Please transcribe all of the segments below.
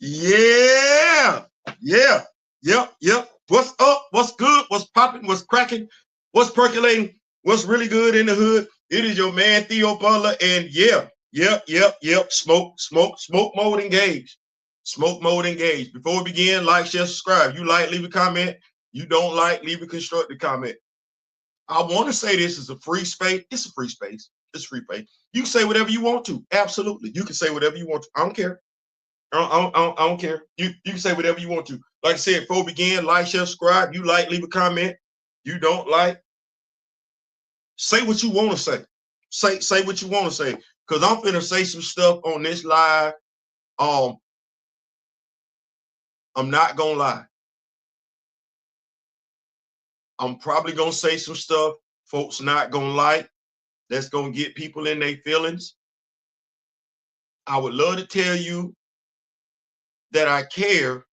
Yeah, yeah, yep. What's up? What's good? What's popping? What's cracking? What's percolating? What's really good in the hood? It is your man Theo Butler, and yep. Smoke mode engaged. Smoke mode engaged. Before we begin, like, share, subscribe. You like, leave a comment. You don't like, leave a constructive comment. I want to say this is a free space. It's a free space. It's free space. You can say whatever you want to. Absolutely, you can say whatever you want to. I don't care. I don't care. You can say whatever you want to. Like I said, before we begin, like, share, subscribe. You like, leave a comment. You don't like, say what you want to say. Say what you want to say. Because I'm finna say some stuff on this live. I'm not gonna lie. I'm probably gonna say some stuff folks not gonna like. That's gonna get people in their feelings. I would love to tell you that I care.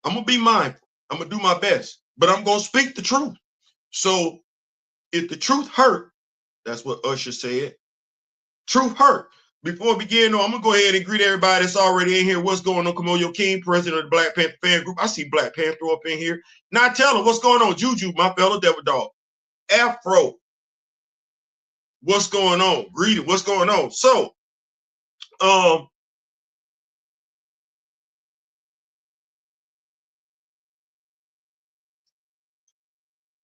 I'm gonna be mindful. I'm gonna do my best, but I'm gonna speak the truth. So if the truth hurt, that's what Usher said. Truth hurt. Before we begin, I'm gonna go ahead and greet everybody that's already in here. What's going on? Kamoyo King, president of the Black Panther fan group. I see Black Panther up in here. Now tell them what's going on. Juju, my fellow devil dog. Afro, what's going on? Greeting, what's going on? So,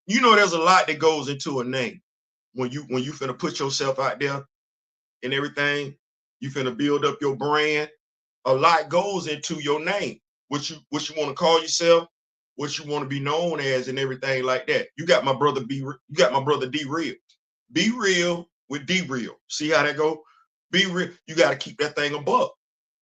you know, there's a lot that goes into a name when you finna put yourself out there and everything. You finna build up your brand. A lot goes into your name. What you want to call yourself, what you want to be known as, and everything like that. You got my brother you got my brother D Real. Be real with D Real. See how that go? Be real. You got to keep that thing above.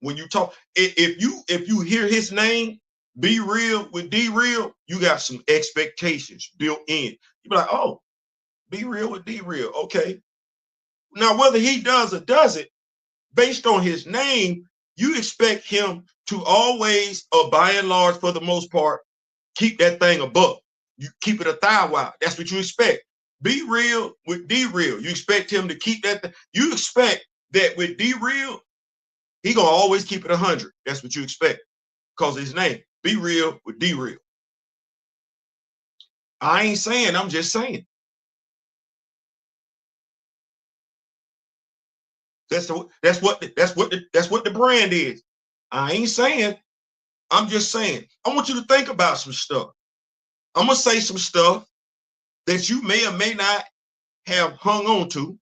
When you talk, if you hear his name, Be Real with D Real, you got some expectations built in. You be like, oh, Be Real with D Real. Okay. Now, whether he does or doesn't, based on his name, you expect him to always, or by and large, for the most part, keep that thing above. You keep it a thigh wide. That's what you expect. Be Real with D Real. You expect him to keep that. You expect that with D Real, he gonna always keep it 100. That's what you expect, because his name. Be Real with D Real. I ain't saying. I'm just saying. That's what the brand is. I ain't saying. I'm just saying. I want you to think about some stuff. I'm gonna say some stuff that you may or may not have hung on to,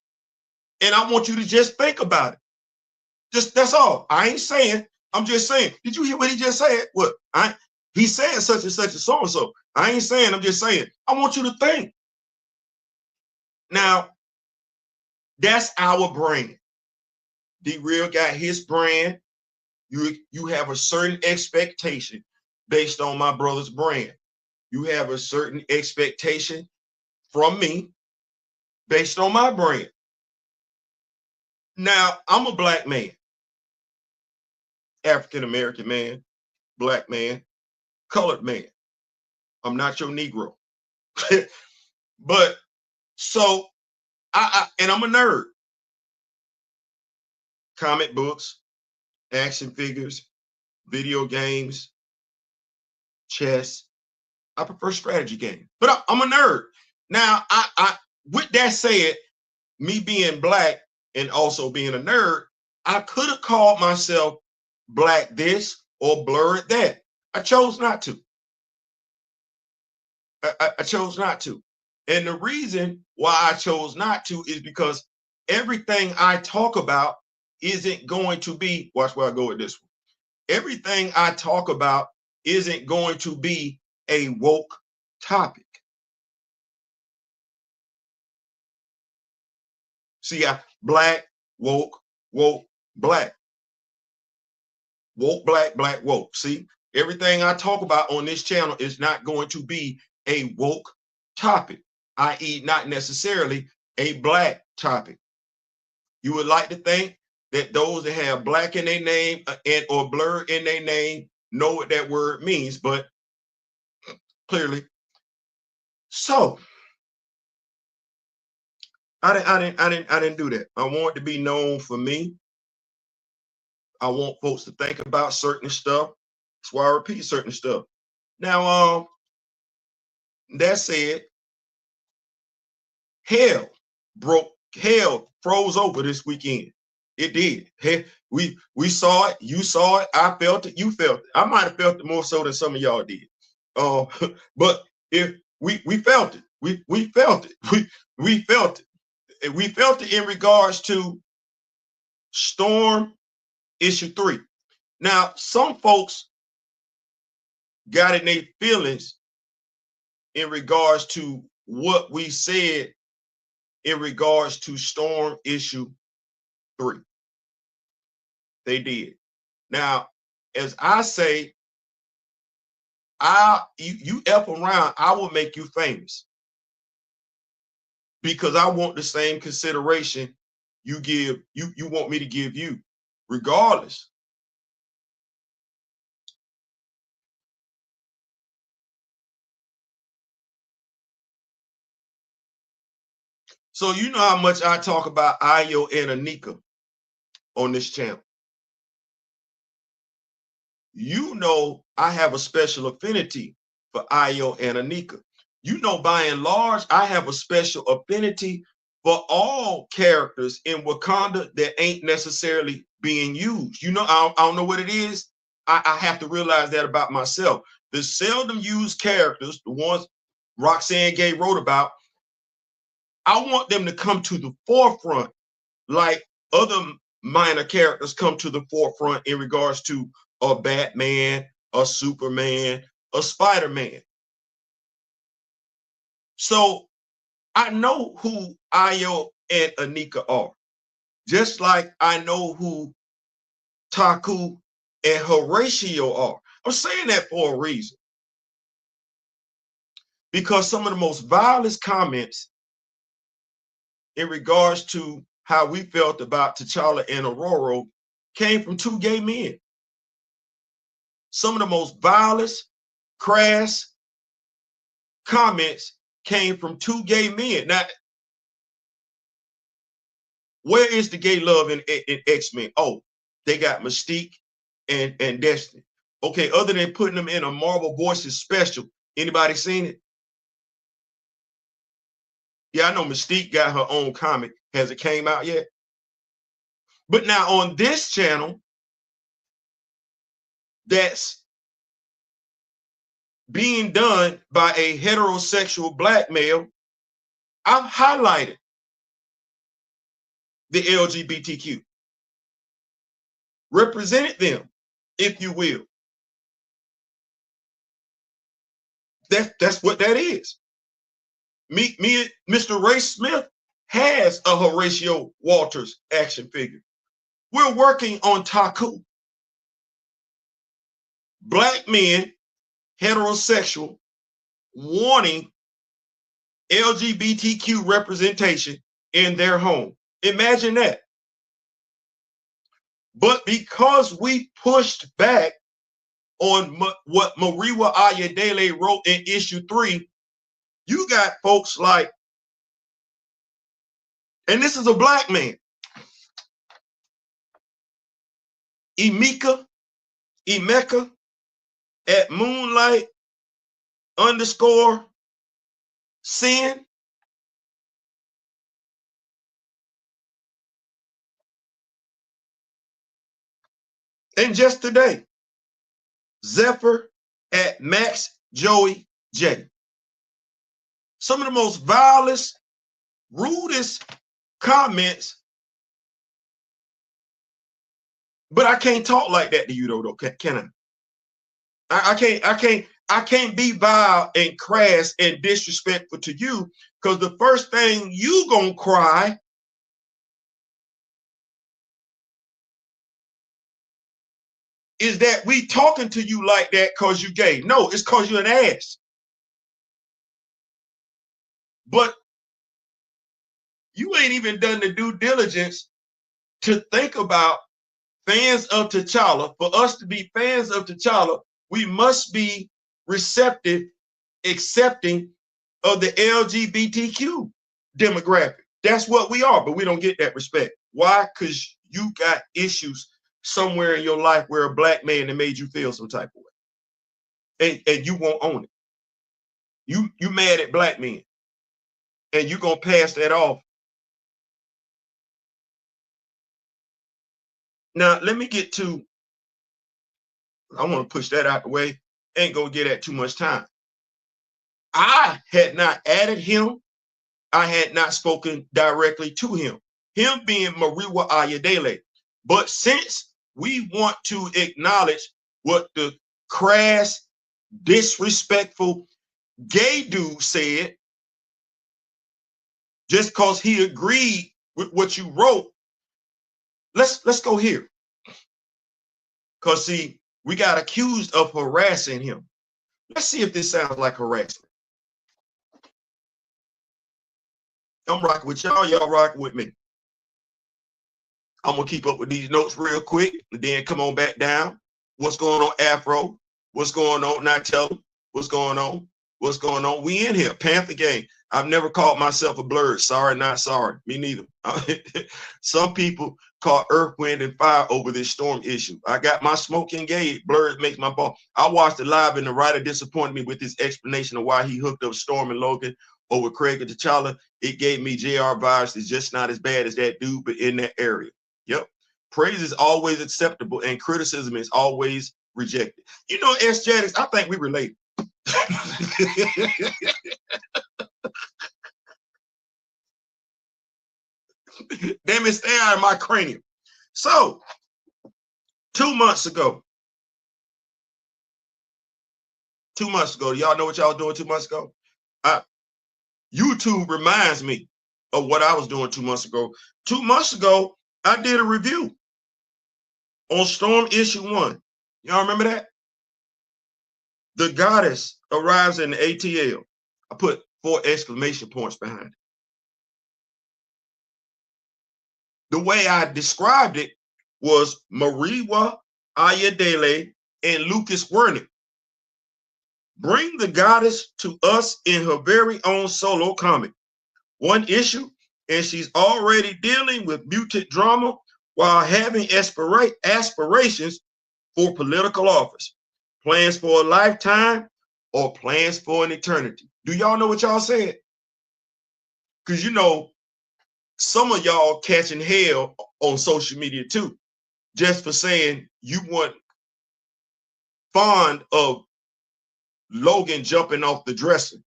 and I want you to just think about it. Just that's all. I ain't saying. I'm just saying. Did you hear what he just said? What? He said such and such and so and so. I ain't saying. I'm just saying. I want you to think. Now, that's our brand. D Real got his brand. You have a certain expectation based on my brother's brand. You have a certain expectation from me based on my brand. Now, I'm a black man, African-American man, black man, colored man. I'm not your Negro. But so and I'm a nerd. Comic books, action figures, video games, chess. I prefer strategy games, but I'm a nerd. Now, I with that said, me being black and also being a nerd, I could have called myself black this or blurred that. I chose not to. I chose not to. And the reason why I chose not to is because everything I talk about isn't going to be, watch where I go with this one. Everything I talk about isn't going to be a woke topic. See, black, woke, black. Woke, black, woke. See, everything I talk about on this channel is not going to be a woke topic, i.e., not necessarily a black topic. You would like to think that those that have black in their name and or blur in their name know what that word means, but clearly. So I didn't do that. I want it to be known for me. I want folks to think about certain stuff. That's why I repeat certain stuff. Now, that said, hell froze over this weekend. It did. We saw it. You saw it. I felt it. You felt it. I might have felt it more so than some of y'all did. But if we felt it, we felt it. We felt it. We felt it in regards to Storm Issue 3. Now, some folks got in their feelings in regards to what we said in regards to Storm Issue 3. They did. Now, as I say, you F around, I will make you famous. Because I want the same consideration you want me to give you, regardless. So you know how much I talk about Ayo and Anika on this channel. You know I have a special affinity for Ayo and Anika. You know, by and large, I have a special affinity for all characters in Wakanda that ain't necessarily being used. You know, I don't know what it is. I have to realize that about myself. The seldom used characters, the ones Roxanne Gay wrote about, I want them to come to the forefront like other minor characters come to the forefront in regards to a Batman, a Superman, a Spider-Man. So I know who Ayo and Anika are, just like I know who Taku and Horatio are. I'm saying that for a reason. Because some of the most vilest comments in regards to how we felt about T'Challa and Aurora came from two gay men. Some of the most vilest, crass comments came from two gay men. Now, where is the gay love in X-Men? Oh, they got Mystique and Destiny. Okay, other than putting them in a Marvel Voices special, anybody seen it? Yeah, I know Mystique got her own comic. Has it came out yet? But now on this channel, that's being done by a heterosexual black male, I've highlighted the LGBTQ. Represented them, if you will. That's what that is. Me, Mr. Ray Smith has a Horatio Walters action figure. We're working on Taku. Black men, heterosexual, wanting LGBTQ representation in their home. Imagine that. But because we pushed back on what Mariwa Ayodele wrote in issue 3, you got folks like, and this is a black man, Emeka at Moonlight _ Sin. And just today, Zephyr at Max Joey J. Some of the most vilest, rudest comments, but I can't talk like that to you though, can I? I can't be vile and crass and disrespectful to you, because the first thing you gonna cry is that we talking to you like that because you gay. No, it's because you're an ass. But you ain't even done the due diligence to think about fans of T'Challa. For us to be fans of T'Challa, we must be receptive, accepting of the LGBTQ demographic. That's what we are, but we don't get that respect. Why? Because you got issues somewhere in your life where a black man that made you feel some type of way, and you won't own it. You mad at black men, and you gonna pass that off. Now let me get to. I want to push that out the way. Ain't gonna get at too much time. I had not added him. I had not spoken directly to him. Him being Mariwa Ayadele. But since we want to acknowledge what the crass, disrespectful gay dude said, just because he agreed with what you wrote, let's go here. Because see, we got accused of harassing him. Let's see if this sounds like harassment. I'm rocking with y'all, y'all rocking with me. I'm gonna keep up with these notes real quick and then come on back down. What's going on, Afro? What's going on? Now tell them what's going on. What's going on? We in here, Panther Gang. I've never called myself a blurred. Sorry, not sorry. Me neither. Some people call Earth, Wind, and Fire over this storm issue. I got my smoke engaged. Blurred makes my ball. I watched it live, and the writer disappointed me with his explanation of why he hooked up Storm and Logan over Craig and T'Challa. It gave me JR vibes. It's just not as bad as that dude, but in that area. Yep. Praise is always acceptable, and criticism is always rejected. You know, S-Jadix, I think we relate. Damn it, stay out of my cranium. So, 2 months ago, y'all know what y'all doing 2 months ago? YouTube reminds me of what I was doing 2 months ago. 2 months ago, I did a review on Storm Issue 1. Y'all remember that? The goddess arrives in the ATL. I put 4 exclamation points behind it. The way I described it was Mariwa Ayadele and Lucas Wernick. Bring the goddess to us in her very own solo comic. 1 issue, and she's already dealing with muted drama while having aspirations for political office, plans for a lifetime, or plans for an eternity. Do y'all know what y'all said? Because you know, some of y'all catching hell on social media too, just for saying you weren't fond of Logan jumping off the dresser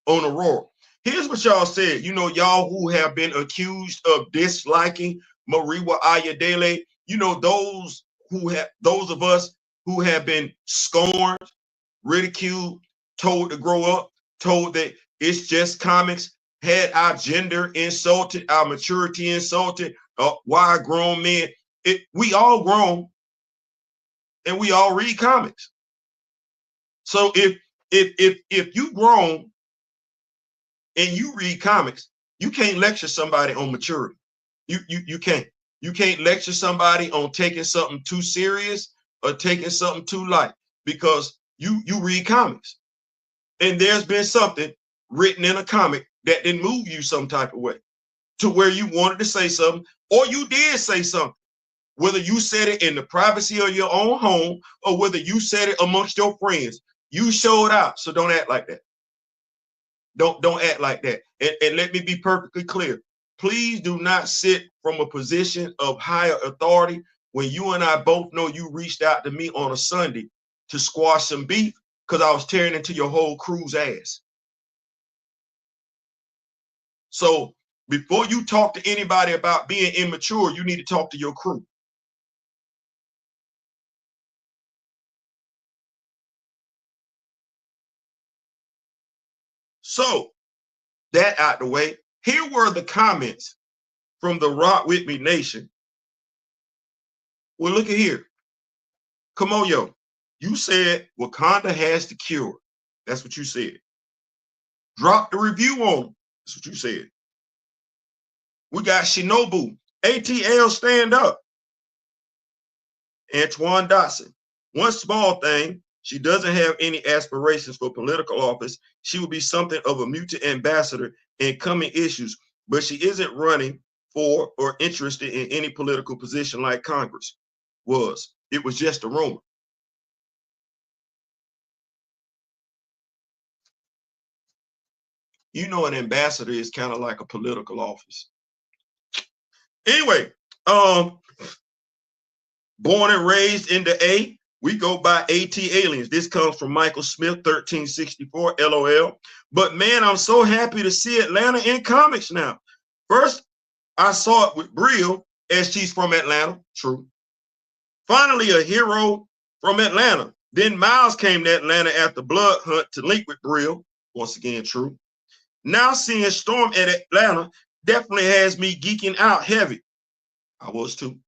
on Aurora. Here's what y'all said. You know, y'all who have been accused of disliking Mariwa Ayadele, you know, those of us who have been scorned, ridiculed, told to grow up, told that it's just comics, had our gender insulted, our maturity insulted, why grown men. We all grown and we all read comics. So if you grown and you read comics, you can't lecture somebody on maturity. You can't. You can't lecture somebody on taking something too serious or taking something too light, because you read comics. And there's been something written in a comic that didn't move you some type of way to where you wanted to say something, or you did say something, whether you said it in the privacy of your own home or whether you said it amongst your friends. You showed out. So don't act like that. Don't act like that. And let me be perfectly clear. Please do not sit from a position of higher authority when you and I both know you reached out to me on a Sunday to squash some beef because I was tearing into your whole crew's ass. So before you talk to anybody about being immature, you need to talk to your crew. So that out the way, here were the comments from the Rock With Me Nation. Well, look at here. Come on, yo. You said Wakanda has the cure. That's what you said. Drop the review on them. That's what you said. We got Shinobu. ATL stand up. Antoine Dotson. One small thing, she doesn't have any aspirations for political office. She will be something of a mutant ambassador in coming issues, but she isn't running for or interested in any political position like Congress. was. It was just a rumor. You know, an ambassador is kind of like a political office. Anyway, born and raised in the A, we go by AT Aliens. This comes from Michael Smith, 1364, LOL. But man, I'm so happy to see Atlanta in comics now. First, I saw it with Brill, as she's from Atlanta. True. Finally, a hero from Atlanta. Then Miles came to Atlanta after Blood Hunt to link with Brill. Once again, true. Now seeing Storm at Atlanta definitely has me geeking out heavy. I was too.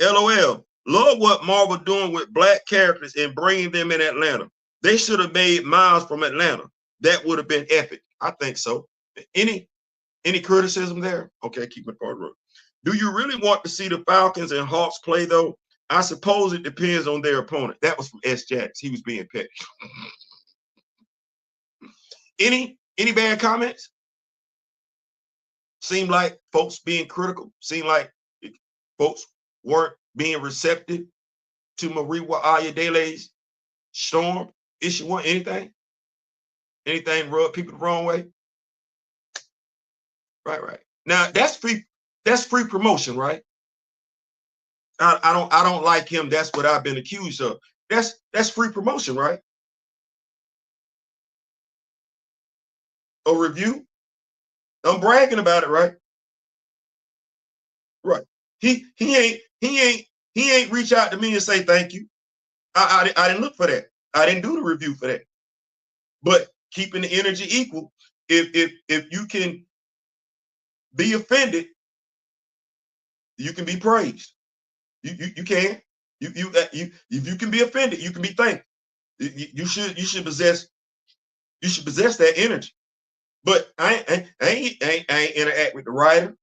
LOL. Love what Marvel doing with black characters and bringing them in Atlanta. They should have made Miles from Atlanta. That would have been epic. I think so. Any criticism there? Okay, keep it forward. Do you really want to see the Falcons and Hawks play though? I suppose it depends on their opponent. That was from S. Jacks. He was being petty. Any bad comments? Seemed like folks being critical. Seemed like folks weren't being receptive to Mariwa Ayodele's Storm issue one. Anything rub people the wrong way? Right. Now that's free promotion, right? I don't like him. That's what I've been accused of. That's free promotion, right? A review. I'm bragging about it, right? Right. He ain't reach out to me and say thank you. I didn't look for that. I didn't do the review for that. But keeping the energy equal, if you can be offended, you can be praised. You can. If you can be offended, you can be thanked. You should possess that energy. But I ain't interact with the writer.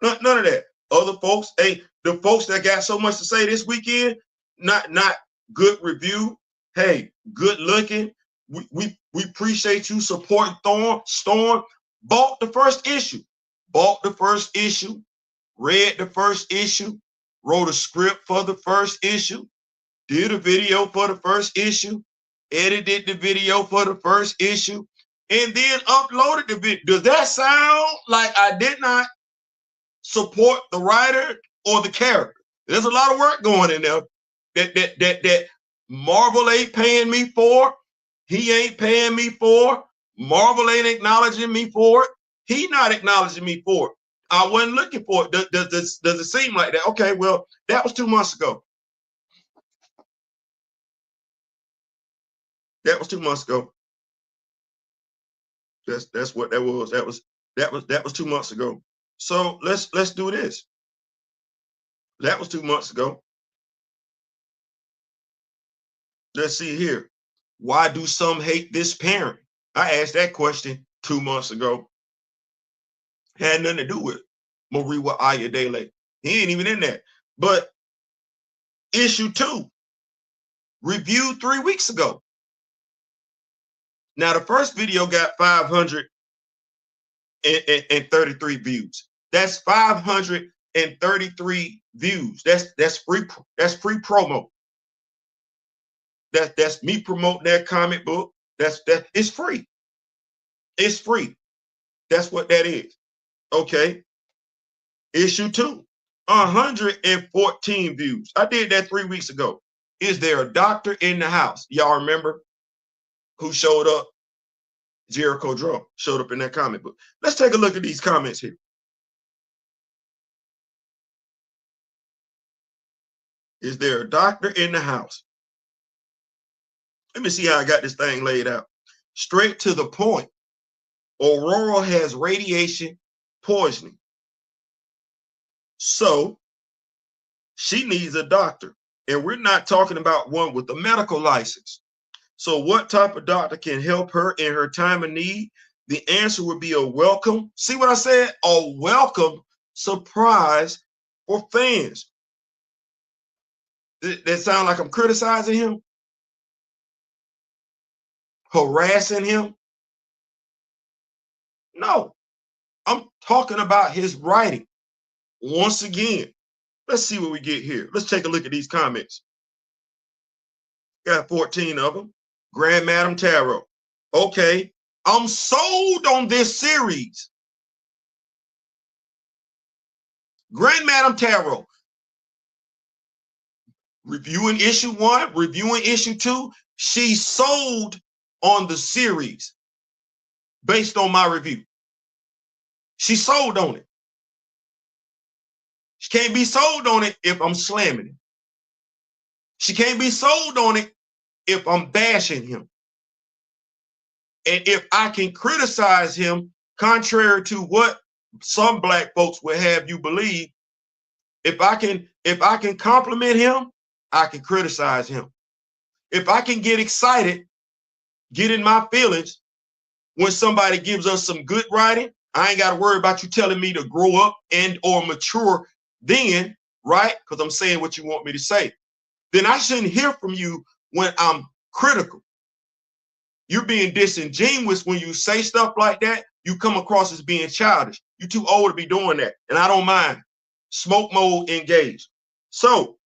None of that. Other folks, the folks that got so much to say this weekend, not good review. Hey, good looking. We appreciate you supporting Storm. Bought the first issue. Read the first issue. Wrote a script for the first issue. Did a video for the first issue. Edited the video for the first issue. And then uploaded the video. Does that sound like I did not support the writer or the character? There's a lot of work going in there that Marvel ain't paying me for. He ain't paying me for. Marvel ain't acknowledging me for it. He not acknowledging me for it. I wasn't looking for it. Does it seem like that? Okay, well, that was 2 months ago. That was 2 months ago. That's what that was. That was 2 months ago. So let's do this. That was 2 months ago. Let's see here. Why do some hate this parent? I asked that question 2 months ago. Had nothing to do with Mariwa Ayodele. He ain't even in that. But issue 2, reviewed 3 weeks ago. Now the first video got 533 views. That's 533 views. That's free promo. That's me promoting that comic book. It's free. It's free. That's what that is. Okay. Issue 2, 114 views. I did that 3 weeks ago. Is there a doctor in the house? Y'all remember who showed up? Jericho Drum showed up in that comic book. Let's take a look at these comments here. Is there a doctor in the house? Let me see how I got this thing laid out. Straight to the point. Aurora has radiation poisoning. So she needs a doctor. And we're not talking about one with a medical license. So what type of doctor can help her in her time of need? The answer would be a welcome. See what I said? A welcome surprise for fans. That sound like I'm criticizing him? Harassing him? No, I'm talking about his writing. Once again, Let's see what we get here. Let's take a look at these comments. Got 14 of them. Grand Madam Tarot. Okay, I'm sold on this series. Grand Madam Tarot. Reviewing issue 1, reviewing issue 2. She sold on the series based on my review. She sold on it. She can't be sold on it if I'm slamming it. She can't be sold on it if I'm bashing him. And if I can criticize him contrary to what some black folks would have you believe, if I can compliment him, I can criticize him. If I can get excited, get in my feelings when somebody gives us some good writing, I ain't got to worry about you telling me to grow up and or mature then, right? Because I'm saying what you want me to say. Then I shouldn't hear from you when I'm critical. You're being disingenuous when you say stuff like that. You come across as being childish. You're too old to be doing that. And I don't mind. Smoke mode engaged. So,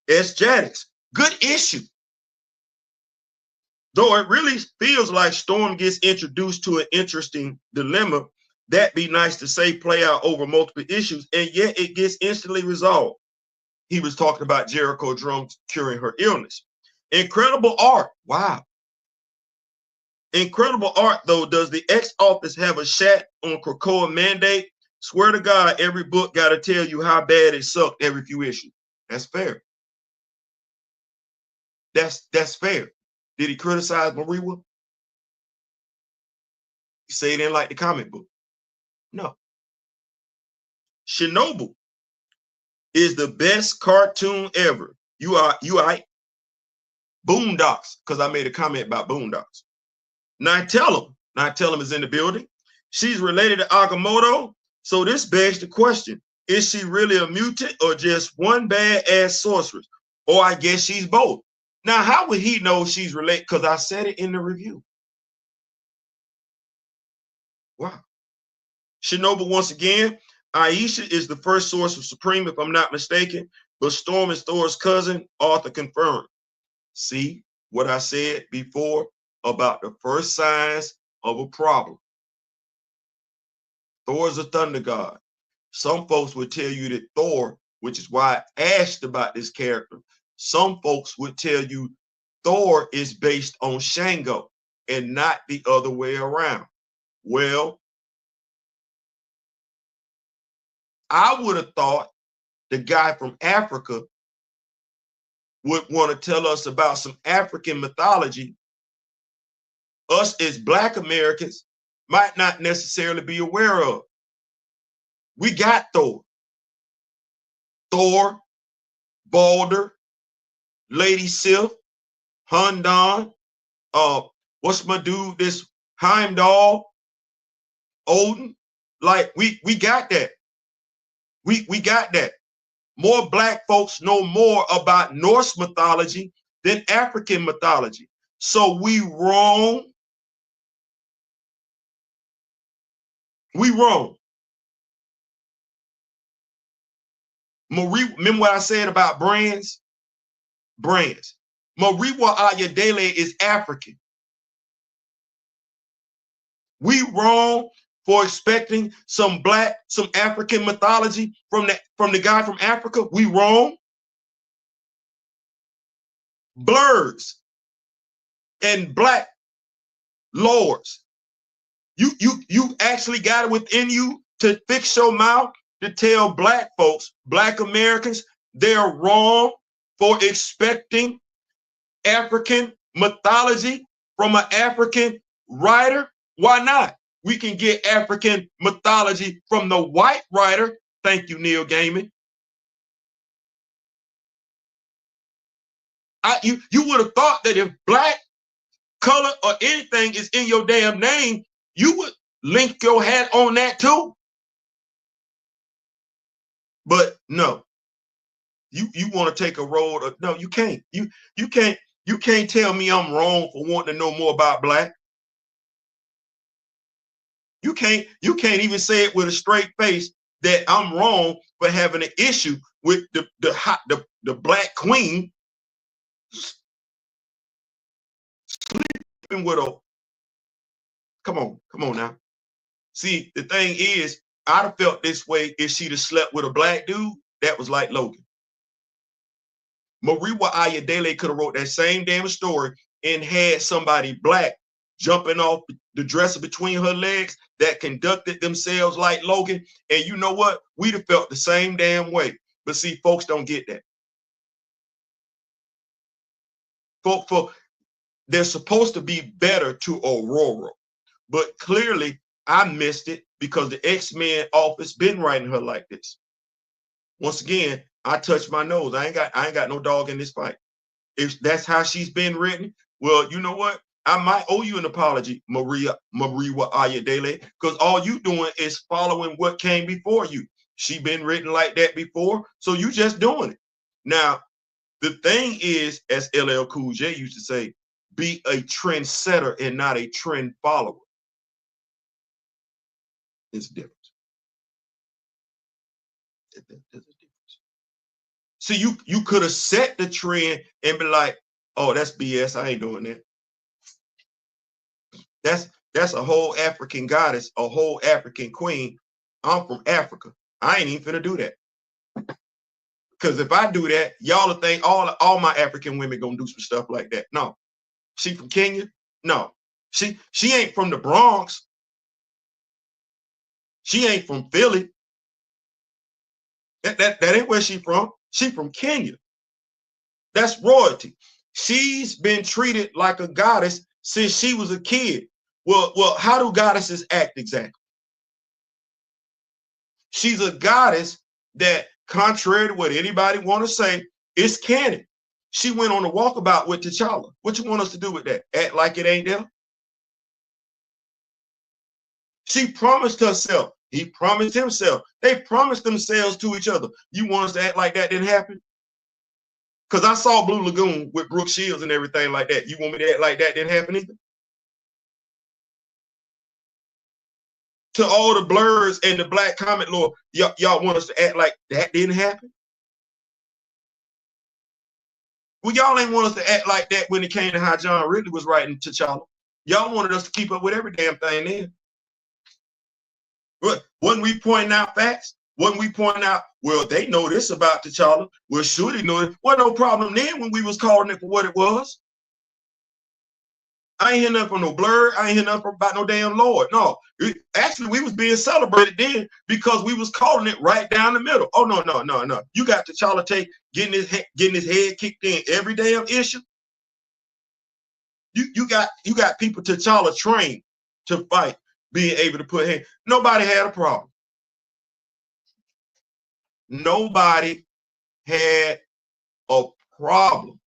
S. Jaddix, good issue. Though it really feels like Storm gets introduced to an interesting dilemma, that be nice to say play out over multiple issues, and yet it gets instantly resolved. He was talking about Jericho Drums curing her illness. Incredible art. Wow. Incredible art, though. Does the ex-office have a shat on Krakoa mandate? Swear to God, every book got to tell you how bad it sucked every few issues. That's fair. That's fair. Did he criticize Mariwa? He say he didn't like the comic book. No. Shinobu is the best cartoon ever. You are Boondocks, because I made a comment about Boondocks. Now tell him is in the building. She's related to Agamotto. So this begs the question, is she really a mutant or just one badass sorceress? Or I guess she's both. Now, how would he know she's related? Because I said it in the review. Wow. Shinobu, once again, Aisha is the first Sorcerer Supreme, if I'm not mistaken, but Storm is Thor's cousin, author confirmed. See what I said before about the first signs of a problem. Thor's a thunder god. Some folks would tell you that Thor, which is why I asked about this character, some folks would tell you Thor is based on Shango and not the other way around. Well, I would have thought the guy from Africa would want to tell us about some African mythology. Us as Black Americans might not necessarily be aware of. We got Thor, Balder, Lady Sif, Hundon, what's my dude, this Heimdall, Odin. Like we got that. We got that. More Black folks know more about Norse mythology than African mythology. So we wrong. We wrong. Marie, remember what I said about brands? Brands. Mariwa Ayodele is African. We wrong for expecting some African mythology from the guy from Africa. We wrong. Blurs and Black lords. You actually got it within you to fix your mouth to tell Black folks, Black Americans, they're wrong for expecting African mythology from an African writer. Why not? We can get African mythology from the white writer. Thank you, Neil Gaiman. You would have thought that if Black, color, or anything is in your damn name, you would link your hat on that too. But no, you want to take a road. No, you can't. You can't tell me I'm wrong for wanting to know more about Black. You can't even say it with a straight face that I'm wrong for having an issue with the black queen sleeping with a. Come on now. See, the thing is, I'd have felt this way if she'd have slept with a black dude that was like Logan. Mariwa Ayadele could have wrote that same damn story and had somebody black jumping off the dresser between her legs that conducted themselves like Logan. And you know what? We'd have felt the same damn way. But see, folks don't get that. They're supposed to be better to Aurora. But clearly, I missed it because the X-Men office been writing her like this. Once again, I touched my nose. I ain't got no dog in this fight. If that's how she's been written, well, you know what? I might owe you an apology, Mariwa Ayadele, because all you doing is following what came before you. She been written like that before, so you just doing it. Now, the thing is, as LL Cool J used to say, be a trendsetter and not a trend follower. It's different. There's a difference. See, you could have set the trend and be like, oh, that's BS. I ain't doing that. That's a whole African goddess, a whole African queen. I'm from Africa. I ain't even finna do that. Because if I do that, y'all will think all my African women gonna do some stuff like that. No. She from Kenya? No. She ain't from the Bronx. She ain't from Philly. That ain't where she from. She from Kenya. That's royalty. She's been treated like a goddess since she was a kid. Well, how do goddesses act exactly? She's a goddess that, contrary to what anybody want to say, is canon. She went on a walkabout with T'Challa. What you want us to do with that? Act like it ain't there? She promised herself. He promised himself. They promised themselves to each other. You want us to act like that didn't happen? Because I saw Blue Lagoon with Brooke Shields and everything like that. You want me to act like that didn't happen either? To all the blurs and the black comment lord, y'all want us to act like that didn't happen? Well, y'all ain't want us to act like that when it came to how John Ridley was writing T'Challa. Y'all wanted us to keep up with every damn thing then. Wasn't we pointing out facts? Wasn't we pointing out, well, they know this about T'Challa. Well, sure they know it. Well, no problem then when we was calling it for what it was. I ain't hear nothing from no Blur. I ain't hear nothing about no damn Lord. No, actually, we was being celebrated then because we was calling it right down the middle. Oh, no. You got T'Challa getting his head kicked in every damn issue. You got people T'Challa trained to fight, being able to put hands. Nobody had a problem. Nobody had a problem.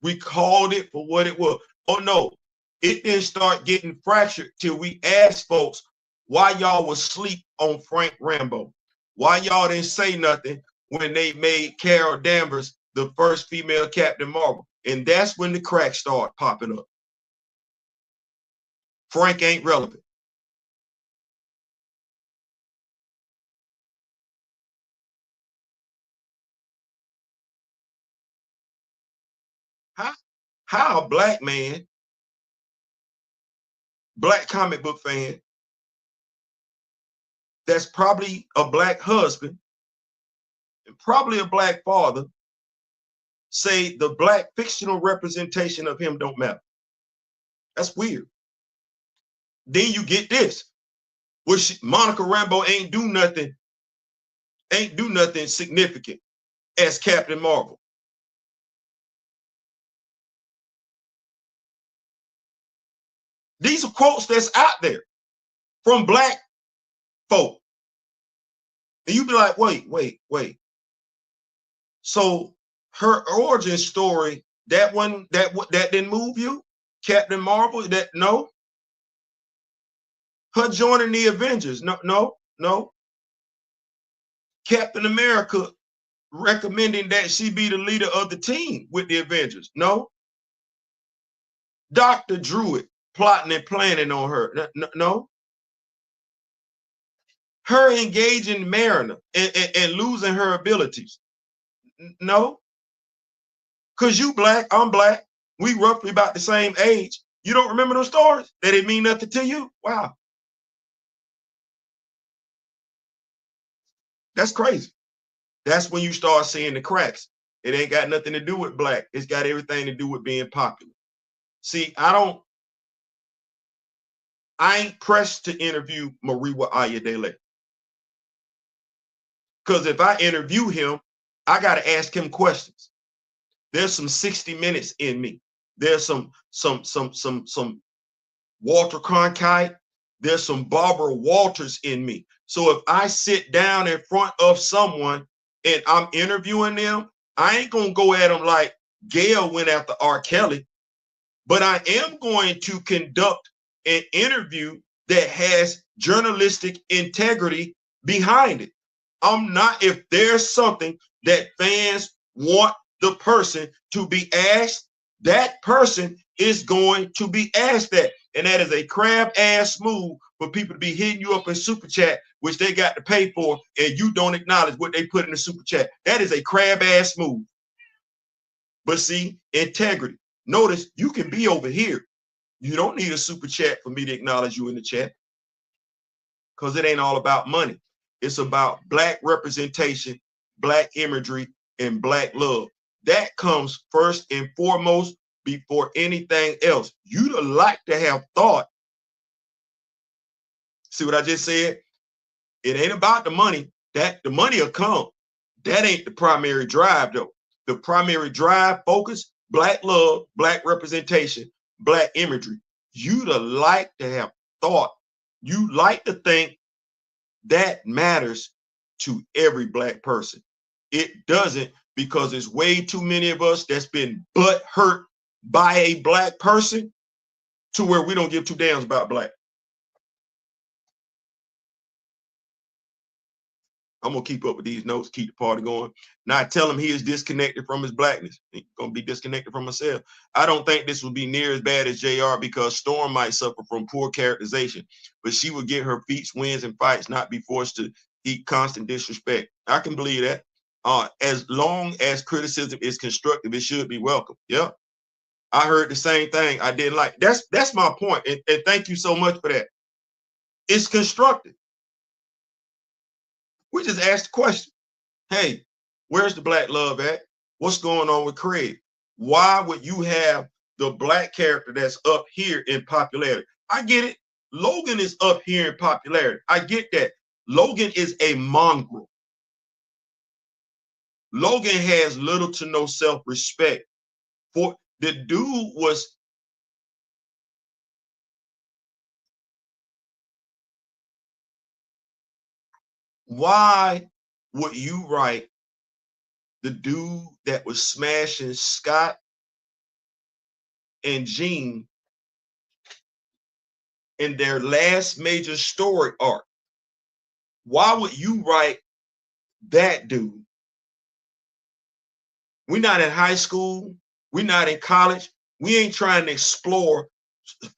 We called it for what it was. Oh no, it didn't start getting fractured till we asked folks why y'all was asleep on Frank Rambo. Why y'all didn't say nothing when they made Carol Danvers the first female Captain Marvel. And that's when the cracks start popping up. Frank ain't relevant. How a black man, black comic book fan, that's probably a black husband and probably a black father, say the black fictional representation of him don't matter? That's weird. Then you get this, which Monica Rambeau ain't do nothing significant as Captain Marvel. These are quotes that's out there from black folk. And you be like, wait. So her origin story, that didn't move you? Captain Marvel, that no? Her joining the Avengers, no. Captain America recommending that she be the leader of the team with the Avengers, no. Dr. Druid plotting and planning on her, no. her engaging Mariner and losing her abilities. No, because you black, I'm black. We roughly about the same age. You don't remember those stories? They didn't mean nothing to you? Wow. That's crazy. That's when you start seeing the cracks. It ain't got nothing to do with black. It's got everything to do with being popular. See, I ain't pressed to interview Mariwa Ayodele. Because if I interview him, I got to ask him questions. There's some 60 Minutes in me. There's some Walter Cronkite. There's some Barbara Walters in me. So if I sit down in front of someone and I'm interviewing them, I ain't gonna go at them like Gail went after R. Kelly, but I am going to conduct an interview that has journalistic integrity behind it. I'm not, if there's something that fans want the person to be asked, that person is going to be asked that. And that is a crab ass move for people to be hitting you up in super chat, which they got to pay for, and you don't acknowledge what they put in the super chat. That is a crab ass move. But see, integrity. Notice you can be over here. You don't need a super chat for me to acknowledge you in the chat, because it ain't all about money. It's about black representation, black imagery, and black love. That comes first and foremost before anything else. You'd like to have thought. See what I just said? It ain't about the money. That the money will come. That ain't the primary drive, though. The primary drive, focus, black love, black representation, black imagery. You'd like to have thought. You like to think that matters to every black person. It doesn't, because there's way too many of us that's been butt hurt by a black person to where we don't give two damns about black. I'm gonna keep up with these notes, keep the party going. Now I tell him he is disconnected from his blackness. He's gonna be disconnected from himself. I don't think this will be near as bad as JR, because Storm might suffer from poor characterization, but she will get her feats, wins, and fights, not be forced to eat constant disrespect. I can believe that. As long as criticism is constructive, it should be welcome. Yeah. I heard the same thing. I didn't like. That's my point. And thank you so much for that. It's constructive. We just asked the question. Hey, where's the black love at? What's going on with Craig? Why would you have the black character that's up here in popularity? I get it. Logan is up here in popularity. I get that. Logan is a mongrel. Logan has little to no self-respect. For the dude was, why would you write the dude that was smashing Scott and Gene in their last major story arc? Why would you write that dude? We're not in high school. We're not in college. We ain't trying to explore,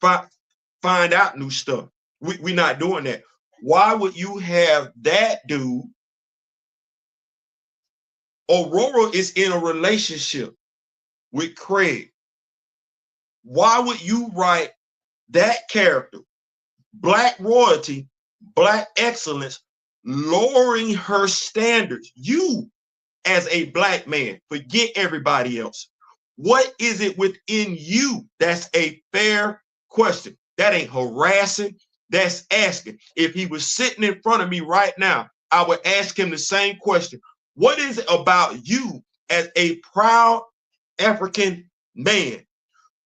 find out new stuff. We're not doing that. Why would you have that dude? Aurora is in a relationship with Craig. Why would you write that character, black royalty, black excellence, lowering her standards? You, as a black man, forget everybody else. What is it within you? That's a fair question. That ain't harassing. That's asking. If he was sitting in front of me right now, I would ask him the same question. What is it about you as a proud African man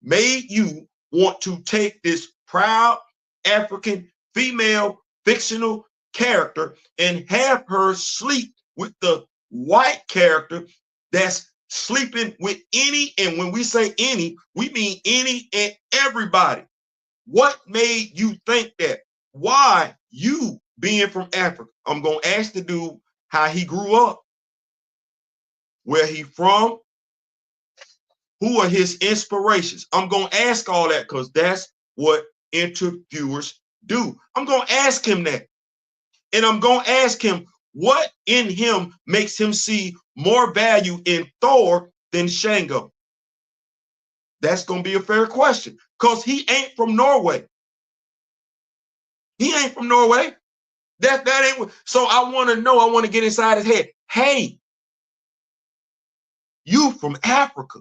made you want to take this proud African female fictional character and have her sleep with the white character that's sleeping with any, and when we say any, we mean any and everybody? What made you think that? Why, you being from Africa? I'm going to ask the dude how he grew up, where he from, who are his inspirations. I'm going to ask all that, because that's what interviewers do. I'm going to ask him that. And I'm going to ask him, what in him makes him see more value in Thor than Shango? That's going to be a fair question, because he ain't from Norway. He ain't from Norway. That ain't. So I want to know, I want to get inside his head. Hey, you from Africa.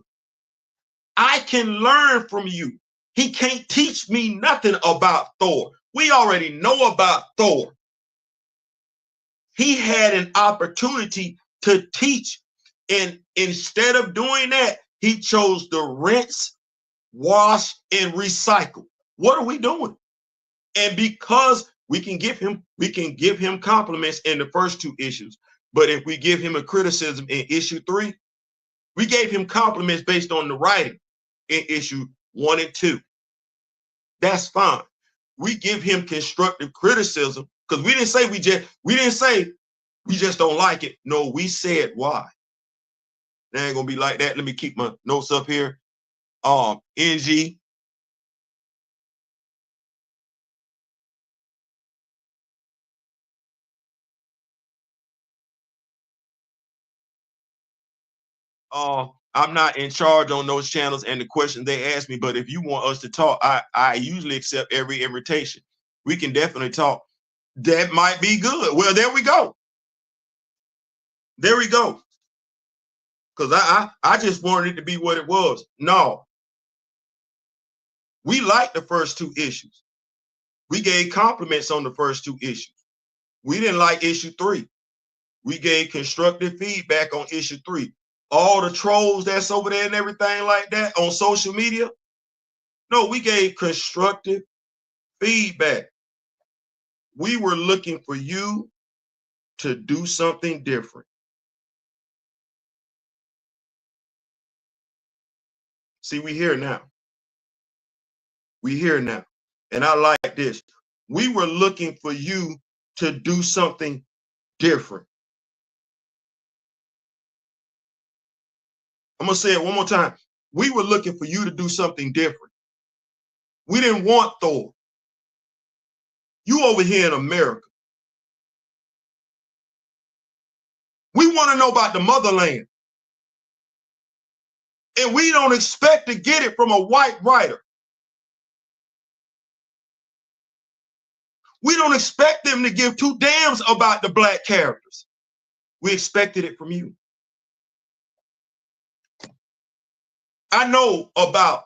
I can learn from you. He can't teach me nothing about Thor. We already know about Thor. He had an opportunity to teach, and instead of doing that, he chose to rinse, wash, and recycle. What are we doing? And because we can give him compliments in the first two issues, but if we give him a criticism in issue 3, we gave him compliments based on the writing in issue 1 and 2. That's fine. We give him constructive criticism because we didn't say we just don't like it. No, we said why. It ain't gonna be like that. Let me keep my notes up here. NG. I'm not in charge on those channels and the questions they ask me, but if you want us to talk, I usually accept every invitation. We can definitely talk. That might be good. Well, there we go. There we go. Because I just wanted it to be what it was. No. We liked the first 2 issues. We gave compliments on the first 2 issues. We didn't like issue 3. We gave constructive feedback on issue 3. All the trolls that's over there and everything like that on social media, no, we gave constructive feedback. We were looking for you to do something different. See, we here now. We here now. And I like this. We were looking for you to do something different. I'm going to say it one more time. We were looking for you to do something different. We didn't want Thor. You over here in America. We want to know about the motherland. And we don't expect to get it from a white writer. We don't expect them to give 2 damns about the black characters. We expected it from you. I know about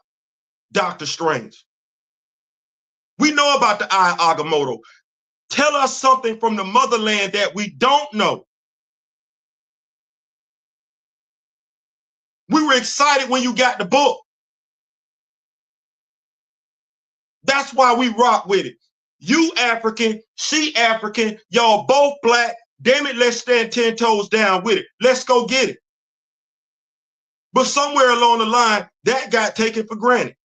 Doctor Strange. We know about the Eye Agamotto. Tell us something from the motherland that we don't know. We were excited when you got the book. That's why we rock with it. You African, she African, y'all both black. Damn it, let's stand 10 toes down with it. Let's go get it. But somewhere along the line, that got taken for granted.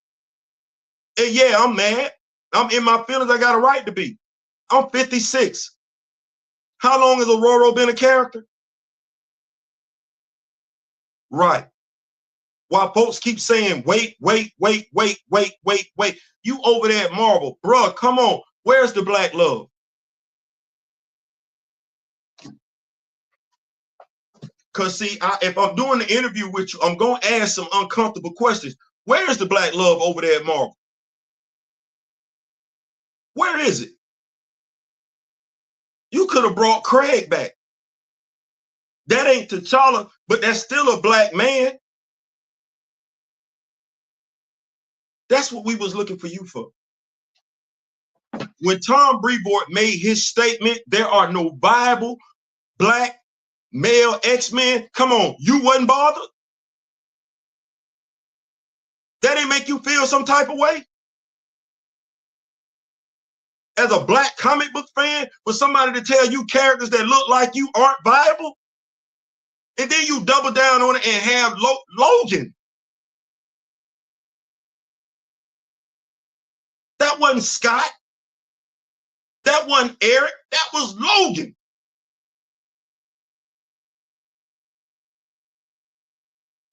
And yeah, I'm mad. I'm in my feelings. I got a right to be. I'm 56. How long has Aurora been a character? Right. While folks keep saying, wait. You over there at Marvel, bruh, come on. Where's the black love? Because see, if I'm doing the interview with you, I'm going to ask some uncomfortable questions. Where is the black love over there at Marvel? Where is it? You could have brought Craig back. That ain't T'Challa, but that's still a black man. That's what we was looking for you for. When Tom Brevoort made his statement, there are no viable black male X-Men, come on, you wasn't bothered? That didn't make you feel some type of way? As a black comic book fan, for somebody to tell you characters that look like you aren't viable? And then you double down on it and have Logan. That wasn't Scott. That wasn't Eric. That was Logan.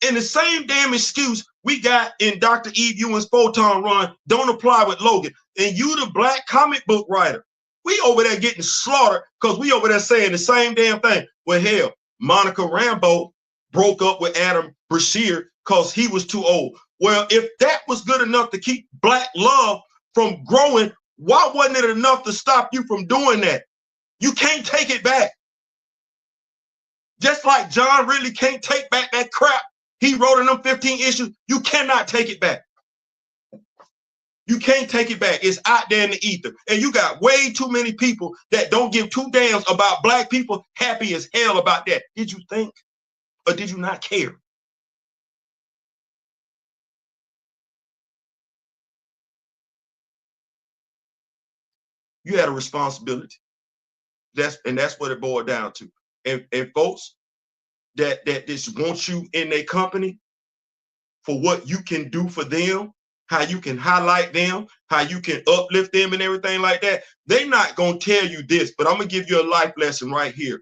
And the same damn excuse we got in Dr. Eve Ewing's Photon run don't apply with Logan. And you the black comic book writer. We over there getting slaughtered because we over there saying the same damn thing. Well, hell, Monica Rambeau broke up with Adam Brashear because he was too old. Well, if that was good enough to keep black love from growing, why wasn't it enough to stop you from doing that? You can't take it back. Just like John really can't take back that crap he wrote in them 15 issues, you cannot take it back. You can't take it back. It's out there in the ether. And you got way too many people that don't give two damns about black people happy as hell about that. Did you think? Or did you not care? You had a responsibility. That's what it boiled down to. And folks that just want you in their company for what you can do for them, how you can highlight them, how you can uplift them and everything like that. They're not going to tell you this, but I'm going to give you a life lesson right here.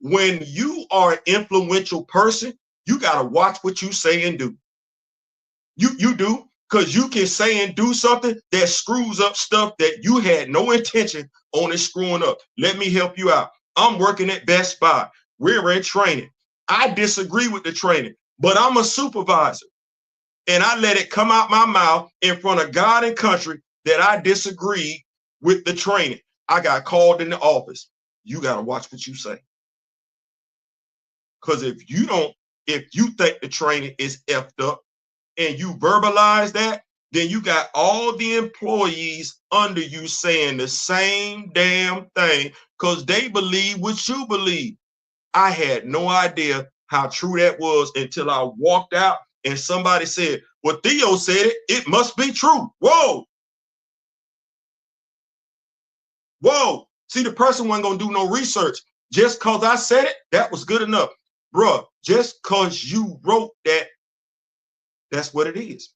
When you are an influential person, you got to watch what you say and do. You do, because you can say and do something that screws up stuff that you had no intention on it screwing up. Let me help you out. I'm working at Best Buy. We're in training. I disagree with the training, but I'm a supervisor. And I let it come out my mouth in front of God and country that I disagreed with the training. I got called in the office. You got to watch what you say. Because if you think the training is effed up and you verbalize that, then you got all the employees under you saying the same damn thing because they believe what you believe. I had no idea how true that was until I walked out and somebody said, well, Theo said it, it must be true. Whoa. Whoa. See, the person wasn't going to do no research. Just because I said it, that was good enough. Bruh, just because you wrote that, that's what it is.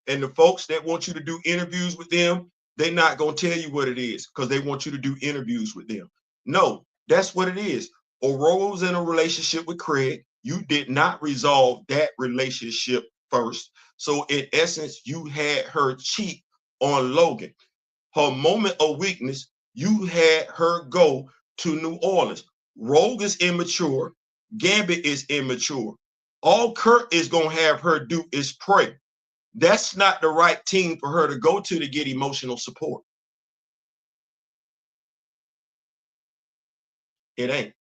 And the folks that want you to do interviews with them, they're not going to tell you what it is because they want you to do interviews with them. No, that's what it is. Aurora's in a relationship with Craig. You did not resolve that relationship first. So in essence, you had her cheat on Logan. Her moment of weakness, you had her go to New Orleans. Rogue is immature. Gambit is immature. All Kurt is going to have her do is pray. That's not the right team for her to go to get emotional support. It ain't.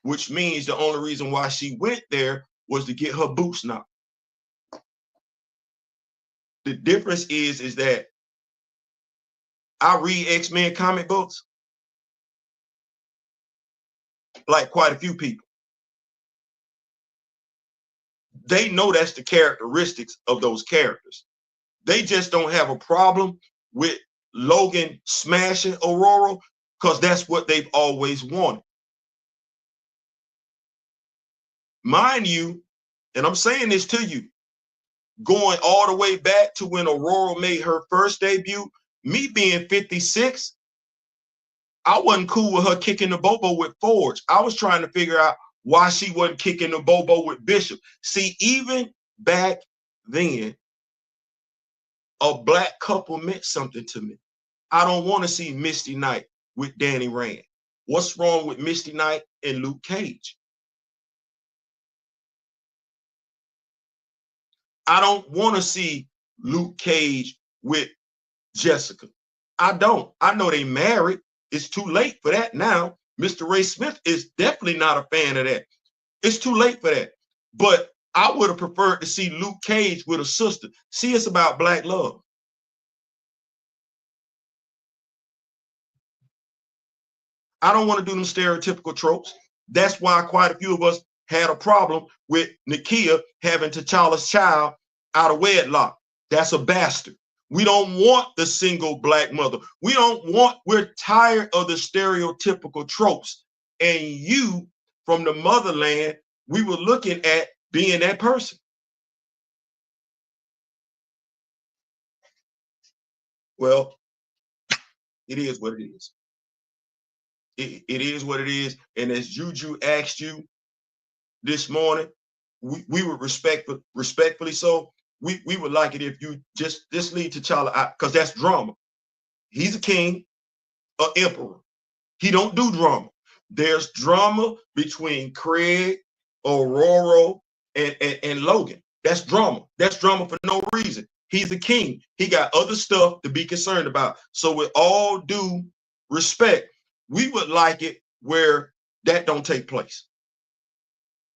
Which means the only reason why she went there was to get her boots knocked. The difference is that I read X-Men comic books, like quite a few people. They know that's the characteristics of those characters. They just don't have a problem with Logan smashing Aurora because that's what they've always wanted. Mind you, and I'm saying this to you, going all the way back to when Aurora made her first debut, me being 56, I wasn't cool with her kicking the bobo with Forge. I was trying to figure out why she wasn't kicking the bobo with Bishop. See, even back then, a black couple meant something to me. I don't want to see Misty Knight with Danny Rand. What's wrong with Misty Knight and Luke Cage? I don't want to see Luke Cage with Jessica. I don't. I know they married. It's too late for that now. Mr. Ray Smith is definitely not a fan of that. It's too late for that. But I would have preferred to see Luke Cage with a sister. See, it's about black love. I don't want to do them stereotypical tropes. That's why quite a few of us had a problem with Nakia having T'Challa's child out of wedlock. That's a bastard. We don't want the single black mother. We're tired of the stereotypical tropes. And you, from the motherland, we were looking at being that person. Well, it is what it is. It is what it is. And as Juju asked you this morning, we were respectfully so. we would like it if you just leave T'Challa out, because that's drama. He's a king, an emperor. He don't do drama. There's drama between Craig, Aurora, and Logan. That's drama. That's drama for no reason. He's a king. He got other stuff to be concerned about. So with all due respect, we would like it where that don't take place.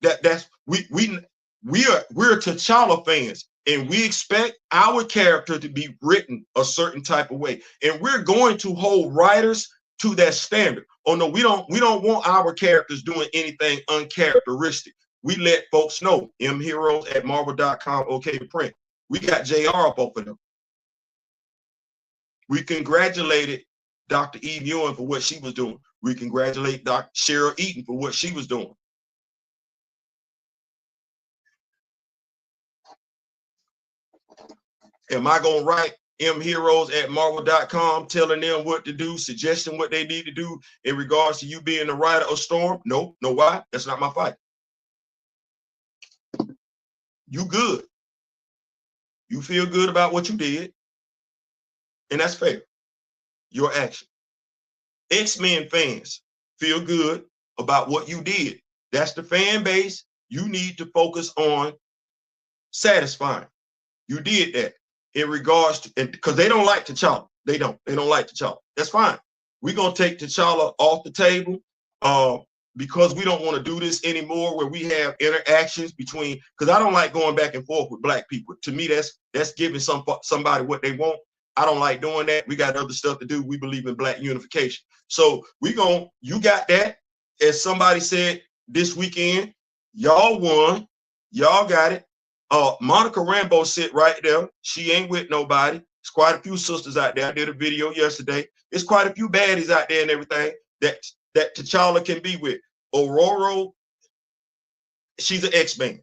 That's we're T'Challa fans, and we expect our character to be written a certain type of way, and we're going to hold writers to that standard. Oh no, we don't want our characters doing anything uncharacteristic. We let folks know. mheroes@marvel.com. Okay to print. We got JR up over them. We congratulated Dr. Eve Ewing for what she was doing. We congratulate Dr. Cheryl Eaton for what she was doing. Am I going to write mheroes@marvel.com telling them what to do, suggesting what they need to do in regards to you being the writer of Storm? No. Know why? That's not my fight. You good. You feel good about what you did, and that's fair. Your action. X-Men fans feel good about what you did. That's the fan base you need to focus on satisfying. You did that in regards to, because they don't like T'Challa. They don't like T'Challa. That's fine. We're going to take T'Challa off the table because we don't want to do this anymore where we have interactions between, because I don't like going back and forth with black people. To me, that's giving somebody what they want. I don't like doing that. We got other stuff to do. We believe in black unification. So you got that. As somebody said this weekend, y'all won. Y'all got it. Monica Rambeau sit right there. She ain't with nobody. There's quite a few sisters out there. I did a video yesterday. There's quite a few baddies out there and everything that T'Challa can be with. Aurora, she's an X-Man.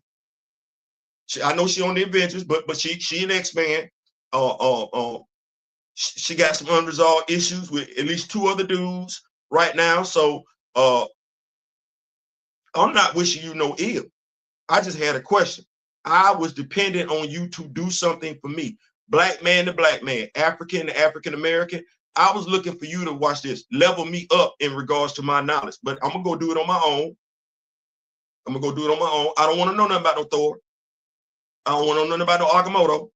I know she on the Avengers, but she an X-Man. She got some unresolved issues with at least 2 other dudes right now. So I'm not wishing you no ill. I just had a question. I was dependent on you to do something for me. Black man to black man, African to African American. I was looking for you to watch this, level me up in regards to my knowledge. But I'm gonna go do it on my own. I don't want to know nothing about no Thor. I don't want to know nothing about no Agamotto.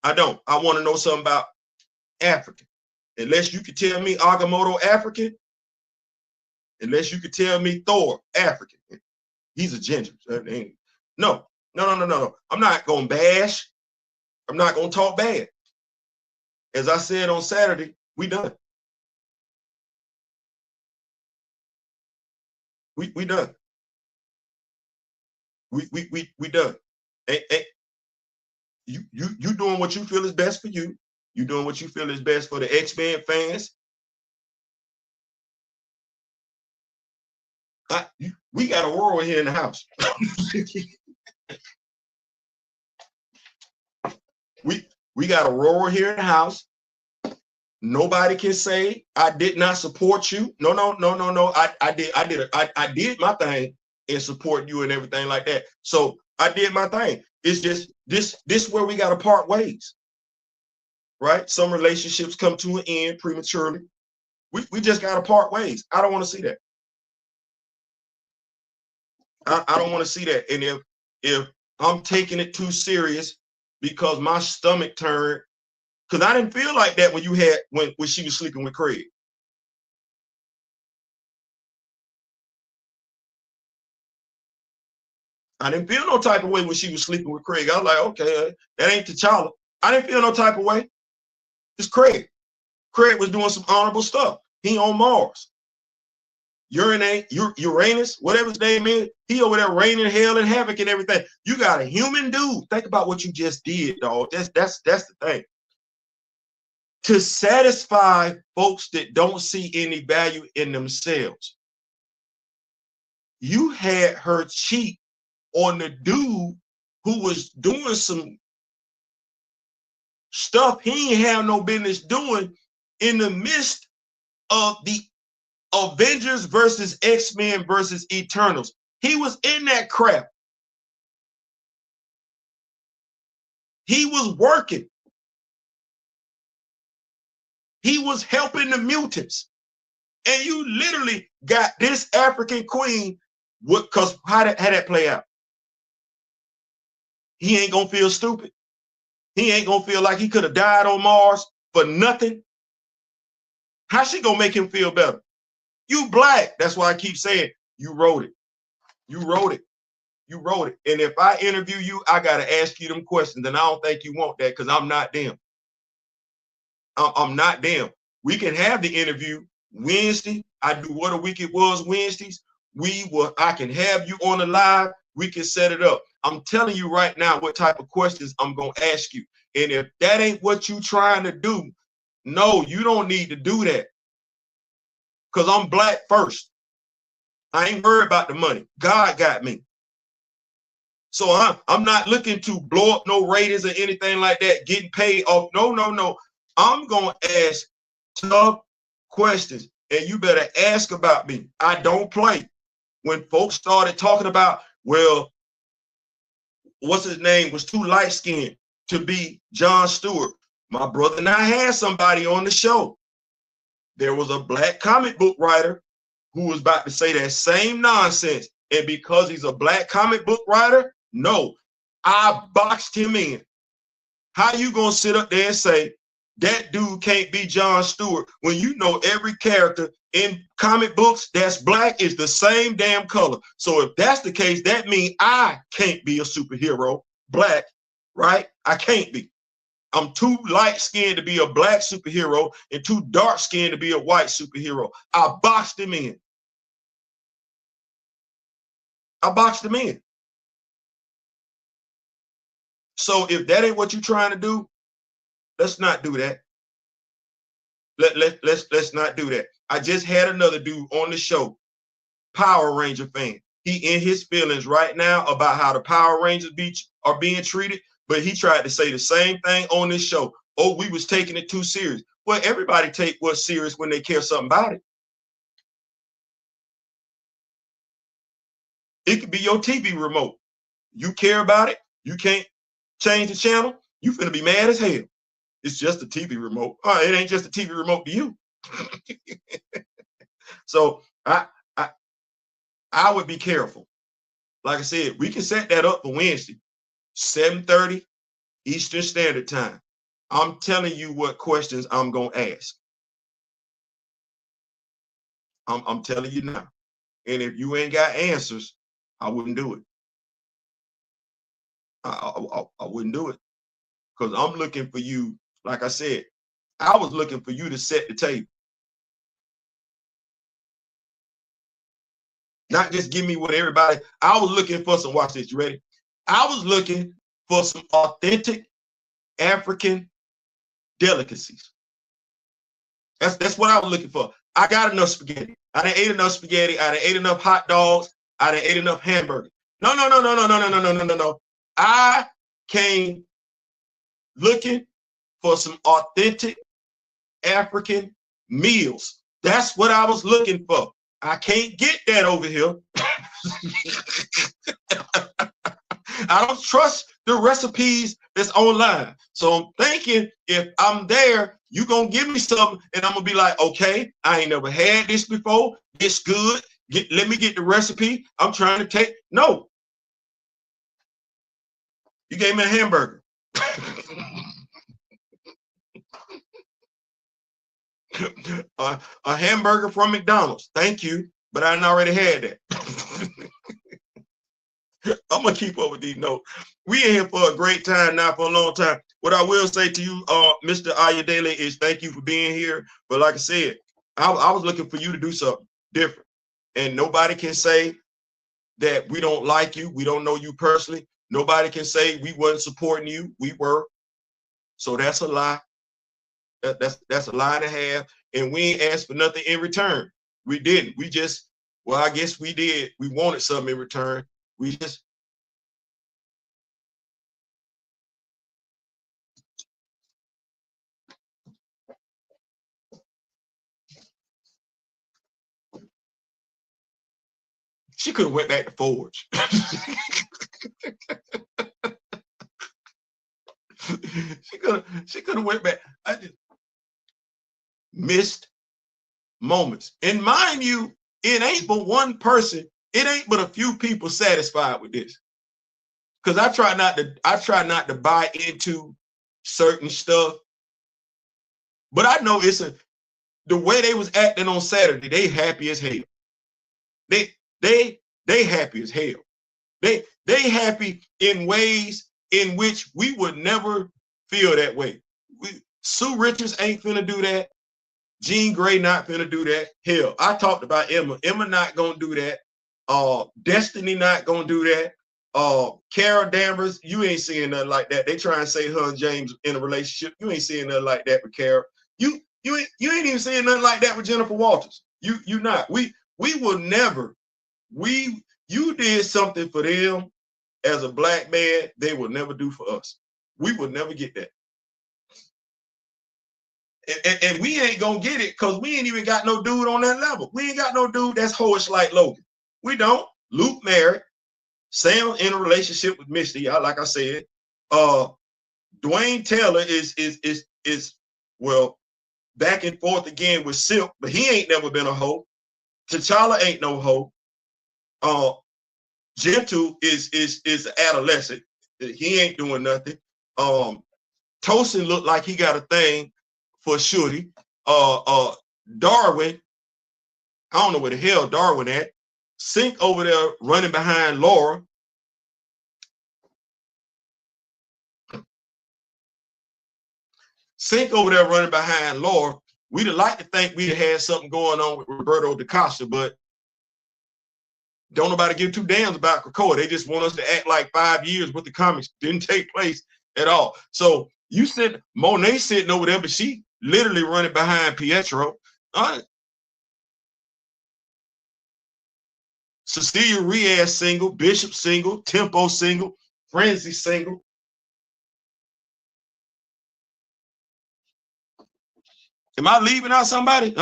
I don't. I want to know something about African. Unless you could tell me Agamotto African, unless you could tell me Thor African. He's a ginger. No. I'm not going to bash. I'm not going to talk bad. As I said on Saturday, we done. We done. We done. You doing what you feel is best for you. You doing what you feel is best for the X-Men fans. We got Aurora here in the house. we got Aurora here in the house. Nobody can say I did not support you. No. I did my thing in supporting you and everything like that. So I did my thing. It's just this where we got to part ways, right? Some relationships come to an end prematurely. We just got to part ways. I don't want to see that. I don't want to see that. And if I'm taking it too serious because my stomach turned, because I didn't feel like that when she was sleeping with Craig. I didn't feel no type of way when she was sleeping with Craig. I was like, okay, that ain't T'Challa. I didn't feel no type of way. It's Craig. Craig was doing some honorable stuff. He on Mars. Uranus, whatever his name is, he over there raining hell and havoc and everything. You got a human dude. Think about what you just did, dog. That's the thing. To satisfy folks that don't see any value in themselves, you had her cheat on the dude who was doing some stuff he ain't have no business doing in the midst of the Avengers versus X-Men versus Eternals. He was in that crap. He was working. He was helping the mutants. And you literally got this African queen, because how that play out? He ain't gonna feel stupid. He ain't gonna feel like he could have died on Mars for nothing. How's she gonna make him feel better? You black. That's why I keep saying you wrote it. You wrote it. You wrote it. And if I interview you, I gotta ask you them questions. And I don't think you want that because I'm not them. I'm not them. We can have the interview Wednesday. I do What a Week It Was Wednesdays. I can have you on the live. We can set it up. I'm telling you right now what type of questions I'm gonna ask you. And if that ain't what you trying to do, no, you don't need to do that. Because I'm black first. I ain't worried about the money. God got me. So I'm not looking to blow up no ratings or anything like that, getting paid off. No. I'm going to ask tough questions, and you better ask about me. I don't play. When folks started talking about, well, what's his name was too light-skinned to be Jon Stewart. My brother and I had somebody on the show. There was a black comic book writer who was about to say that same nonsense. And because he's a black comic book writer, no, I boxed him in. How you gonna sit up there and say that dude can't be Jon Stewart when you know every character in comic books that's black is the same damn color? So if that's the case, that means I can't be a superhero black, right? I can't be. I'm too light-skinned to be a black superhero and too dark-skinned to be a white superhero. I boxed him in. I boxed him in. So if that ain't what you're trying to do, let's not do that. Let's not do that. I just had another dude on the show, Power Ranger fan. He in his feelings right now about how the Power Rangers are being treated, but he tried to say the same thing on this show. Oh, we was taking it too serious. Well, everybody take what's serious when they care something about it. It could be your TV remote. You care about it. You can't change the channel. You finna be mad as hell. It's just a TV remote. It ain't just a TV remote to you. So I would be careful. Like I said, we can set that up for Wednesday, 7:30 Eastern Standard Time. I'm telling you what questions I'm gonna ask. I'm telling you now. And if you ain't got answers, I wouldn't do it. I wouldn't do it. Because I'm looking for you, like I said, I was looking for you to set the table. Not just give me what everybody, I was looking for some, watch this, you ready? I was looking for some authentic African delicacies. That's what I was looking for. I got enough spaghetti. I done ate enough spaghetti. I done ate enough hot dogs. I done ate enough hamburgers. No. I came looking for some authentic African meals. That's what I was looking for. I can't get that over here. I don't trust the recipes that's online. So I'm thinking if I'm there, you gonna give me something and I'm gonna be like, okay, I ain't never had this before. It's good. Let me get the recipe. I'm trying to take, no. You gave me a hamburger. A hamburger from McDonald's. Thank you. But I already had that. I'm gonna keep up with these notes. We in here for a great time now, for a long time. What I will say to you, Mr. Ayodele, is thank you for being here. But like I said, I was looking for you to do something different. And nobody can say that we don't like you. We don't know you personally. Nobody can say we wasn't supporting you. We were. So that's a lie. That's a lie and a half. And we ain't asked for nothing in return. We didn't. We just, well, I guess we did. We wanted something in return. We just, she could have went back to Forge. she could have went back. I just missed moments. And mind you, it ain't but one person, it ain't but a few people satisfied with this. Because I try not to buy into certain stuff. But I know the way they was acting on Saturday, they happy as hell. They happy as hell. They happy in ways in which we would never feel that way. Sue Richards ain't finna do that. Jean Grey not finna do that. Hell, I talked about Emma. Emma not gonna do that. Destiny not gonna do that. Carol Danvers, you ain't seeing nothing like that. They try and say her and James in a relationship. You ain't seeing nothing like that with Carol. You ain't even seeing nothing like that with Jennifer Walters. You not. We will never. You did something for them as a black man, they will never do for us. We will never get that. And we ain't gonna get it because we ain't even got no dude on that level. We ain't got no dude that's hoish like Logan. We don't. Luke married. Sam in a relationship with Misty. Like I said, Dwayne Taylor is well back and forth again with Silk, but he ain't never been a hoe. T'Challa ain't no hoe. Gentle is an adolescent. He ain't doing nothing. Tosin looked like he got a thing for Shorty. Darwin, I don't know where the hell Darwin at. Sink over there running behind Laura. Sink over there running behind Laura. We'd have liked to think we'd have had something going on with Roberto DaCosta, but don't nobody give two damns about Krakoa. They just want us to act like 5 years with the comics didn't take place at all. So you said Monet sitting over there, but she literally running behind Pietro. Cecilia Riaz single, Bishop single, Tempo single, Frenzy single. Am I leaving out somebody?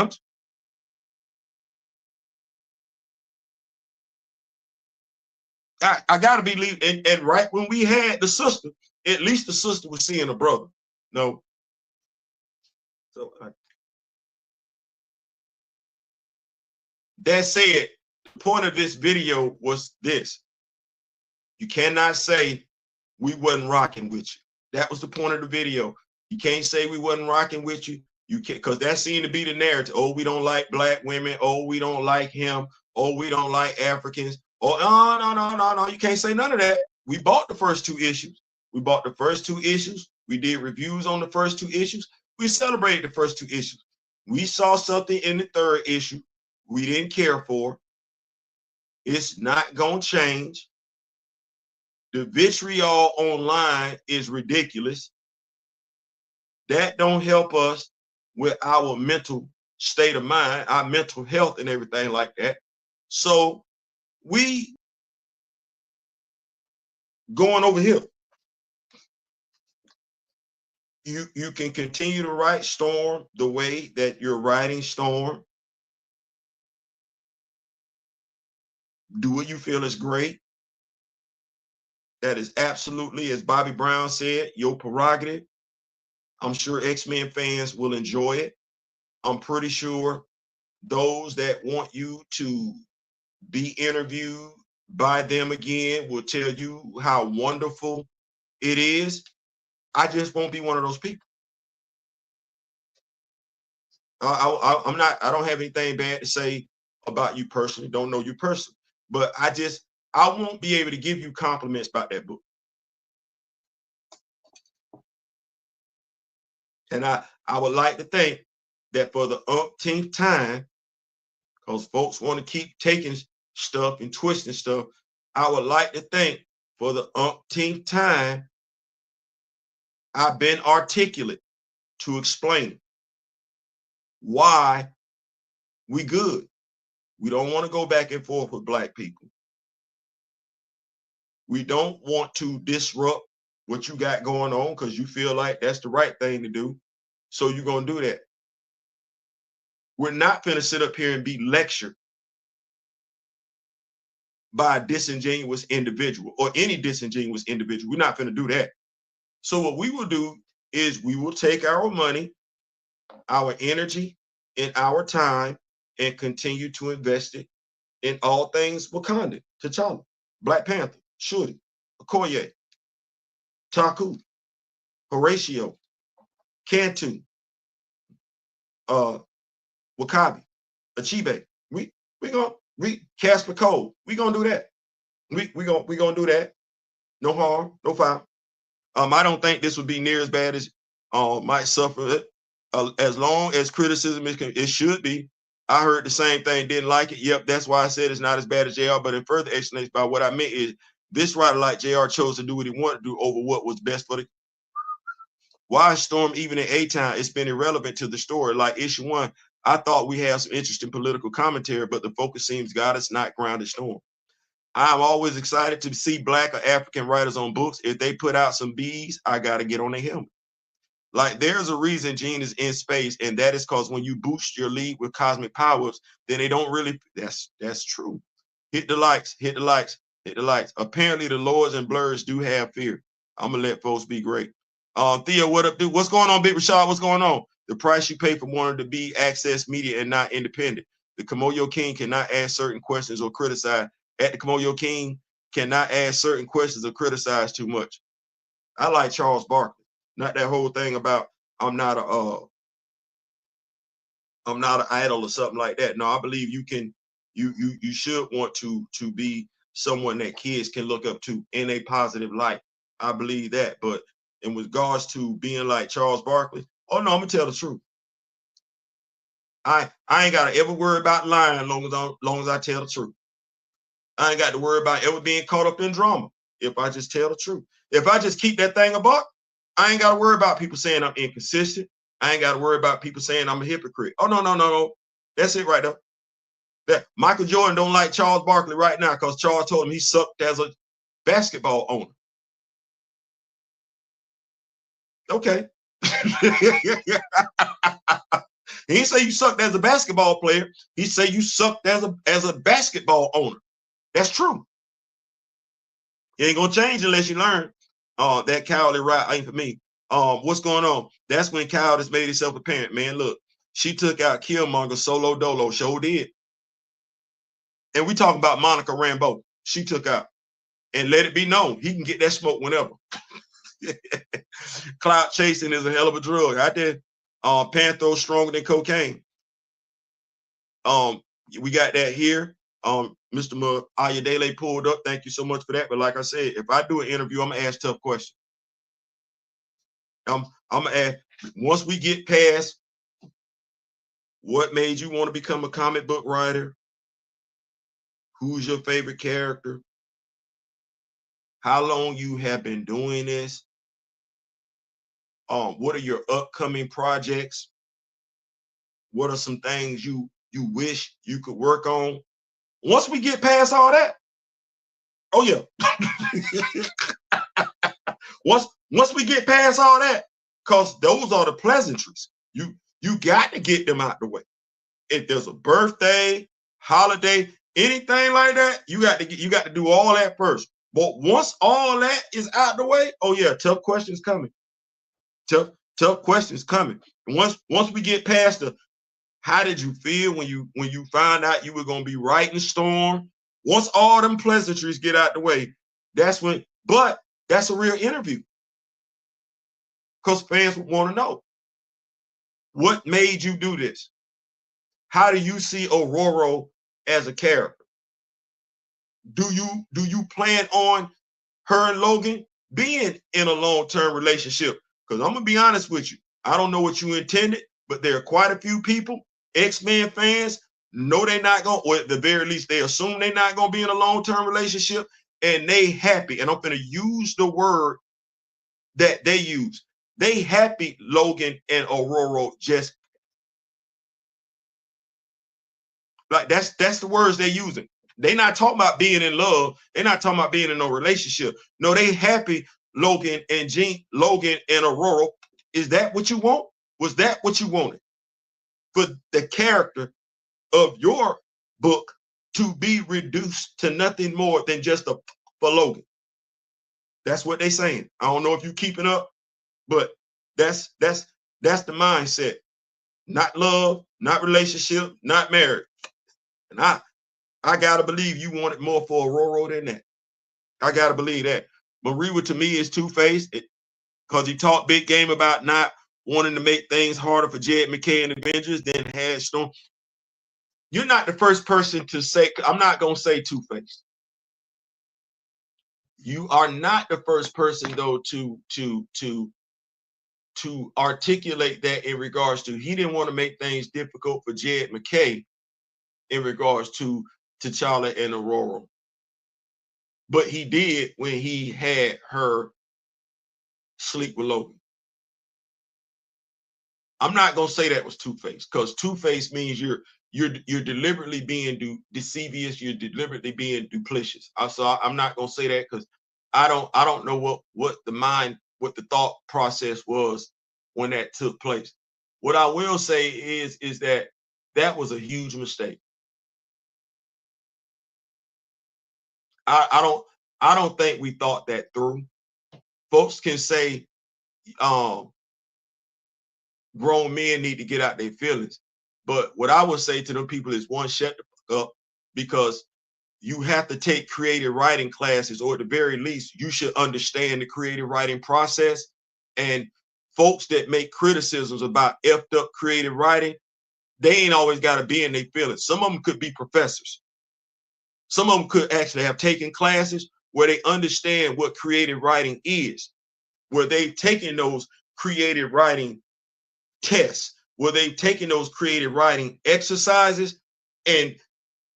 I gotta be leaving. And right when we had the sister, at least the sister was seeing a brother. No. So that said, the point of this video was this. You cannot say we wasn't rocking with you. That was the point of the video. You can't say we wasn't rocking with you. You can't, because that seemed to be the narrative. Oh, we don't like black women. Oh, we don't like him. Oh, we don't like Africans. Oh, no. You can't say none of that. We bought the first two issues. We bought the first two issues. We did reviews on the first two issues. We celebrated the first two issues. We saw something in the third issue we didn't care for. It's not going to change. The vitriol online is ridiculous. That don't help us with our mental state of mind, our mental health and everything like that. So we going over here. You can continue to write Storm the way that you're writing Storm. Do what you feel is great. That is absolutely, as Bobby Brown said, your prerogative. I'm sure X-Men fans will enjoy it. I'm pretty sure those that want you to be interviewed by them again will tell you how wonderful it is. I just won't be one of those people. I'm not. I don't have anything bad to say about you personally. Don't know you personally, but I won't be able to give you compliments about that book. And I would like to think that for the umpteenth time, because folks want to keep taking stuff and twisting stuff, I would like to think for the umpteenth time, I've been articulate to explain why we good. We don't want to go back and forth with black people. We don't want to disrupt what you got going on because you feel like that's the right thing to do. So you're going to do that. We're not going to sit up here and be lectured by a disingenuous individual or any disingenuous individual. We're not going to do that. So what we will do is we will take our money, our energy, and our time and continue to invest it in all things Wakanda, T'Challa, Black Panther, Shuri, Okoye, Taku, Horatio, Cantu, Wakabi, Achibe. We gonna Casper Cole. We gonna do that. We gonna do that. No harm, no foul. I don't think this would be near as bad as might suffer it. As long as criticism it should be. I heard the same thing, didn't like it. Yep, that's why I said it's not as bad as JR. But in further explanation, by what I meant is this writer like JR chose to do what he wanted to do over what was best for the. Why Storm even in A-Town? It's been irrelevant to the story. Like issue 1, I thought we had some interesting political commentary, but the focus seems got us not grounded Storm. I'm always excited to see Black or African writers on books. If they put out some B's, I got to get on their helmet. Like there's a reason Jean is in space, and that is because when you boost your lead with cosmic powers, then they don't really. That's true. Hit the likes, hit the likes, hit the likes. Apparently, the Lords and Blurs do have fear. I'm gonna let folks be great. Theo, what up, dude? What's going on, Big Rashad? What's going on? The price you pay for wanting to be access media and not independent. The Komodo King cannot ask certain questions or criticize. At the Komodo King cannot ask certain questions or criticize too much. I like Charles Barkley. Not that whole thing about I'm not an idol or something like that. No, I believe you can you should want to be someone that kids can look up to in a positive light. I believe that. But in regards to being like Charles Barkley, oh no, I'm gonna tell the truth. I ain't gotta ever worry about lying as long as I tell the truth. I ain't got to worry about ever being caught up in drama if I just tell the truth. If I just keep that thing a buck, I ain't got to worry about people saying I'm inconsistent. I ain't got to worry about people saying I'm a hypocrite. Oh, no. That's it right there. That Michael Jordan don't like Charles Barkley right now because Charles told him he sucked as a basketball owner. Okay. He didn't say you sucked as a basketball player. He said you sucked as a basketball owner. That's true. You ain't gonna change unless you learn. That cowardly right ain't for me. What's going on? That's when cowardice made itself apparent, man. Look, she took out Killmonger solo dolo, sure did. And we talking about Monica Rambeau. She took out. And let it be known, he can get that smoke whenever. Cloud chasing is a hell of a drug. I did. Panther stronger than cocaine. We got that here. Mr. Ayadele pulled up. Thank you so much for that. But like I said, if I do an interview, I'm gonna ask tough questions. I'm gonna ask once we get past what made you want to become a comic book writer, who's your favorite character, how long you have been doing this, what are your upcoming projects, what are some things you wish you could work on. Once we get past all that, oh yeah. Once we get past all that, because those are the pleasantries. You got to get them out the way. If there's a birthday, holiday, anything like that, you got to do all that first. But once all that is out the way, oh yeah, tough questions coming. Tough questions coming. And once we get past the how did you feel when you found out you were gonna be writing Storm? Once all them pleasantries get out the way, that's when, but that's a real interview. Because fans would want to know. What made you do this? How do you see Aurora as a character? Do you plan on her and Logan being in a long-term relationship? Because I'm gonna be honest with you. I don't know what you intended, but there are quite a few people, X-Men fans, know they're not gonna, or at the very least, they assume they're not gonna be in a long-term relationship, and they happy. And I'm gonna use the word that they use. They happy Logan and Aurora just like that's the words they're using. They're not talking about being in love. They're not talking about being in no relationship. No, they happy Logan and Logan and Aurora. Is that what you want? Was that what you wanted? For the character of your book to be reduced to nothing more than just for Logan. That's what they're saying. I don't know if you're keeping up, but That's the mindset. Not love, not relationship, not marriage. And I gotta believe you wanted more for Aurora than that. I gotta believe that. Maria to me is two-faced because he talked big game about not wanting to make things harder for Jed McKay and Avengers, then had Storm. You're not the first person to say, I'm not gonna say two-faced. You are not the first person though to articulate that in regards to he didn't want to make things difficult for Jed McKay in regards to T'Challa and Aurora. But he did when he had her sleep with Logan. I'm not gonna say that was two-faced, because two-faced means you're deliberately being deceivious, you're deliberately being duplicitous. I'm not gonna say that because I don't know what the thought process was when that took place. What I will say is that was a huge mistake. I don't think we thought that through. Folks can say grown men need to get out their feelings. But what I would say to them people is, one, shut the fuck up, because you have to take creative writing classes, or at the very least, you should understand the creative writing process. And folks that make criticisms about effed up creative writing, they ain't always got to be in their feelings. Some of them could be professors. Some of them could actually have taken classes where they understand what creative writing is, where they've taken those creative writing tests, where they've taken those creative writing exercises. And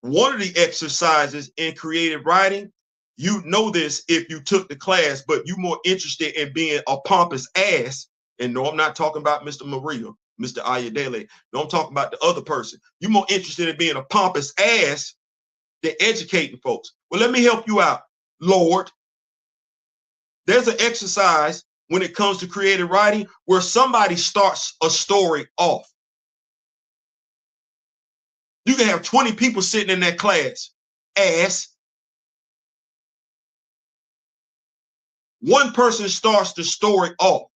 one of the exercises in creative writing, you know this if you took the class, but you're more interested in being a pompous ass. And no, I'm not talking about Mr. Maria, Mr. Ayadele. No, I'm talking about the other person. You're more interested in being a pompous ass than educating folks. Well, let me help you out, Lord. There's an exercise when it comes to creative writing where somebody starts a story off. You can have 20 people sitting in that class. One person starts the story off.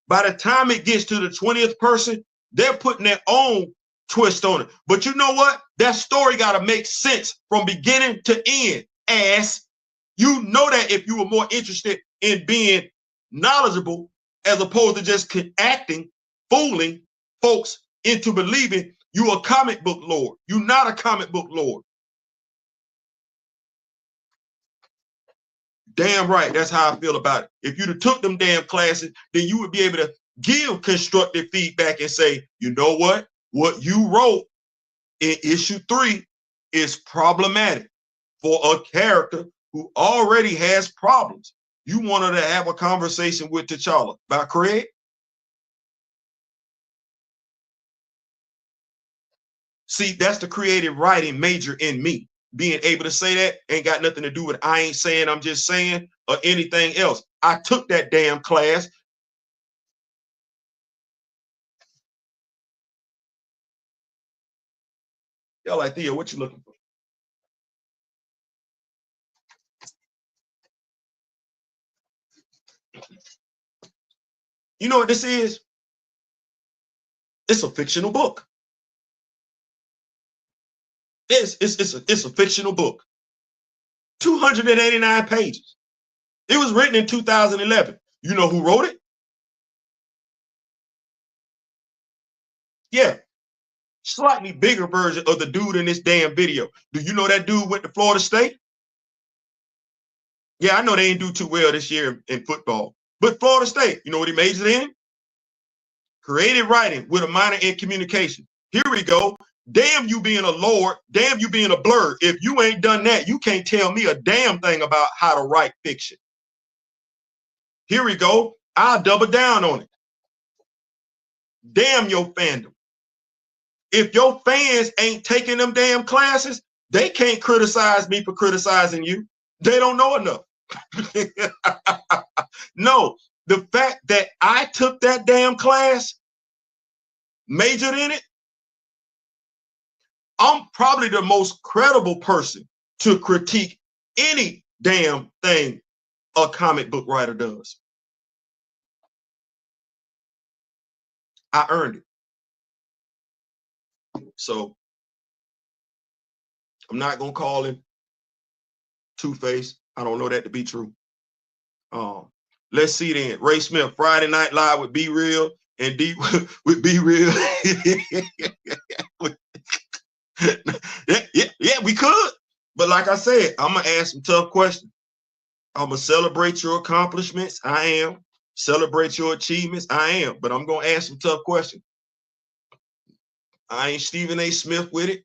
By the time it gets to the 20th person, they're putting their own twist on it. But you know what? That story got to make sense from beginning to end. You know that if you were more interested in being knowledgeable as opposed to just acting, fooling folks into believing you're a comic book lord. You're not a comic book lord. Damn right, that's how I feel about it. If you'd have took them damn classes, then you would be able to give constructive feedback and say, you know what you wrote in issue 3 is problematic for a character who already has problems. You wanted to have a conversation with T'Challa. About Craig? See, that's the creative writing major in me. Being able to say that ain't got nothing to do with I ain't saying, I'm just saying, or anything else. I took that damn class. Y'all like, Theo, what you looking for? You know what this is? It's a fictional book. It's a fictional book. 289 pages. It was written in 2011. You know who wrote it? Yeah. Slightly bigger version of the dude in this damn video. Do you know that dude went to Florida State? Yeah, I know they didn't do too well this year in football. But Florida State, you know what he majored in? Creative writing with a minor in communication. Here we go. Damn you being a lord. Damn you being a blur. If you ain't done that, you can't tell me a damn thing about how to write fiction. Here we go. I'll double down on it. Damn your fandom. If your fans ain't taking them damn classes, they can't criticize me for criticizing you. They don't know enough. No, the fact that I took that damn class, majored in it, I'm probably the most credible person to critique any damn thing a comic book writer does. I earned it. So I'm not gonna call him Two-Face. I don't know that to be true. Let's see then. Ray Smith, Friday Night Live with Be Real and D with Be Real. yeah, we could. But like I said, I'm gonna ask some tough questions. I'm gonna celebrate your accomplishments. I am. Celebrate your achievements. I am. But I'm gonna ask some tough questions. I ain't Stephen A. Smith with it,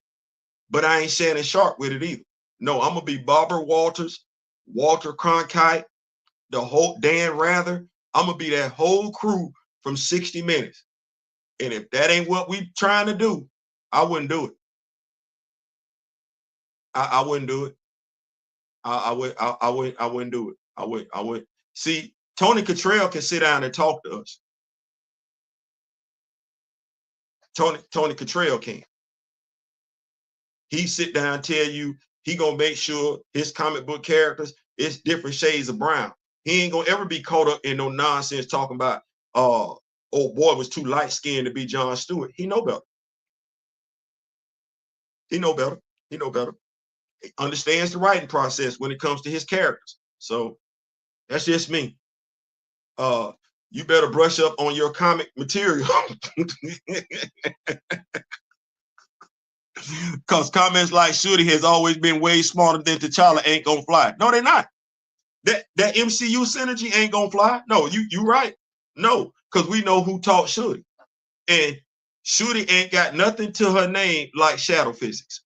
but I ain't Shannon Sharp with it either. No, I'm gonna be Barbara Walters, Walter Cronkite, the whole Dan Rather. I'm gonna be that whole crew from 60 Minutes. And if that ain't what we trying to do, I wouldn't do it. I wouldn't do it. I wouldn't do it. I would. See, Tony Cottrell can sit down and talk to us. Tony Cottrell can. He sit down and tell you he gonna make sure his comic book characters it's different shades of brown. He ain't gonna ever be caught up in no nonsense talking about oh boy was too light skinned to be Jon Stewart. He know better. He know better. He know better. He understands the writing process when it comes to his characters. So that's just me. You better brush up on your comic material. Because comments like Shooty has always been way smarter than T'Challa ain't gonna fly. No, they're not. That MCU synergy ain't gonna fly. No, you right. No, because we know who taught Shooty. And Shooty ain't got nothing to her name like shadow physics.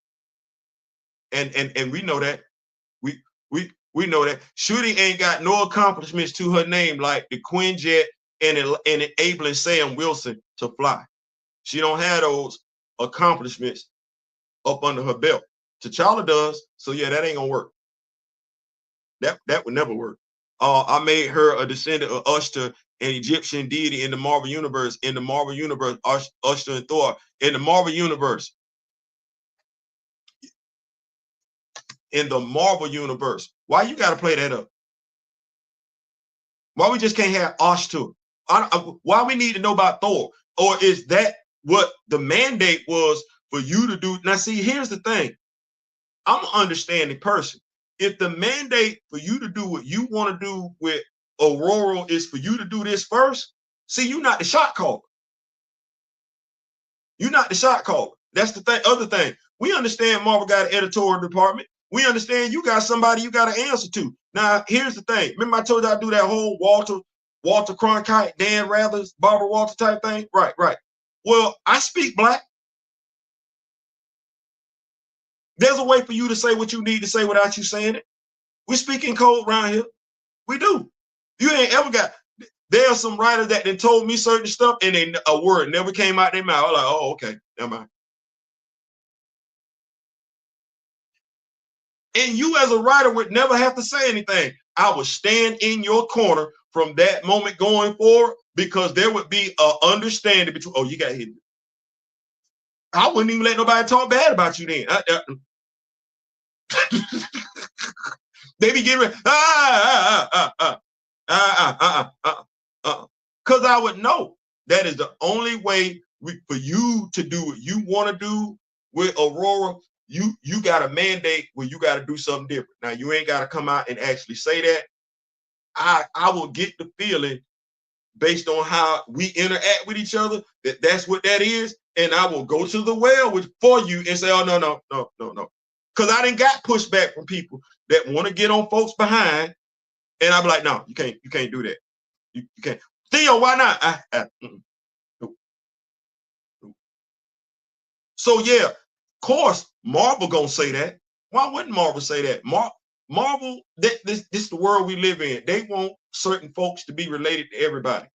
And we know that. We know that. Shooty ain't got no accomplishments to her name like the Quinjet and enabling Sam Wilson to fly. She don't have those accomplishments up under her belt. T'Challa does, so yeah, that ain't gonna work. That would never work. I made her a descendant of Ushtar, an Egyptian deity in the Marvel Universe. In the Marvel Universe, Ushtar and Thor. In the Marvel Universe. In the Marvel Universe. Why you gotta play that up? Why we just can't have Ushtar? Why we need to know about Thor? Or is that what the mandate was for you to do? Now, see, here's the thing. I'm an understanding person. If the mandate for you to do what you want to do with Aurora is for you to do this first, see, you're not the shot caller. You're not the shot caller. That's the thing. Other thing, we understand Marvel got an editorial department. We understand you got somebody you got to answer to. Now, here's the thing. Remember I told you I do that whole Walter Cronkite, Dan Rathers, Barbara Walter type thing? Right. Well, I speak Black. There's a way for you to say what you need to say without you saying it. We speak in code around here. We do. You ain't ever got. There are some writers that then told me certain stuff and a word never came out their mouth. I'm like, oh, okay, never mind. And you as a writer would never have to say anything. I would stand in your corner from that moment going forward because there would be an understanding between, oh, you got hit. I wouldn't even let nobody talk bad about you then. They be getting because I would know that is the only way for you to do what you want to do with Aurora. You got a mandate where you got to do something different. Now you ain't got to come out and actually say that. I will get the feeling based on how we interact with each other that that's what that is, and I will go to the well for you and say, oh no, because I didn't got pushback from people that want to get on folks behind, and I'm like, no, you can't do that. You can't. Theo, why not? No. So yeah, of course, Marvel gonna say that. Why wouldn't Marvel say that? Marvel, this is the world we live in. They want certain folks to be related to everybody.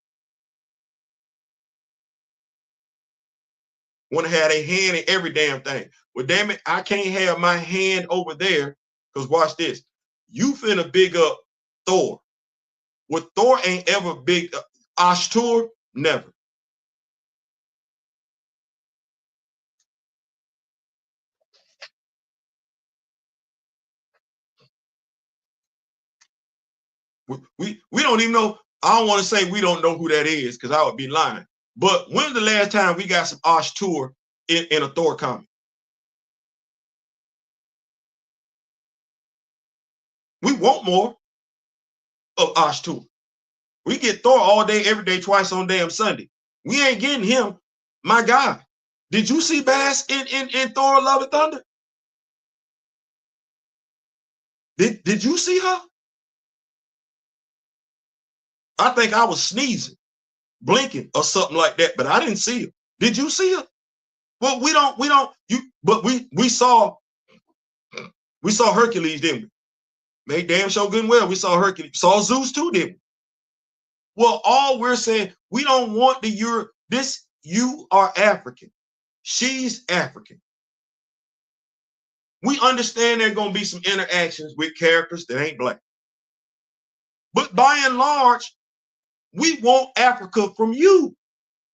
Want to have a hand in every damn thing. Well, damn it, I can't have my hand over there because watch this. You finna big up Thor. Well, Thor ain't ever big Ashtur, never. We don't even know. I don't want to say we don't know who that is because I would be lying. But when's the last time we got some Osh tour in a Thor comic? We want more of Osh tour. We get Thor all day, every day, twice on damn Sunday. We ain't getting him. My God. Did you see Bass in Thor Love and Thunder? Did you see her? I think I was sneezing, blinking, or something like that, but I didn't see her. Did you see her? Well, but we saw Hercules, didn't we? Made damn sure good and well. We saw Hercules, saw Zeus too, didn't we? Well, all we're saying, we don't want you are African. She's African. We understand there are going to be some interactions with characters that ain't black. But by and large, we want Africa from you.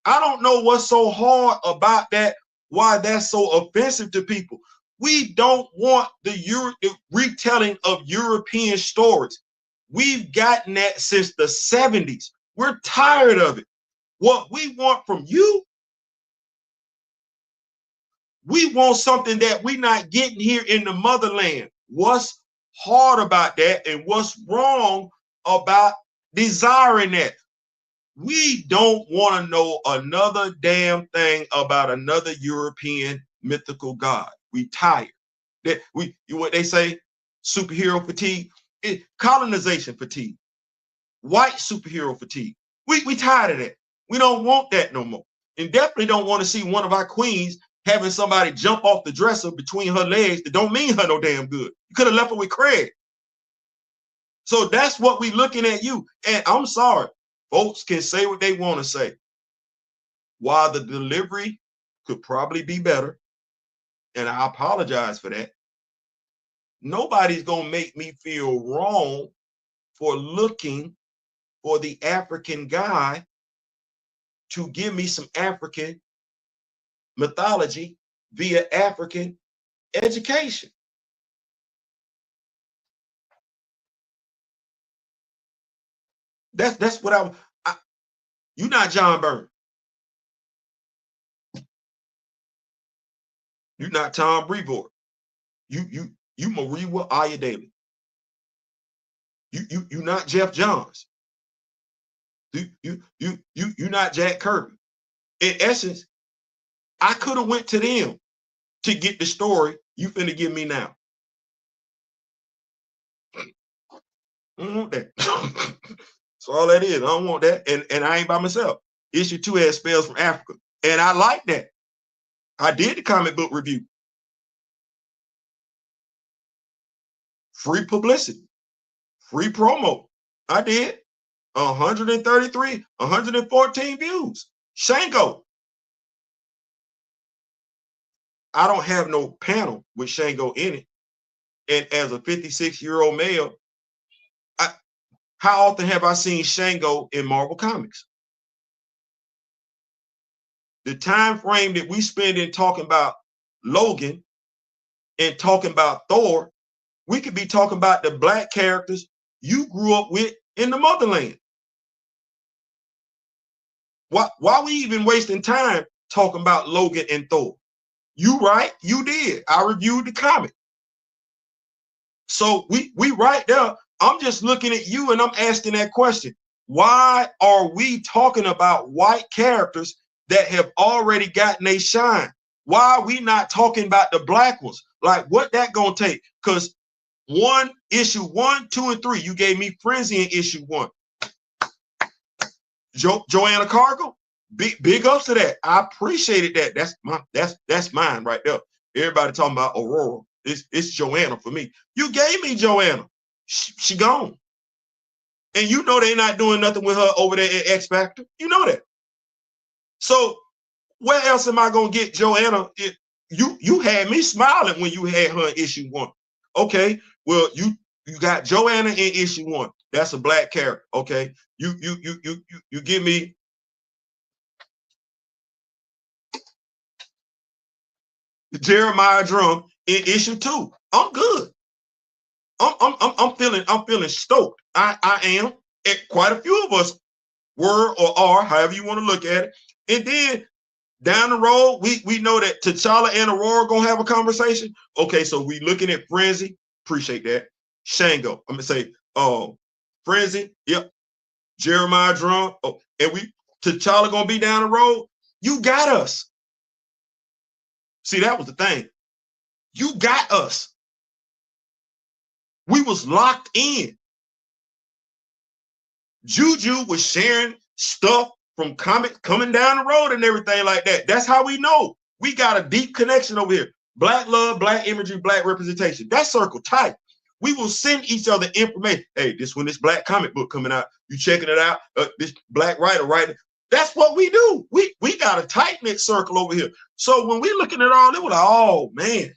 I don't know what's so hard about that, why that's so offensive to people. We don't want the retelling of European stories. We've gotten that since the 70s. We're tired of it. What we want from you, we want something that we're not getting here in the motherland. What's hard about that, and what's wrong about desiring that? We don't want to know another damn thing about another European mythical god. We tired. That what they say, superhero fatigue, colonization fatigue, white superhero fatigue. We tired of that. We don't want that no more. And definitely don't want to see one of our queens having somebody jump off the dresser between her legs that don't mean her no damn good. You could have left her with Craig. So that's what we looking at you. And I'm sorry, folks can say what they want to say. While the delivery could probably be better, and I apologize for that, nobody's going to make me feel wrong for looking for the African guy to give me some African mythology via African education. That's what you're not John Byrne. You're not Tom Brevoort. You Mariwa Ayodele. You're not Jeff Johns. You're not Jack Kirby. In essence, I could have went to them to get the story you finna give me now. I don't want that. That's all that is. I don't want that. And I ain't by myself. Issue 2 has spells from Africa. And I like that. I did the comic book review. Free publicity. Free promo. I did. 133, 114 views. Shango. I don't have no panel with Shango in it. And as a 56-year-old male, how often have I seen Shango in Marvel Comics? The time frame that we spend in talking about Logan and talking about Thor, we could be talking about the black characters you grew up with in the motherland. Why we even wasting time talking about Logan and Thor? You right, you did. I reviewed the comic. So we right there. I'm just looking at you and I'm asking that question. Why are we talking about white characters that have already gotten a shine? Why are we not talking about the black ones? Like, what that gonna take? Because issue 1, 2, and 3, you gave me Frenzy in issue 1. Joanna Cargo, big ups to that. I appreciated that. That's mine right there. Everybody talking about Aurora. It's Joanna for me. You gave me Joanna. She gone. And you know they not doing nothing with her over there at X Factor. You know that. So where else am I gonna get Joanna? You had me smiling when you had her in issue 1. Okay, well you got Joanna in issue 1. That's a black character. Okay, you give me Jeremiah Drum in issue 2. I'm good. I'm feeling stoked. I am. And quite a few of us were or are, however you want to look at it, And then down the road, we know that T'Challa and Aurora gonna have a conversation. Okay, so we looking at Frenzy. Appreciate that. Shango. I'm gonna say, Frenzy. Yep. Jeremiah Drum. Oh, and T'Challa gonna be down the road. You got us. See, that was the thing. You got us. We was locked in. Juju was sharing stuff from comics coming down the road and everything like that. That's how we know. We got a deep connection over here. Black love, black imagery, black representation. That circle tight. We will send each other information. Hey, this one, this black comic book coming out. You checking it out? This black writer writing. That's what we do. We got a tight-knit circle over here. So when we looking at all, it was like, oh man.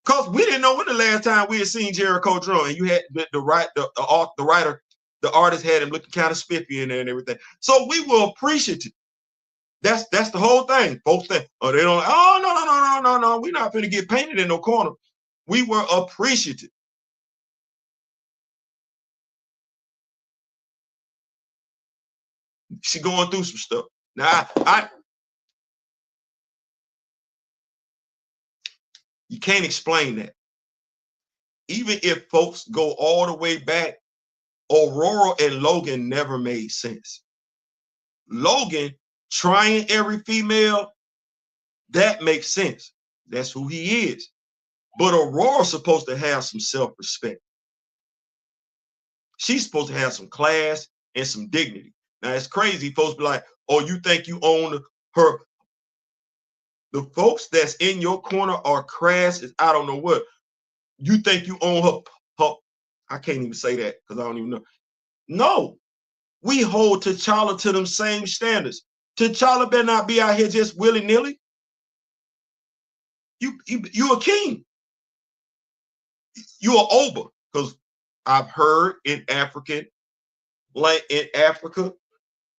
Because we didn't know when the last time we had seen Jericho Drum, and you had the writer, the artist had him looking kind of spiffy in there and everything. So we were appreciative. That's the whole thing. Folks think, oh, they don't, oh, no. We're not going to get painted in no corner. We were appreciative. She going through some stuff. Now, you can't explain that. Even if folks go all the way back, Aurora and Logan never made sense. Logan trying every female, that makes sense. That's who he is. But Aurora's supposed to have some self-respect. She's supposed to have some class and some dignity. Now, it's crazy. Folks be like, oh, you think you own her? The folks that's in your corner are crass as I don't know what. You think you own her? I can't even say that because I don't even know. No, we hold T'Challa to them same standards. T'Challa better not be out here just willy-nilly. You a king. You are Oba, because I've heard in Africa,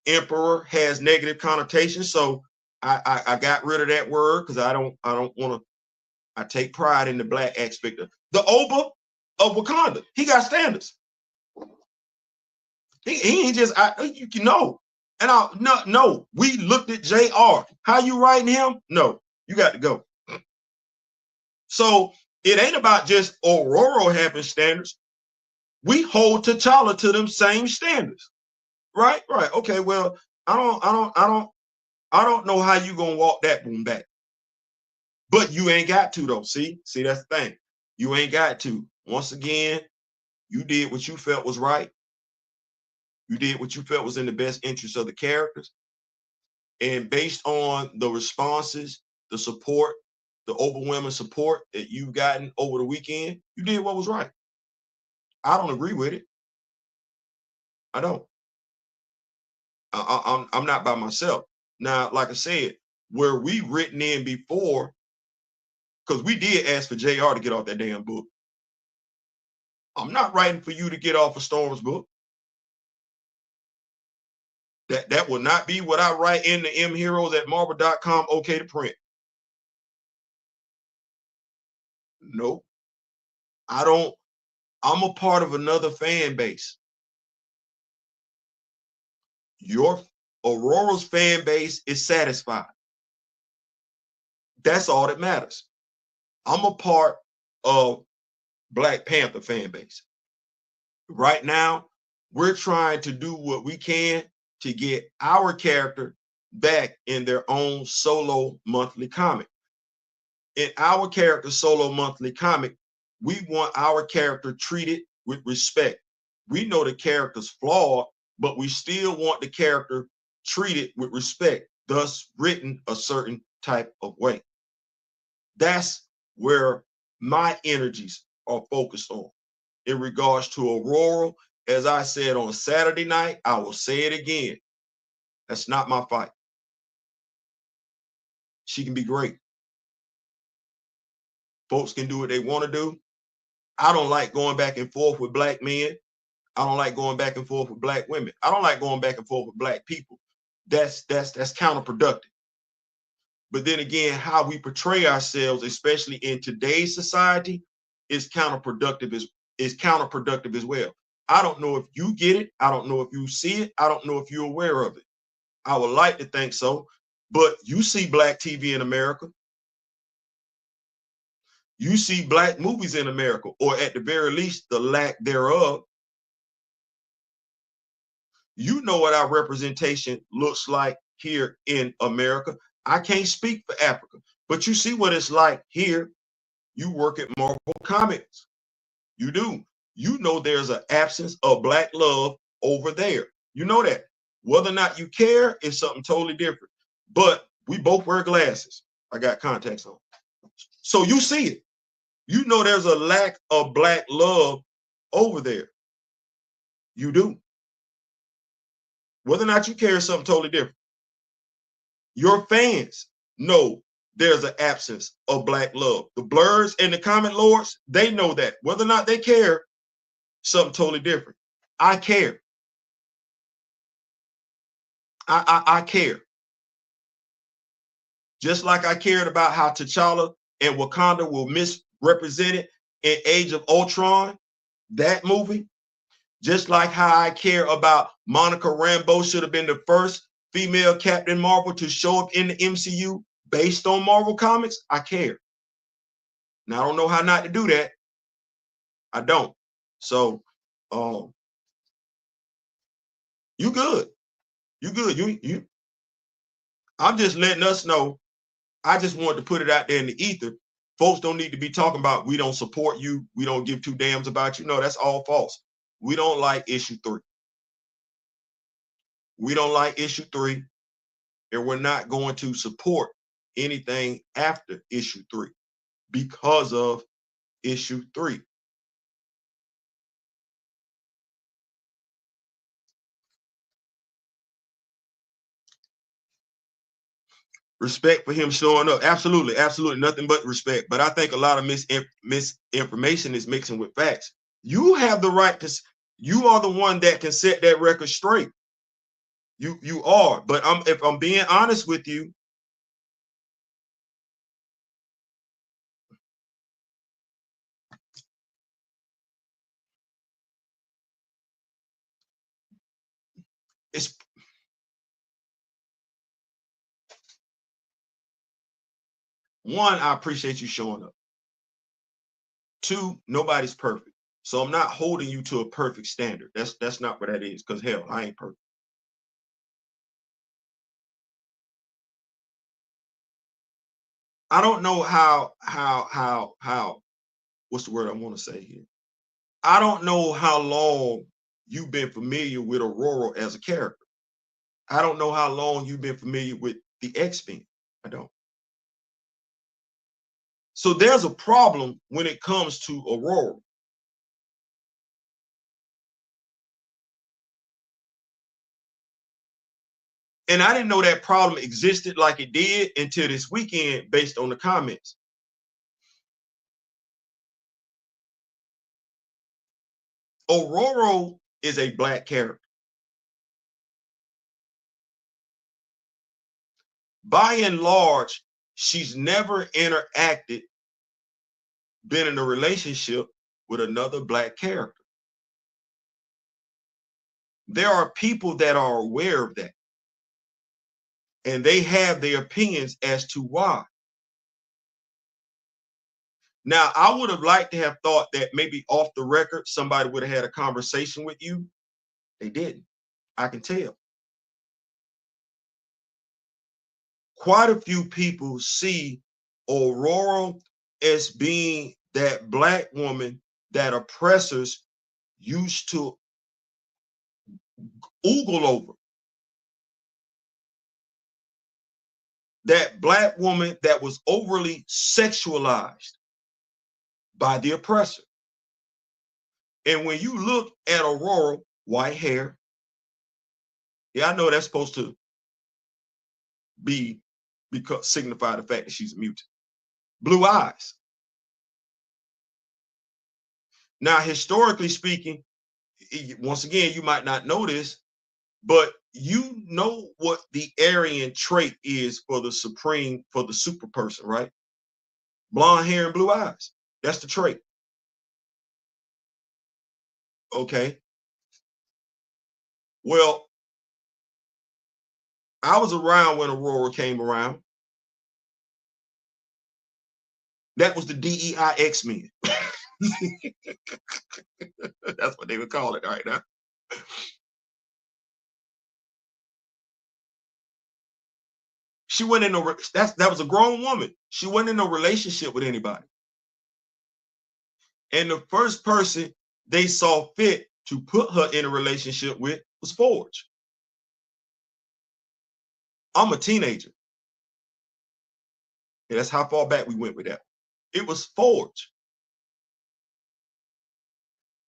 emperor has negative connotations. So I got rid of that word because I don't want to. I take pride in the black aspect of the Oba of Wakanda. He got standards. He ain't just you know. And no, we looked at JR. How you writing him? No, you got to go. So it ain't about just Aurora having standards. We hold T'Challa to them same standards. Right. Okay. Well, I don't know how you gonna walk that one back. But you ain't got to though. See, that's the thing. You ain't got to. Once again, you did what you felt was right. You did what you felt was in the best interest of the characters. And based on the responses, the support, the overwhelming support that you've gotten over the weekend, you did what was right. I don't agree with it. I don't. I'm not by myself. Now, like I said, where we written in before, because we did ask for JR to get off that damn book. I'm not writing for you to get off of Storm's book. That will not be what I write in the mheroes@marvel.com okay to print. Nope. I don't. I'm a part of another fan base. Your Aurora's fan base is satisfied. That's all that matters. I'm a part of Black Panther fan base. Right now, we're trying to do what we can to get our character back in their own solo monthly comic. In our character solo monthly comic, we want our character treated with respect. We know the character's flawed, but we still want the character treated with respect, thus written a certain type of way. That's where my energies are focused on. In regards to Aurora, as I said on Saturday night, I will say it again. That's not my fight. She can be great. Folks can do what they want to do. I don't like going back and forth with black men. I don't like going back and forth with black women. I don't like going back and forth with black people. That's counterproductive. But then again, how we portray ourselves, especially in today's society, is counterproductive as well. I don't know if you get it. I don't know if you see it. I don't know if you're aware of it. I would like to think so. But you see black TV in America. You see black movies in America, or at the very least, the lack thereof. You know what our representation looks like here in America. I can't speak for Africa, but you see what it's like here. You work at Marvel Comics. You do. You know there's an absence of black love over there. You know that. Whether or not you care is something totally different. But we both wear glasses. I got contacts on. So you see it. You know there's a lack of black love over there. You do. Whether or not you care is something totally different. Your fans know there's an absence of black love. The Blurs and the Comment Lords, they know that. Whether or not they care, something totally different. I care. I care. Just like I cared about how T'Challa and Wakanda were misrepresented in Age of Ultron, that movie. Just like how I care about Monica Rambeau should have been the first female Captain Marvel to show up in the MCU based on Marvel Comics, I care. Now, I don't know how not to do that. I don't. So, you good. You good. You. I'm just letting us know. I just wanted to put it out there in the ether. Folks don't need to be talking about we don't support you. We don't give two damns about you. No, that's all false. We don't like issue 3. We don't like issue 3. And we're not going to support anything after issue 3 because of issue 3. Respect for him showing up. Absolutely, absolutely nothing but respect. But I think a lot of misinformation is mixing with facts. You have the right to, you are the one that can set that record straight. You are. But if I'm being honest with you, it's one, I appreciate you showing up. 2, nobody's perfect. So I'm not holding you to a perfect standard. That's not what that is, because hell, I ain't perfect. I don't know how what's the word I want to say here? I don't know how long you've been familiar with Aurora as a character. I don't know how long you've been familiar with the X-Men. I don't. So there's a problem when it comes to Aurora. And I didn't know that problem existed like it did until this weekend based on the comments. Aurora is a black character. By and large, she's never interacted, been in a relationship with another black character. There are people that are aware of that, and they have their opinions as to why. Now, I would have liked to have thought that maybe off the record, somebody would have had a conversation with you. They didn't. I can tell. Quite a few people see Aurora as being that black woman that oppressors used to oogle over. That black woman that was overly sexualized by the oppressor. And when you look at Aurora, white hair, yeah, I know that's supposed to be because signify the fact that she's a mutant. Blue eyes. Now, historically speaking, once again, you might not know this, but you know what the Aryan trait is for the super person, right? Blonde hair and blue eyes. That's the trait. Okay. Well, I was around when Aurora came around. That was the DEI X-Men. That's what they would call it right now. She wasn't in no, that was a grown woman. She wasn't in no relationship with anybody. And the first person they saw fit to put her in a relationship with was Forge. I'm a teenager. And that's how far back we went with that. It was Forge.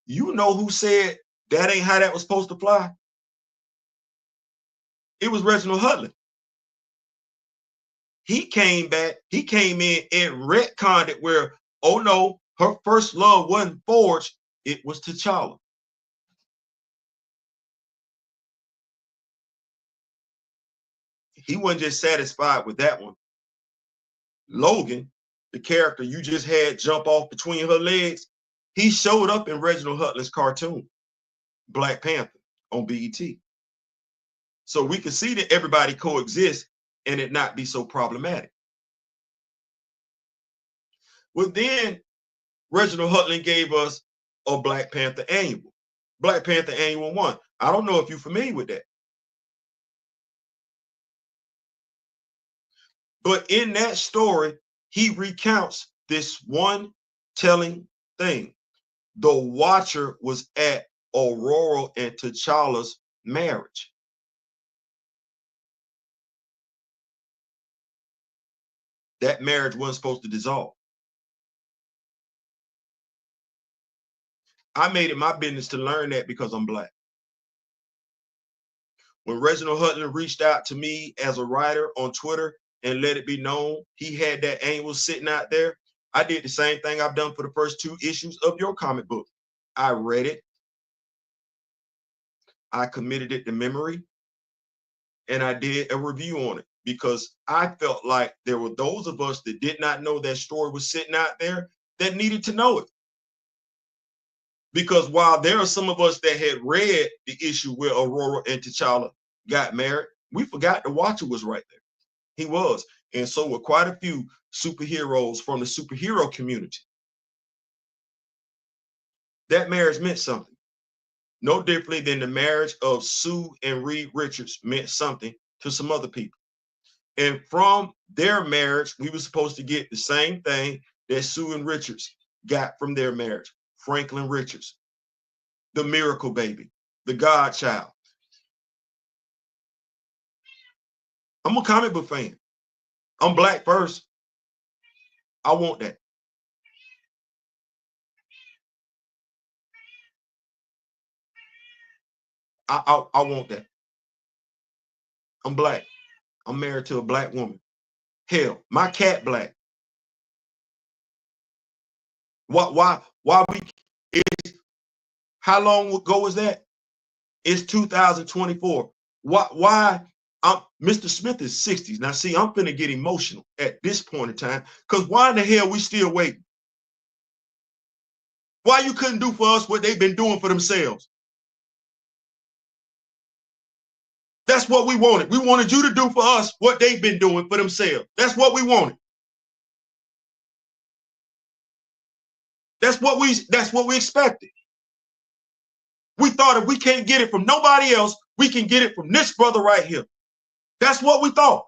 You know who said that ain't how that was supposed to fly? It was Reginald Hudlin. He came back, he came in and retconned it where, oh no, her first love wasn't Forge, it was T'Challa. He wasn't just satisfied with that one. Logan, the character you just had jump off between her legs, he showed up in Reginald Hudlin's cartoon, Black Panther, on BET. So we can see that everybody coexists and it not be so problematic. Well, then Reginald Hudlin gave us a Black Panther annual. Black Panther Annual 1. I don't know if you're familiar with that. But in that story, he recounts this one telling thing. The Watcher was at Aurora and T'Challa's marriage. That marriage wasn't supposed to dissolve. I made it my business to learn that because I'm Black. When Reginald Hudlin reached out to me as a writer on Twitter and let it be known he had that annual sitting out there, I did the same thing I've done for the first 2 issues of your comic book. I read it, I committed it to memory, and I did a review on it because I felt like there were those of us that did not know that story was sitting out there that needed to know it. Because while there are some of us that had read the issue where Aurora and T'Challa got married, we forgot the Watcher was right there. He was. And so were quite a few superheroes from the superhero community. That marriage meant something. No differently than the marriage of Sue and Reed Richards meant something to some other people. And from their marriage, we were supposed to get the same thing that Sue and Richards got from their marriage. Franklin Richards, the miracle baby, the godchild. I'm a comic book fan. I'm Black first. I want that. I want that. I'm Black. I'm married to a Black woman. Hell, my cat Black. Why we, it's, how long ago was that? It's 2024. Why Mr. Smith is 60s. Now see, I'm finna get emotional at this point in time, because why in the hell we still waiting? Why you couldn't do for us what they've been doing for themselves? That's what we wanted. We wanted you to do for us what they've been doing for themselves. That's what we wanted. That's what we expected. We thought if we can't get it from nobody else, we can get it from this brother right here. That's what we thought.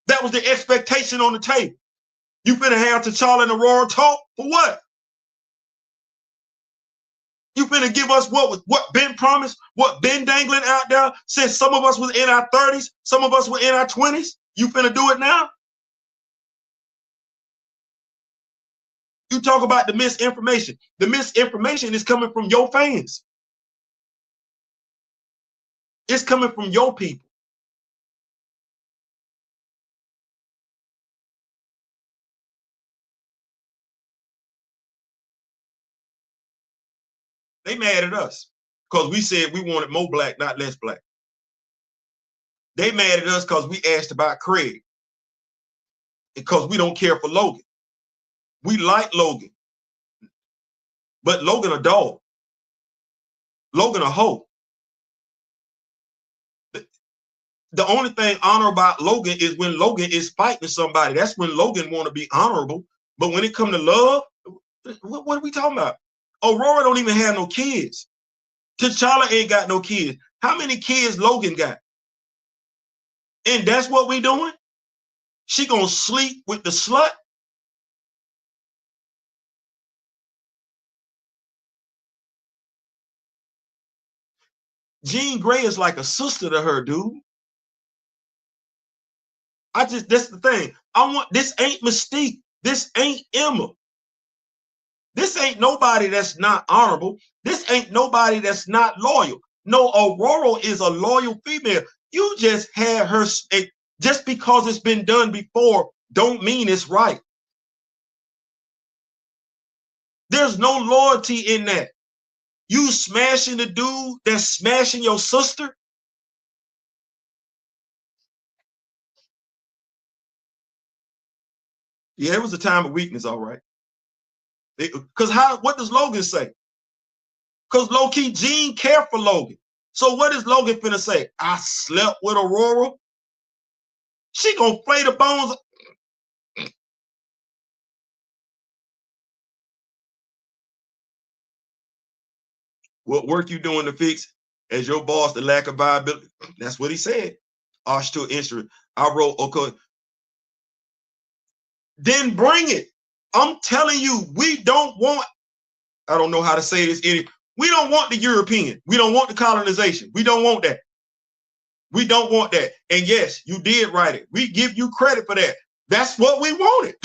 That was the expectation on the table. You finna have T'Challa and Aurora talk for what? You finna give us what been promised, what been dangling out there since some of us was in our 30s, some of us were in our 20s. You finna do it now? You talk about the misinformation. The misinformation is coming from your fans. It's coming from your people. They mad at us because we said we wanted more Black, not less Black. They mad at us because we asked about Craig, because we don't care for Logan. We like Logan, but Logan a dog. Logan a hoe. The only thing honorable about Logan is when Logan is fighting somebody. That's when Logan want to be honorable. But when it come to love, what are we talking about? Aurora don't even have no kids. T'Challa ain't got no kids. How many kids Logan got? And that's what we doing? She gonna sleep with the slut? Jean Grey is like a sister to her, dude. That's the thing. This ain't Mystique. This ain't Emma. This ain't nobody that's not honorable. This ain't nobody that's not loyal. No, Aurora is a loyal female. You just had her, just because it's been done before, don't mean it's right. There's no loyalty in that. You smashing the dude that's smashing your sister? Yeah, it was a time of weakness, all right. Because what does Logan say? Because low-key, Jean cared for Logan. So what is Logan finna say? I slept with Aurora? She gonna flay the bones. What work you doing to fix as your boss the lack of viability? That's what he said. Arch to an instrument. I wrote, okay. Then bring it. I'm telling you, we don't want, I don't know how to say this. We don't want the European. We don't want the colonization. We don't want that. We don't want that. And yes, you did write it. We give you credit for that. That's what we wanted.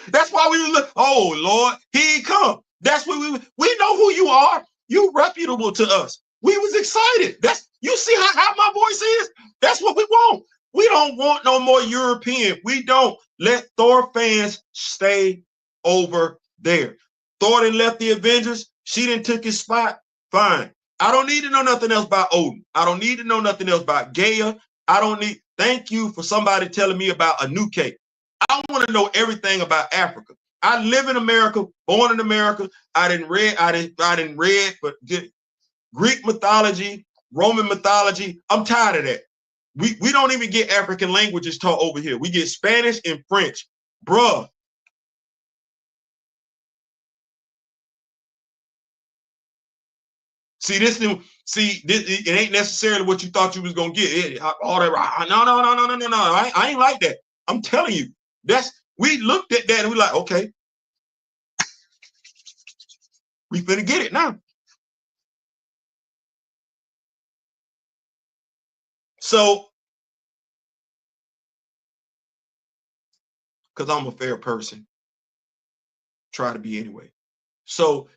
That's why we look, oh Lord, here he come. That's what we know who you are. You reputable to us. We was excited. You see how my voice is? That's what we want. We don't want no more European. We don't. Let Thor fans stay over there. Thor done left the Avengers. She done took his spot. Fine. I don't need to know nothing else about Odin. I don't need to know nothing else about Gaia. Thank you for somebody telling me about a new cake. I want to know everything about Africa. I live in America, born in America. I didn't read, but Greek mythology, Roman mythology. I'm tired of that. We don't even get African languages taught over here. We get Spanish and French. Bruh. It ain't necessarily what you thought you was gonna get. All that. No. I ain't like that. I'm telling you. We looked at that and we like, okay, we finna get it now. So, because I'm a fair person, try to be anyway. So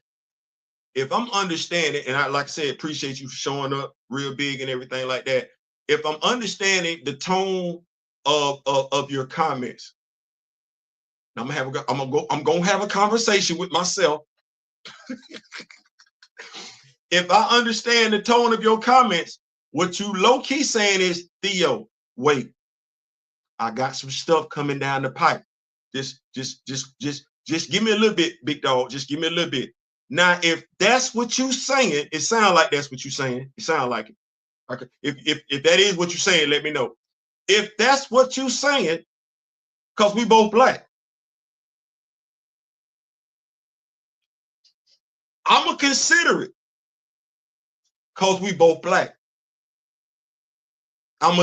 if I'm understanding, and like I said, appreciate you showing up real big and everything like that. If I'm understanding the tone of your comments, I'm gonna have a conversation with myself. If I understand the tone of your comments, what you low-key saying is, Theo, wait, I got some stuff coming down the pipe. Just give me a little bit, big dog. Just give me a little bit. Now, if that's what you saying, it sounds like that's what you saying. It sounds like it. Okay. If that is what you're saying, let me know. If that's what you saying, because we both black, I'm gonna consider it. Because we both black. That's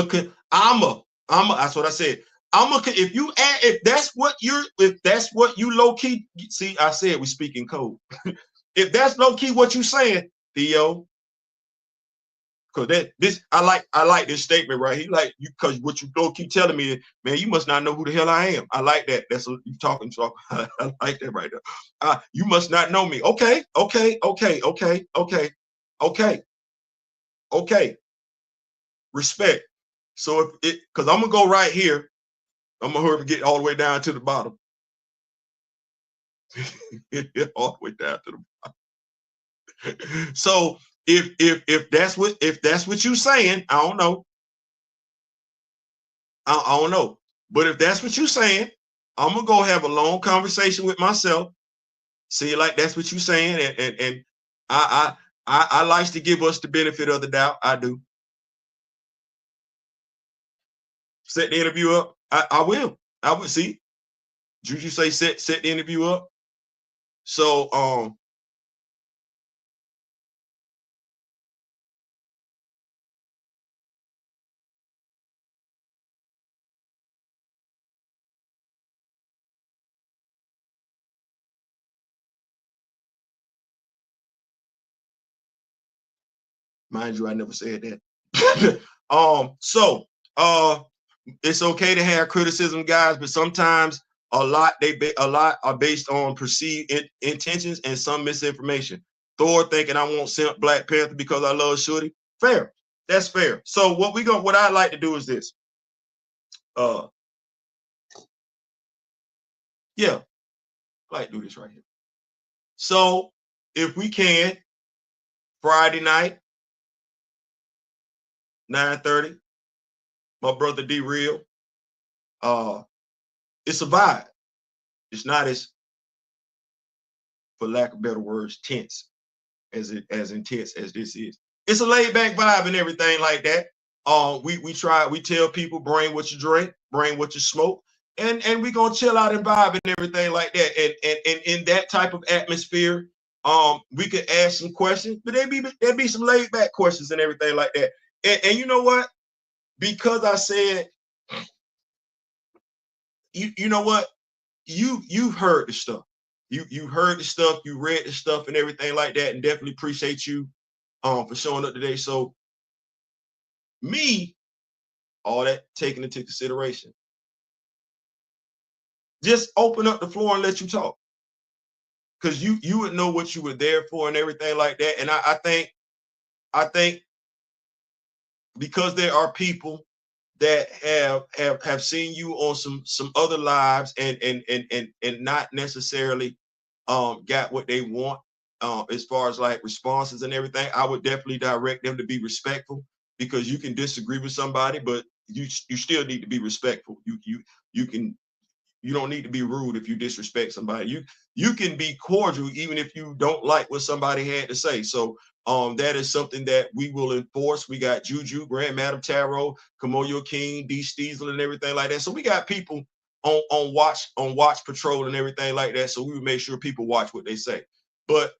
what I said. If that's what you low key see, I said we speak in code. If that's low key what you saying, Theo, because I like this statement right here. Like you, because what you low key telling me, man, you must not know who the hell I am. I like that. That's what you talking. So I like that right there. You must not know me. Okay. Respect. So because I'm gonna go right here. I'm gonna hurry and get all the way down to the bottom. All the way down to the bottom. So if that's what you're saying, I don't know. I don't know. But if that's what you're saying, I'm gonna go have a long conversation with myself. See, like that's what you're saying, and I like to give us the benefit of the doubt. I do. Set the interview up. I will. I would see. Juju say set the interview up. So mind you, I never said that. So it's okay to have criticism, guys, but sometimes a lot are based on perceived intentions and some misinformation. Thor thinking I won't simp Black Panther because I love Shorty. Fair. That's fair. So what I'd like to do is this. Yeah, I like to do this right here. So if we can, Friday night, 9:30, my brother D Real. It's a vibe. It's not as, for lack of better words, tense as intense as this is. It's a laid back vibe and everything like that. We tell people bring what you drink, bring what you smoke, and we gonna chill out and vibe and everything like that. And in that type of atmosphere, we could ask some questions, but there'd be some laid back questions and everything like that. And you know what? Because I said, you know what? You've heard the stuff. You heard the stuff, you read the stuff and everything like that, and definitely appreciate you for showing up today. So me, all that taken into consideration, just open up the floor and let you talk, because you would know what you were there for and everything like that. And I think because there are people that have seen you on some other lives and not necessarily got what they want as far as like responses and everything, I would definitely direct them to be respectful, because you can disagree with somebody, but you still need to be respectful. You don't need to be rude if you disrespect somebody. You can be cordial even if you don't like what somebody had to say. So that is something that we will enforce. We got Juju, Grand Madam Tarot, Kamoyo King, D Steezel, and everything like that. So we got people on watch patrol and everything like that. So we would make sure people watch what they say. But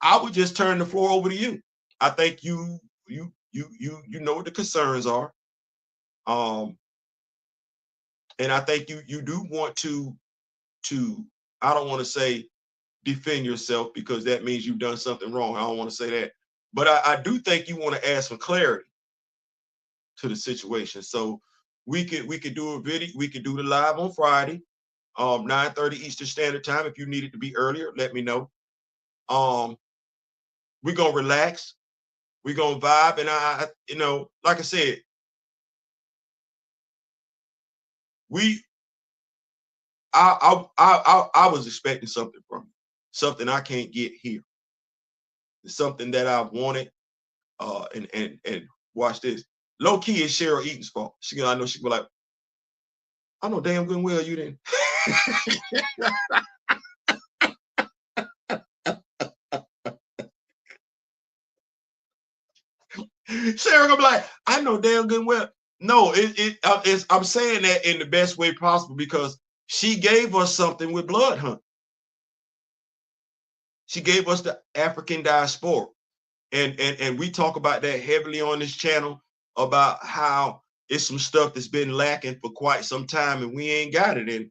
I would just turn the floor over to you. I think you know what the concerns are. And I think you do want to I don't want to say defend yourself, because that means you've done something wrong. I don't want to say that, but I do think you want to add some clarity to the situation. So we could do a video. We could do the live on Friday, 9:30 Eastern Standard Time. If you need it to be earlier, let me know. We're gonna relax. We're gonna vibe, and like I said, we I was expecting something from you, something I can't get here. It's something that I've wanted. And watch this. Low key is Cheryl Eaton's fault. I know she be like, I know damn good and well you didn't. Cheryl gonna be like, I know damn good and well. No, I'm saying that in the best way possible, because she gave us something with Blood Hunt. She gave us the African diaspora. And we talk about that heavily on this channel, about how it's some stuff that's been lacking for quite some time and we ain't got it. And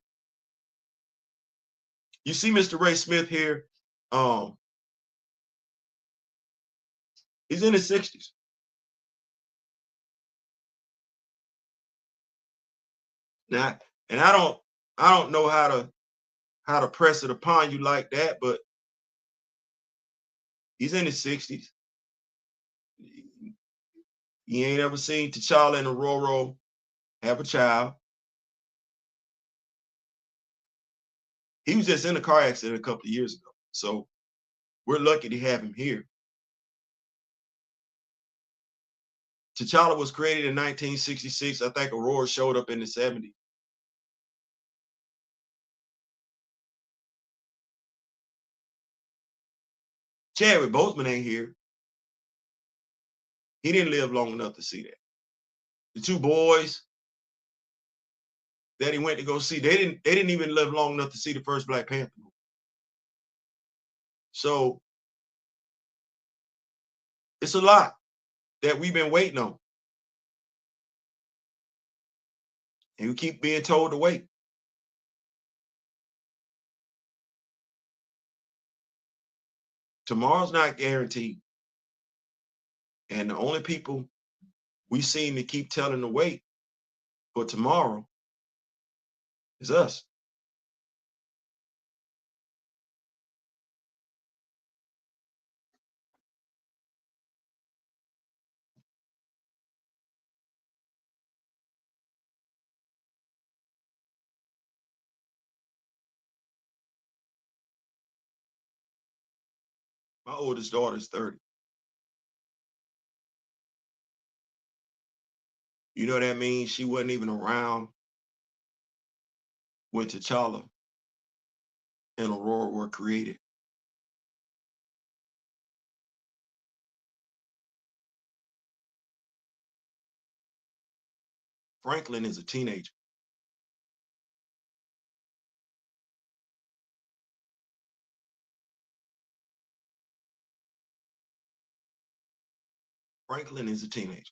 you see Mr. Ray Smith here, he's in his 60s. Now, and I don't know how to press it upon you like that, but he's in his 60s. He ain't ever seen T'Challa and Aurora have a child. He was just in a car accident a couple of years ago. So we're lucky to have him here. T'Challa was created in 1966. I think Aurora showed up in the 70s. Chadwick Boseman ain't here. He didn't live long enough to see that. The two boys that he went to go see, they didn't even live long enough to see the first Black Panther movie. So it's a lot that we've been waiting on. And we keep being told to wait. Tomorrow's not guaranteed. And the only people we seem to keep telling to wait for tomorrow is us. My oldest daughter is 30. You know what that means? She wasn't even around when T'Challa and Aurora were created. Franklin is a teenager. Franklin is a teenager.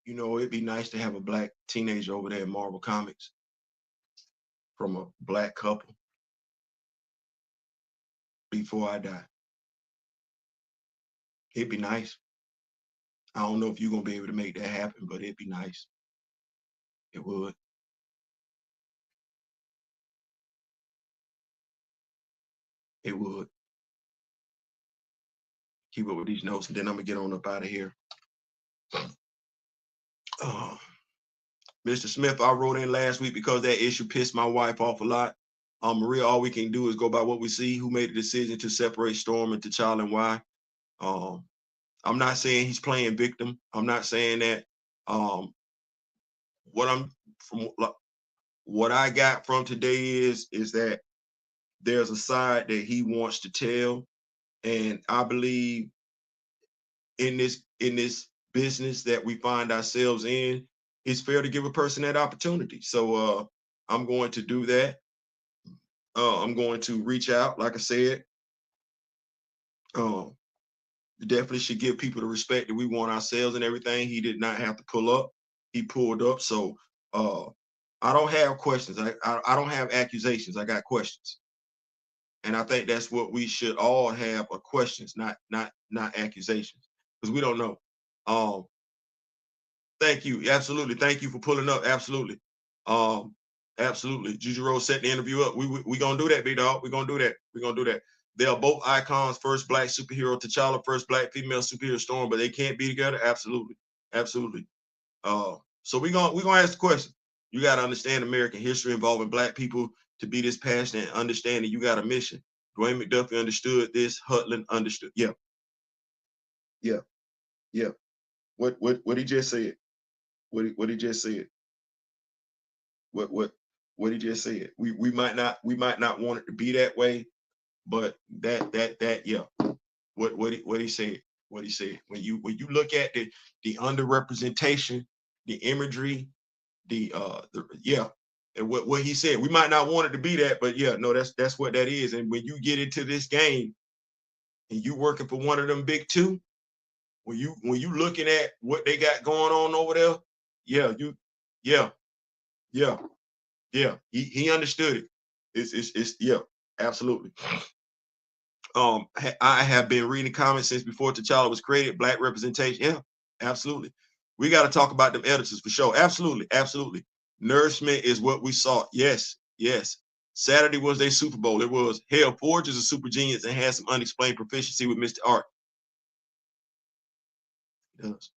You know, it'd be nice to have a Black teenager over there in Marvel Comics from a Black couple before I die. It'd be nice. I don't know if you're going to be able to make that happen, but it'd be nice. It would. It would. Keep up with these notes, and then I'm going to get on up out of here. Mr. Smith, I wrote in last week because that issue pissed my wife off a lot. Maria, all we can do is go by what we see. Who made the decision to separate Storm and T'Challa and why? I'm not saying he's playing victim. I'm not saying that. What I got from today is that there's a side that he wants to tell, and I believe in this business that we find ourselves in, it's fair to give a person that opportunity. So I'm going to do that. I'm going to reach out, like I said. Definitely should give people the respect that we want ourselves and everything. He did not have to pull up. He pulled up. So I don't have questions. I don't have accusations. I got questions. And I think that's what we should all have are questions, not accusations, because we don't know. Thank you. Absolutely. Thank you for pulling up. Absolutely. Absolutely. Juju Rose set the interview up. We gonna do that, big dog. We're gonna do that. We're gonna do that. They are both icons. First Black superhero T'Challa, first Black female superhero Storm, but they can't be together. Absolutely. Absolutely. So we're gonna ask the question. You got to understand American history involving Black people to be this passionate and understanding you got a mission. Dwayne McDuffie understood this. Hutland understood. Yeah. Yeah. Yeah. What he just said. What he just said. What he just said. We might not want it to be that way, but that yeah. What he said. What he said. When you look at the underrepresentation, the imagery, the yeah, and what he said. We might not want it to be that, but yeah, no, that's what that is. And when you get into this game and you working for one of them big two, when you looking at what they got going on over there, yeah, yeah, he understood it. It's yeah, absolutely. I have been reading comments since before T'Challa was created. Black representation, yeah, absolutely. We got to talk about them editors for sure. Absolutely, absolutely. Nourishment is what we saw. Yes, yes. Saturday was their Super Bowl. It was hell. Forge is a super genius and has some unexplained proficiency with Mr. Art. He does.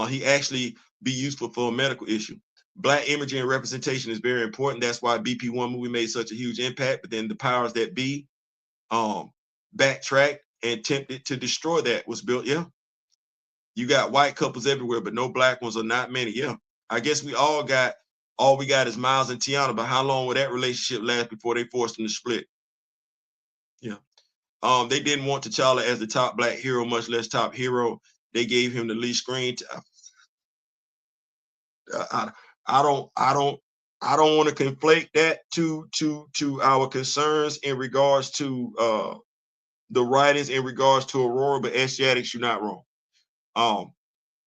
He actually be useful for a medical issue. Black imagery and representation is very important. That's why BP1 movie made such a huge impact. But then the powers that be backtracked and attempted to destroy that was built. Yeah. You got white couples everywhere, but no Black ones or not many. Yeah. I guess we all got all we got is Miles and Tiana. But how long will that relationship last before they forced them to split? Yeah. They didn't want T'Challa as the top black hero, much less top hero. They gave him the least screen time. I don't want to conflate that to our concerns in regards to the writings in regards to Aurora, but Asiatics, you're not wrong.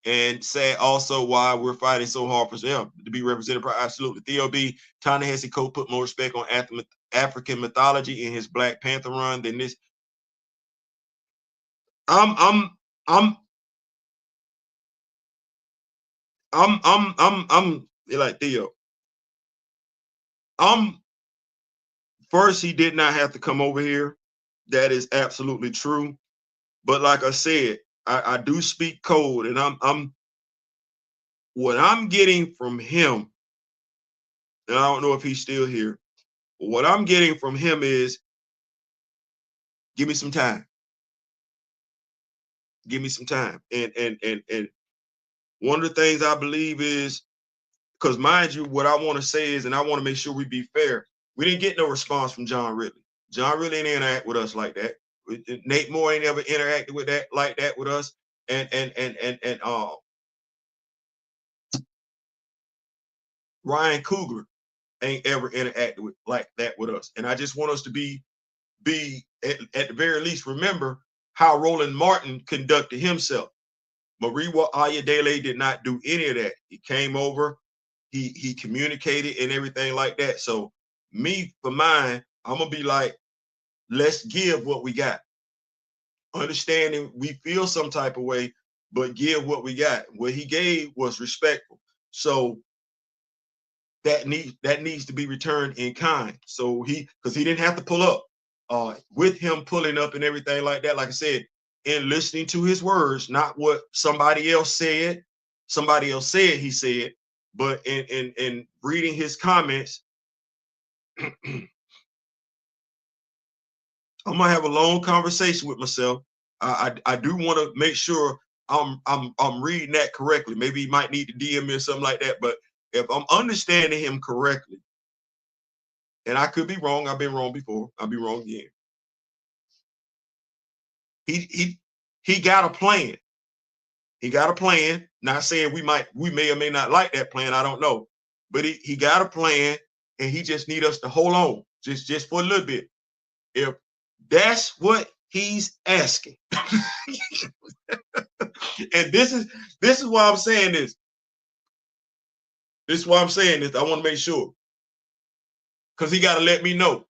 And say also why we're fighting so hard for them to be represented. Absolutely. Theo B. Ta-Nehisi Coates put more respect on African mythology in his Black Panther run than this. I'm like Theo. First, he did not have to come over here. That is absolutely true. But like I said, I do speak code, and I'm what I'm getting from him, and I don't know if he's still here. But what I'm getting from him is, give me some time. Give me some time. And one of the things I believe is, because mind you, what I want to say is, and I want to make sure we be fair, we didn't get no response from John Ridley. John Ridley didn't interact with us like that. Nate Moore ain't ever interacted with that like that with us. And Ryan Coogler ain't ever interacted with like that with us. And I just want us to be at the very least remember how Roland Martin conducted himself. Mariwa Ayodele did not do any of that. He came over, he communicated and everything like that. So me, for mine, I'm gonna be like, let's give what we got. Understanding we feel some type of way, but give what we got. What he gave was respectful. So that needs to be returned in kind. So because he didn't have to pull up. With him pulling up and everything like that, like I said, in listening to his words, not what somebody else said. Somebody else said he said, but in reading his comments, I'm gonna have a long conversation with myself. I do want to make sure I'm reading that correctly. Maybe he might need to DM me or something like that. But if I'm understanding him correctly, and I could be wrong, I've been wrong before, I'll be wrong again. He got a plan. He got a plan. Not saying we may or may not like that plan. I don't know, but he got a plan, and he just need us to hold on just for a little bit. If that's what he's asking, and this is why I'm saying this. This is why I'm saying this. I want to make sure, because he got to let me know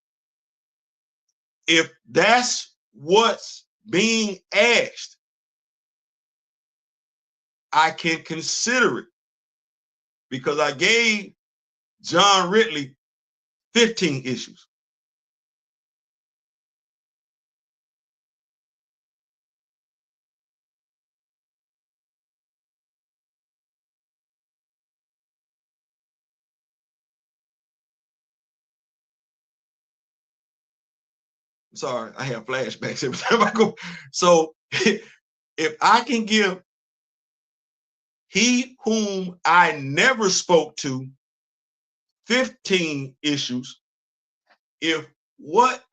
if that's what's being asked. I can consider it, because I gave John Ridley 15 issues. Sorry, I have flashbacks every time I go. So if I can give he whom I never spoke to 15 issues, if what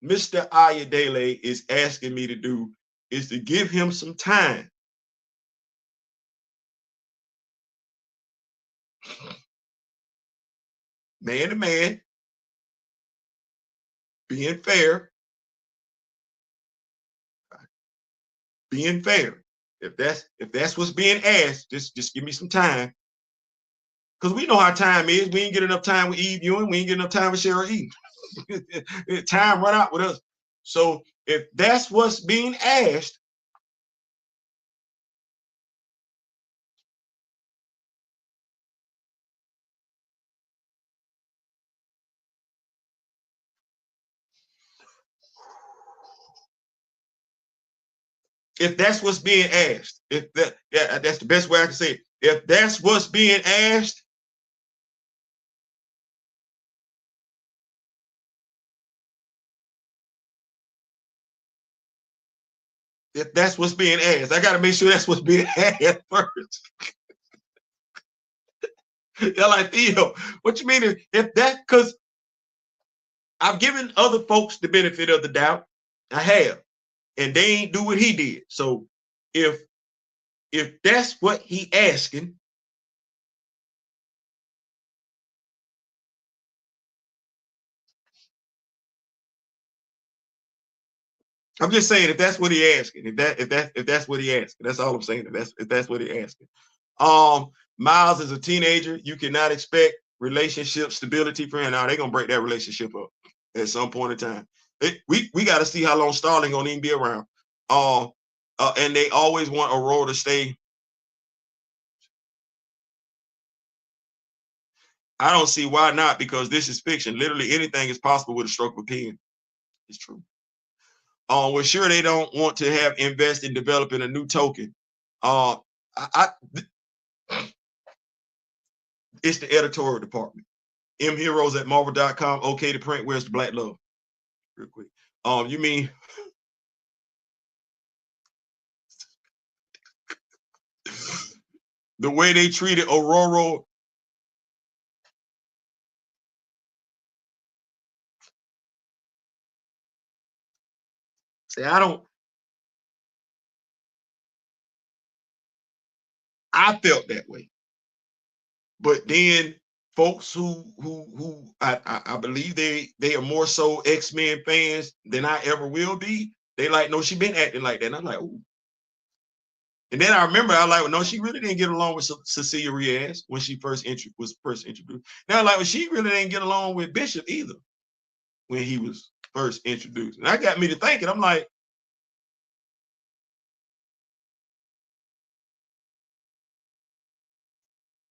Mr. Ayodele is asking me to do is to give him some time, man to man, being fair, being fair. If that's what's being asked, just give me some time. Because we know how time is. We ain't get enough time with Eve Ewing. We ain't get enough time with Cheryl Eve. Time run out with us. So if that's what's being asked, if that's what's being asked, that's the best way I can say it. If that's what's being asked, if that's what's being asked, I got to make sure that's what's being asked first. They're like, Theo, what you mean if that? Because I've given other folks the benefit of the doubt. I have, and they ain't do what he did. So if that's what he asking, I'm just saying if that's what he asking, if that's what he asking, that's all I'm saying. If that's what he asking. Miles is a teenager. You cannot expect relationship stability for him. Now they're gonna break that relationship up at some point in time. We got to see how long Starling gonna even be around. And they always want Aurora to stay. I don't see why not, because this is fiction. Literally anything is possible with a stroke of a pen. It's true. We're sure they don't want to have invest in developing a new token. Uh, it's the editorial department. Heroes at Marvel.com. Okay to print. Where's the Black Love? Real quick. You mean the way they treated Aurora? Say, I felt that way. But then folks who I believe they are more so X-Men fans than I ever will be. They like, no, she been acting like that. And I'm like, ooh. And then I remember I like, well, no, she really didn't get along with Cecilia Riaz when she was first introduced. Now, like, well, she really didn't get along with Bishop either when he was first introduced. And that got me to thinking. I'm like,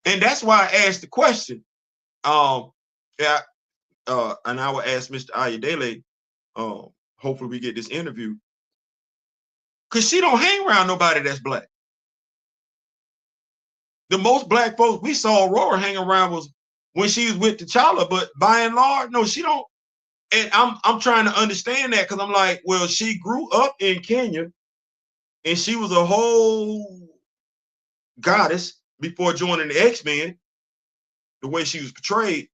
and that's why I asked the question. Yeah, and I would ask Mr. Ayadele, hopefully we get this interview, because she don't hang around nobody that's black. The most black folks we saw Aurora hang around was when she was with T'Challa, but by and large, no, she don't. And I'm trying to understand that, because I'm like, well, she grew up in Kenya and she was a whole goddess before joining the X-Men, the way she was portrayed.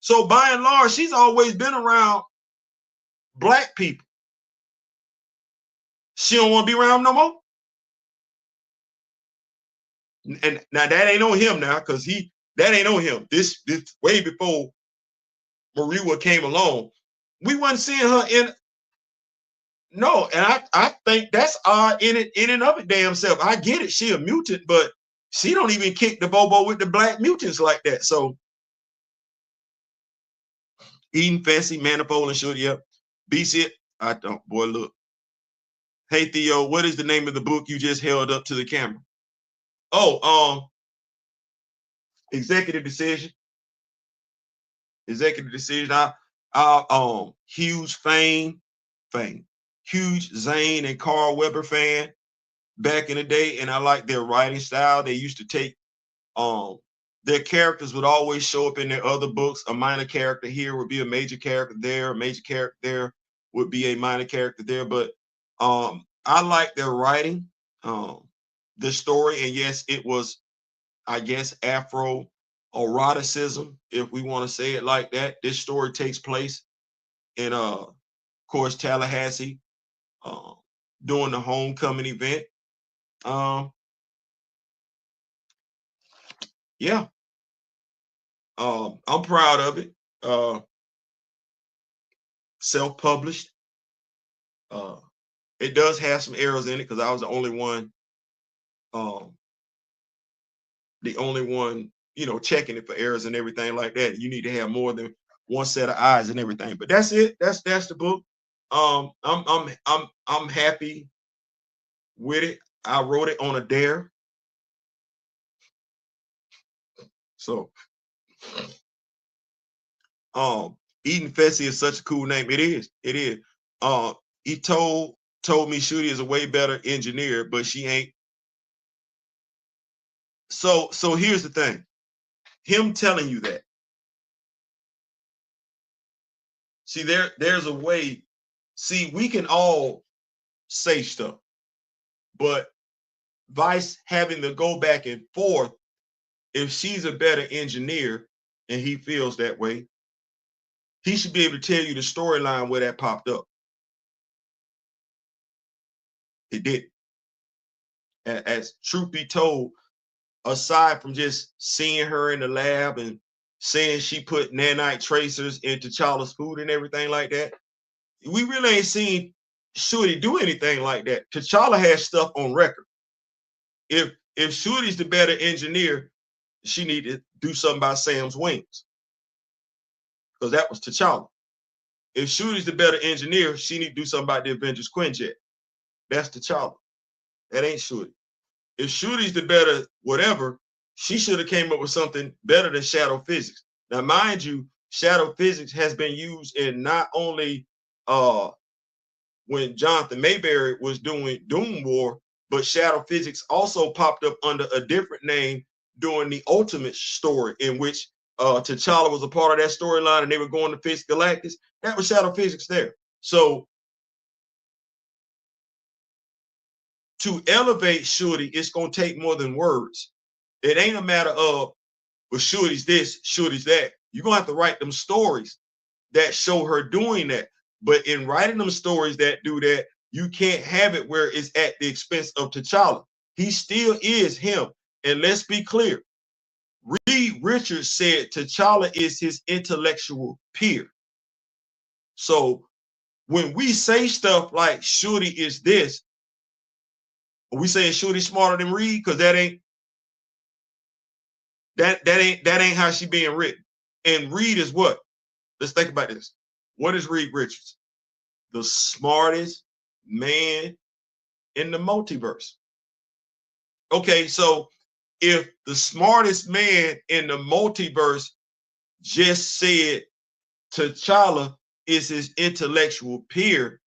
So by and large, she's always been around black people. She don't want to be around them no more. And now that ain't on him now, because that ain't on him. This way before Mariwa came along. We wasn't seeing her in. No, and I think that's odd in and of it damn self. I get it, she a mutant, but she don't even kick the bobo with the black mutants like that. So eating fancy, manifold and shit, yep. BC, I don't, boy, look. Hey Theo, what is the name of the book you just held up to the camera? Oh, executive decision. Executive decision. Huge fame, huge Zane and Carl Weber fan back in the day, and I like their writing style. They used to take their characters would always show up in their other books. A minor character here would be a major character there. A major character there would be a minor character there. But I like their writing, the story, and yes, it was, I guess, Afro eroticism, if we want to say it like that. This story takes place in, of course, Tallahassee, during the homecoming event. Yeah, I'm proud of it. Self-published. It does have some errors in it, because I was the only one, checking it for errors and everything like that. You need to have more than one set of eyes and everything. But that's it. That's the book. I'm happy with it. I wrote it on a dare. So Eden Fessy is such a cool name. It is. It is. He told me Shooty is a way better engineer, but she ain't. So here's the thing. Him telling you that. See, there's a way. See, we can all say stuff, but Vice having to go back and forth if she's a better engineer and he feels that way, he should be able to tell you the storyline where that popped up. It did. As truth be told, aside from just seeing her in the lab and saying she put nanite tracers into T'Challa's food and everything like that, we really ain't seen Shuri do anything like that. T'Challa has stuff on record. If Shuri's the better engineer, she need to do something about Sam's wings, because that was T'Challa. If Shuri's the better engineer, she need to do something about the Avengers Quinjet. That's T'Challa. That ain't Shuri. If Shuri's the better whatever, she should have came up with something better than shadow physics. Now, mind you, shadow physics has been used in not only when Jonathan Mayberry was doing Doom War, but shadow physics also popped up under a different name during the Ultimate story, in which T'Challa was a part of that storyline and they were going to fix Galactus. That was shadow physics there. So to elevate Shuri, it's going to take more than words. It ain't a matter of, well, Shuri's this, Shuri's that. You're going to have to write them stories that show her doing that. But in writing them stories that do that, you can't have it where it's at the expense of T'Challa. He still is him. And let's be clear. Reed Richards said T'Challa is his intellectual peer. So when we say stuff like Shuri is this, are we saying Shuri's smarter than Reed? Because that ain't how she being written. And Reed is what? Let's think about this. What is Reed Richards? The smartest man in the multiverse. Okay, so if the smartest man in the multiverse just said T'Challa is his intellectual peer,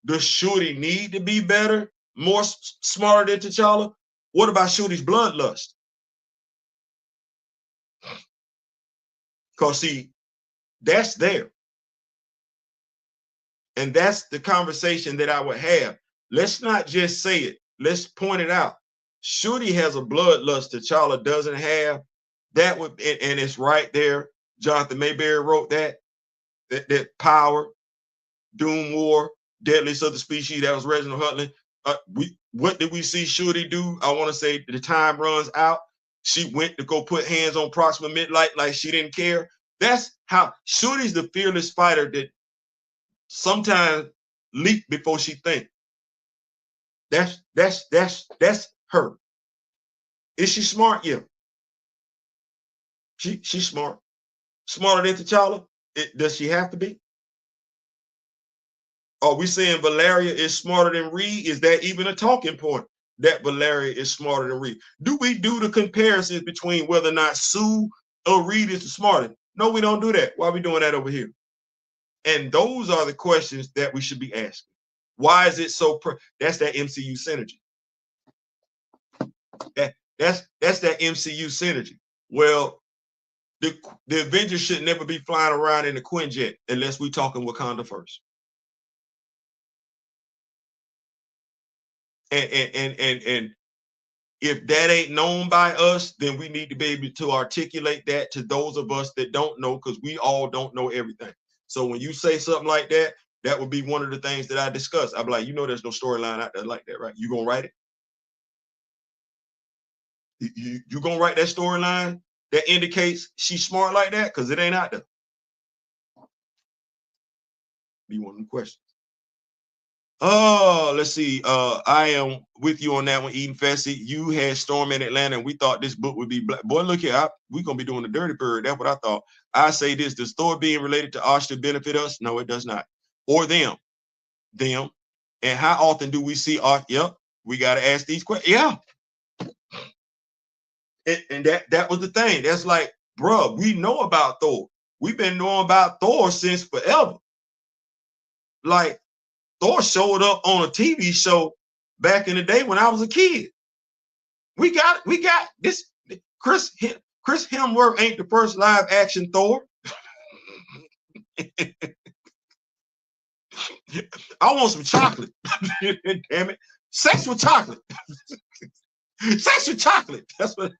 does Shuri need to be better, more smarter than T'Challa? What about Shuri's bloodlust? Because see, that's there. And that's the conversation that I would have. Let's not just say it. Let's point it out. Shuri has a bloodlust T'Challa doesn't have. That would, and it's right there. Jonathan Mayberry wrote that power, Doom War, Deadliest of the Species. That was Reginald Hutland. What did we see Shuri do? I want to say the time runs out. She went to go put hands on Proxima Midnight like she didn't care. That's how Shuri's the fearless fighter that sometimes leap before she think. That's her. Is she smart? Yeah. She's smart. Smarter than T'Challa? Does she have to be? Are we saying Valeria is smarter than Reed? Is that even a talking point that Valeria is smarter than Reed? Do we do the comparisons between whether or not Sue or Reed is the smartest? No, we don't do that. Why are we doing that over here? And those are the questions that we should be asking. Why is it so? That's that MCU synergy. That's that MCU synergy. Well, the Avengers should never be flying around in the Quinjet unless we're talking Wakanda first. And if that ain't known by us, then we need to be able to articulate that to those of us that don't know, because we all don't know everything. So when you say something like that, that would be one of the things that I discuss. I'd be like, there's no storyline out there like that, right? You gonna write it? You gonna write that storyline that indicates she's smart like that? Because it ain't out there. Be one of them questions. Oh, let's see. I am with you on that one, Eden Fessy. You had Storm in Atlanta, and we thought this book would be black. Boy, look here. We're going to be doing the dirty bird. That's what I thought. I say this. Does Thor being related to Ashta benefit us? No, it does not. Or them. Them. And how often do we see Ashta? Yep. We got to ask these questions. Yeah. And that was the thing. That's like, bro, we know about Thor. We've been knowing about Thor since forever. Like, Thor showed up on a TV show back in the day when I was a kid. We got this. Chris Hemsworth ain't the first live action Thor. I want some chocolate. Damn it. Sex with chocolate. Sex with chocolate. That's what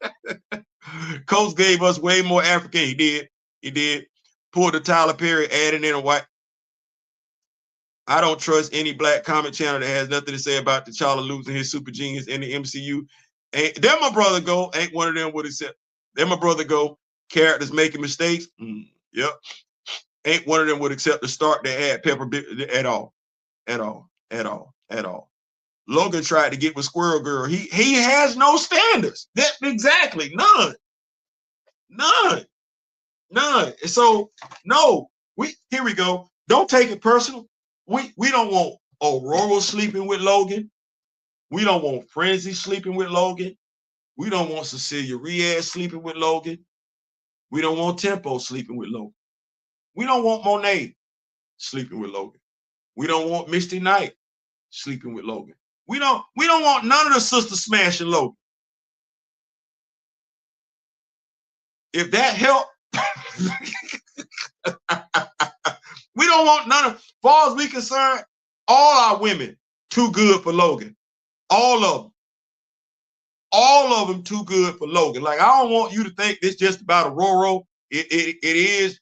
Coach gave us way more African. He did. He did. Pulled the Tyler Perry, added in a white. I don't trust any black comment channel that has nothing to say about T'Challa losing his super genius in the MCU. Ain't there my brother go? Ain't one of them would accept. There my brother go. Characters making mistakes. Yep. Ain't one of them would accept the start that had Pepper at all. At all. At all. At all. Logan tried to get with Squirrel Girl. He has no standards. That exactly none. None. None. So no, here we go. Don't take it personal. We don't want Aurora sleeping with Logan. We don't want Frenzy sleeping with Logan. We don't want Cecilia Riaz sleeping with Logan. We don't want Tempo sleeping with Logan. We don't want Monet sleeping with Logan. We don't want Misty Knight sleeping with Logan. We don't want none of the sisters smashing Logan. If that help, we don't want none of, as far as we concerned, all our women too good for Logan. All of them. All of them too good for Logan. Like, I don't want you to think it's just about Aurora. It is,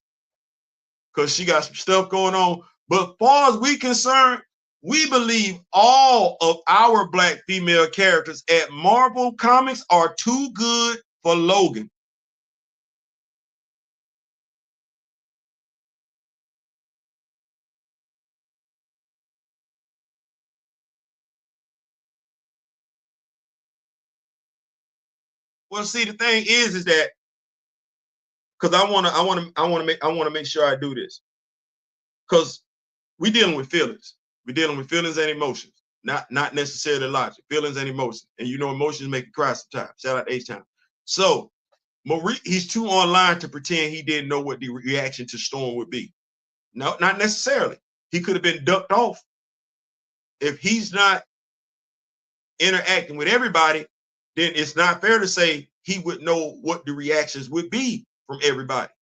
because she got some stuff going on. But as far as we concerned, we believe all of our black female characters at Marvel Comics are too good for Logan. Well, see, the thing is that, because I want to make sure I do this, because we dealing with feelings. We're dealing with feelings and emotions, not necessarily logic. Feelings and emotions, and emotions make you cry sometimes. Shout out to H-Town. So Marie, he's too online to pretend he didn't know what the reaction to Storm would be. No, not necessarily. He could have been ducked off. If he's not interacting with everybody, then it's not fair to say he would know what the reactions would be from everybody.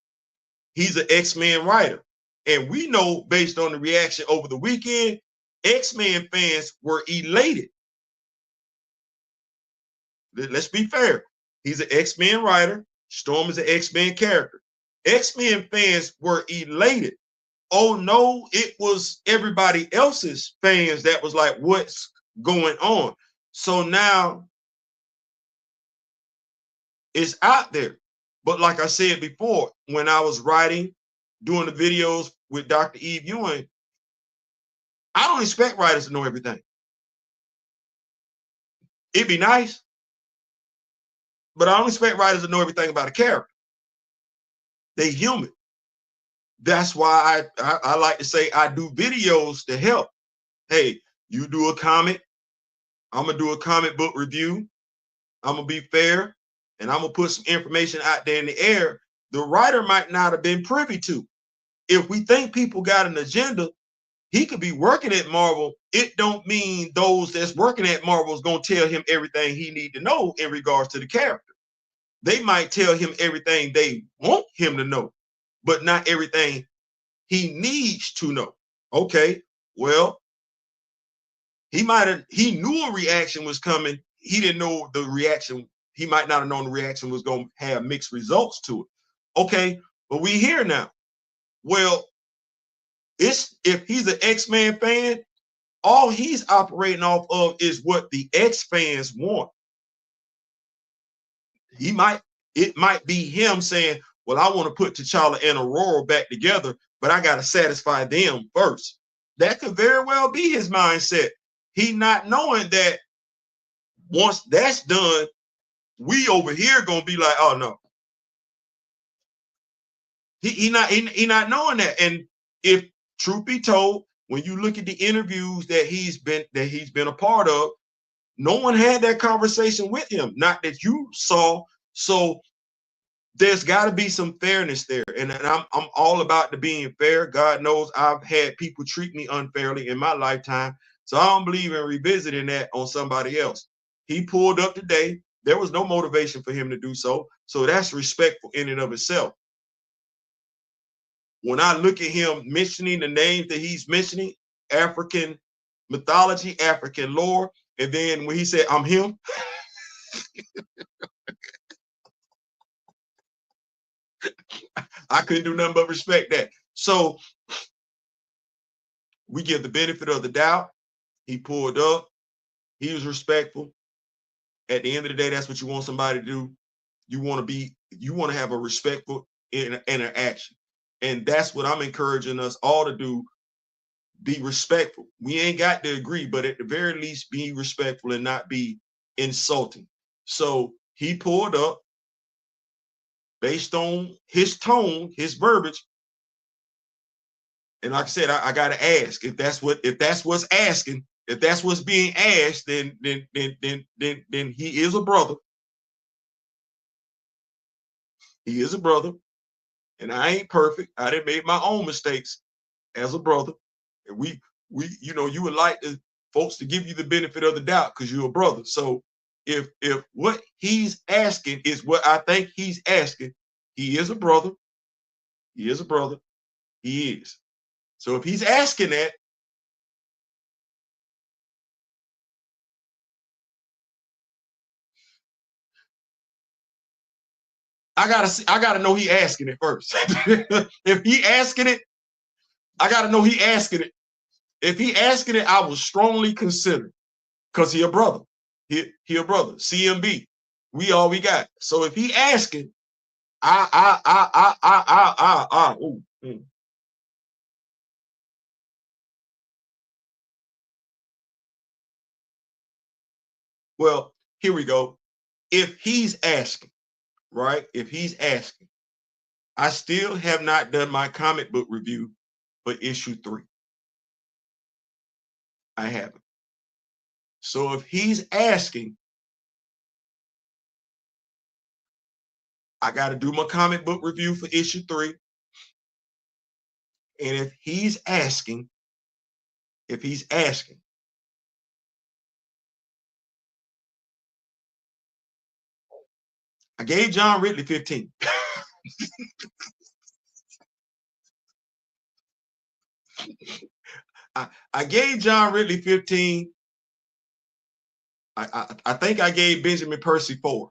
He's an X-Men writer. And we know, based on the reaction over the weekend, X-Men fans were elated. Let's be fair. He's an X-Men writer. Storm is an X-Men character. X-Men fans were elated. Oh no, it was everybody else's fans that was like, what's going on? So now it's out there. But like I said before, when I was writing, doing the videos with Dr. Eve Ewing, I don't expect writers to know everything. It'd be nice, but I don't expect writers to know everything about a character. They human. That's why I like to say I do videos to help. Hey, you do a comic, I'm gonna do a comic book review. I'm gonna be fair, and I'm gonna put some information out there in the air the writer might not have been privy to. If we think people got an agenda, he could be working at Marvel. It don't mean those that's working at Marvel is gonna tell him everything he need to know in regards to the character. They might tell him everything they want him to know, but not everything he needs to know. Okay, well, he knew a reaction was coming. He didn't know the reaction. He might not have known the reaction was going to have mixed results to it. Okay, but we here now. Well, if he's an X-Men fan, all he's operating off of is what the X fans want. It might be him saying, well, I want to put T'Challa and Aurora back together, but I got to satisfy them first. That could very well be his mindset. He not knowing that once that's done, we over here gonna be like, oh no. He not knowing that. And if truth be told, when you look at the interviews that he's been a part of, no one had that conversation with him, not that you saw. So there's got to be some fairness there, and I'm all about the being fair. God knows I've had people treat me unfairly in my lifetime, so I don't believe in revisiting that on somebody else. He pulled up today. There was no motivation for him to do so, so that's respectful in and of itself. When I look at him mentioning the names that he's mentioning, African mythology, African lore, and then when he said, I'm him, I couldn't do nothing but respect that. So we give the benefit of the doubt. He pulled up. He was respectful. At the end of the day, that's what you want somebody to do. You want to have a respectful interaction. And that's what I'm encouraging us all to do. Be respectful. We ain't got to agree, but at the very least, be respectful and not be insulting. So he pulled up based on his tone, his verbiage. And like I said, I gotta ask if that's what's asking, if that's what's being asked, then he is a brother. He is a brother, and I ain't perfect. I done made my own mistakes as a brother, and we you would like folks to give you the benefit of the doubt because you're a brother. So if what he's asking is what I think he's asking, he is a brother. He is a brother. He is. So if he's asking that, I gotta know he asking it first. If he asking it, I gotta know he asking it. If he asking it, I will strongly consider because he a brother. He a brother. CMB. We all we got. So if he asking, ooh, Well, here we go. If he's asking, right? If he's asking, I still have not done my comic book review for issue 3. I haven't. So if he's asking, I got to do my comic book review for issue 3. And if he's asking, I gave John Ridley 15. I gave John Ridley 15. I think I gave Benjamin Percy 4.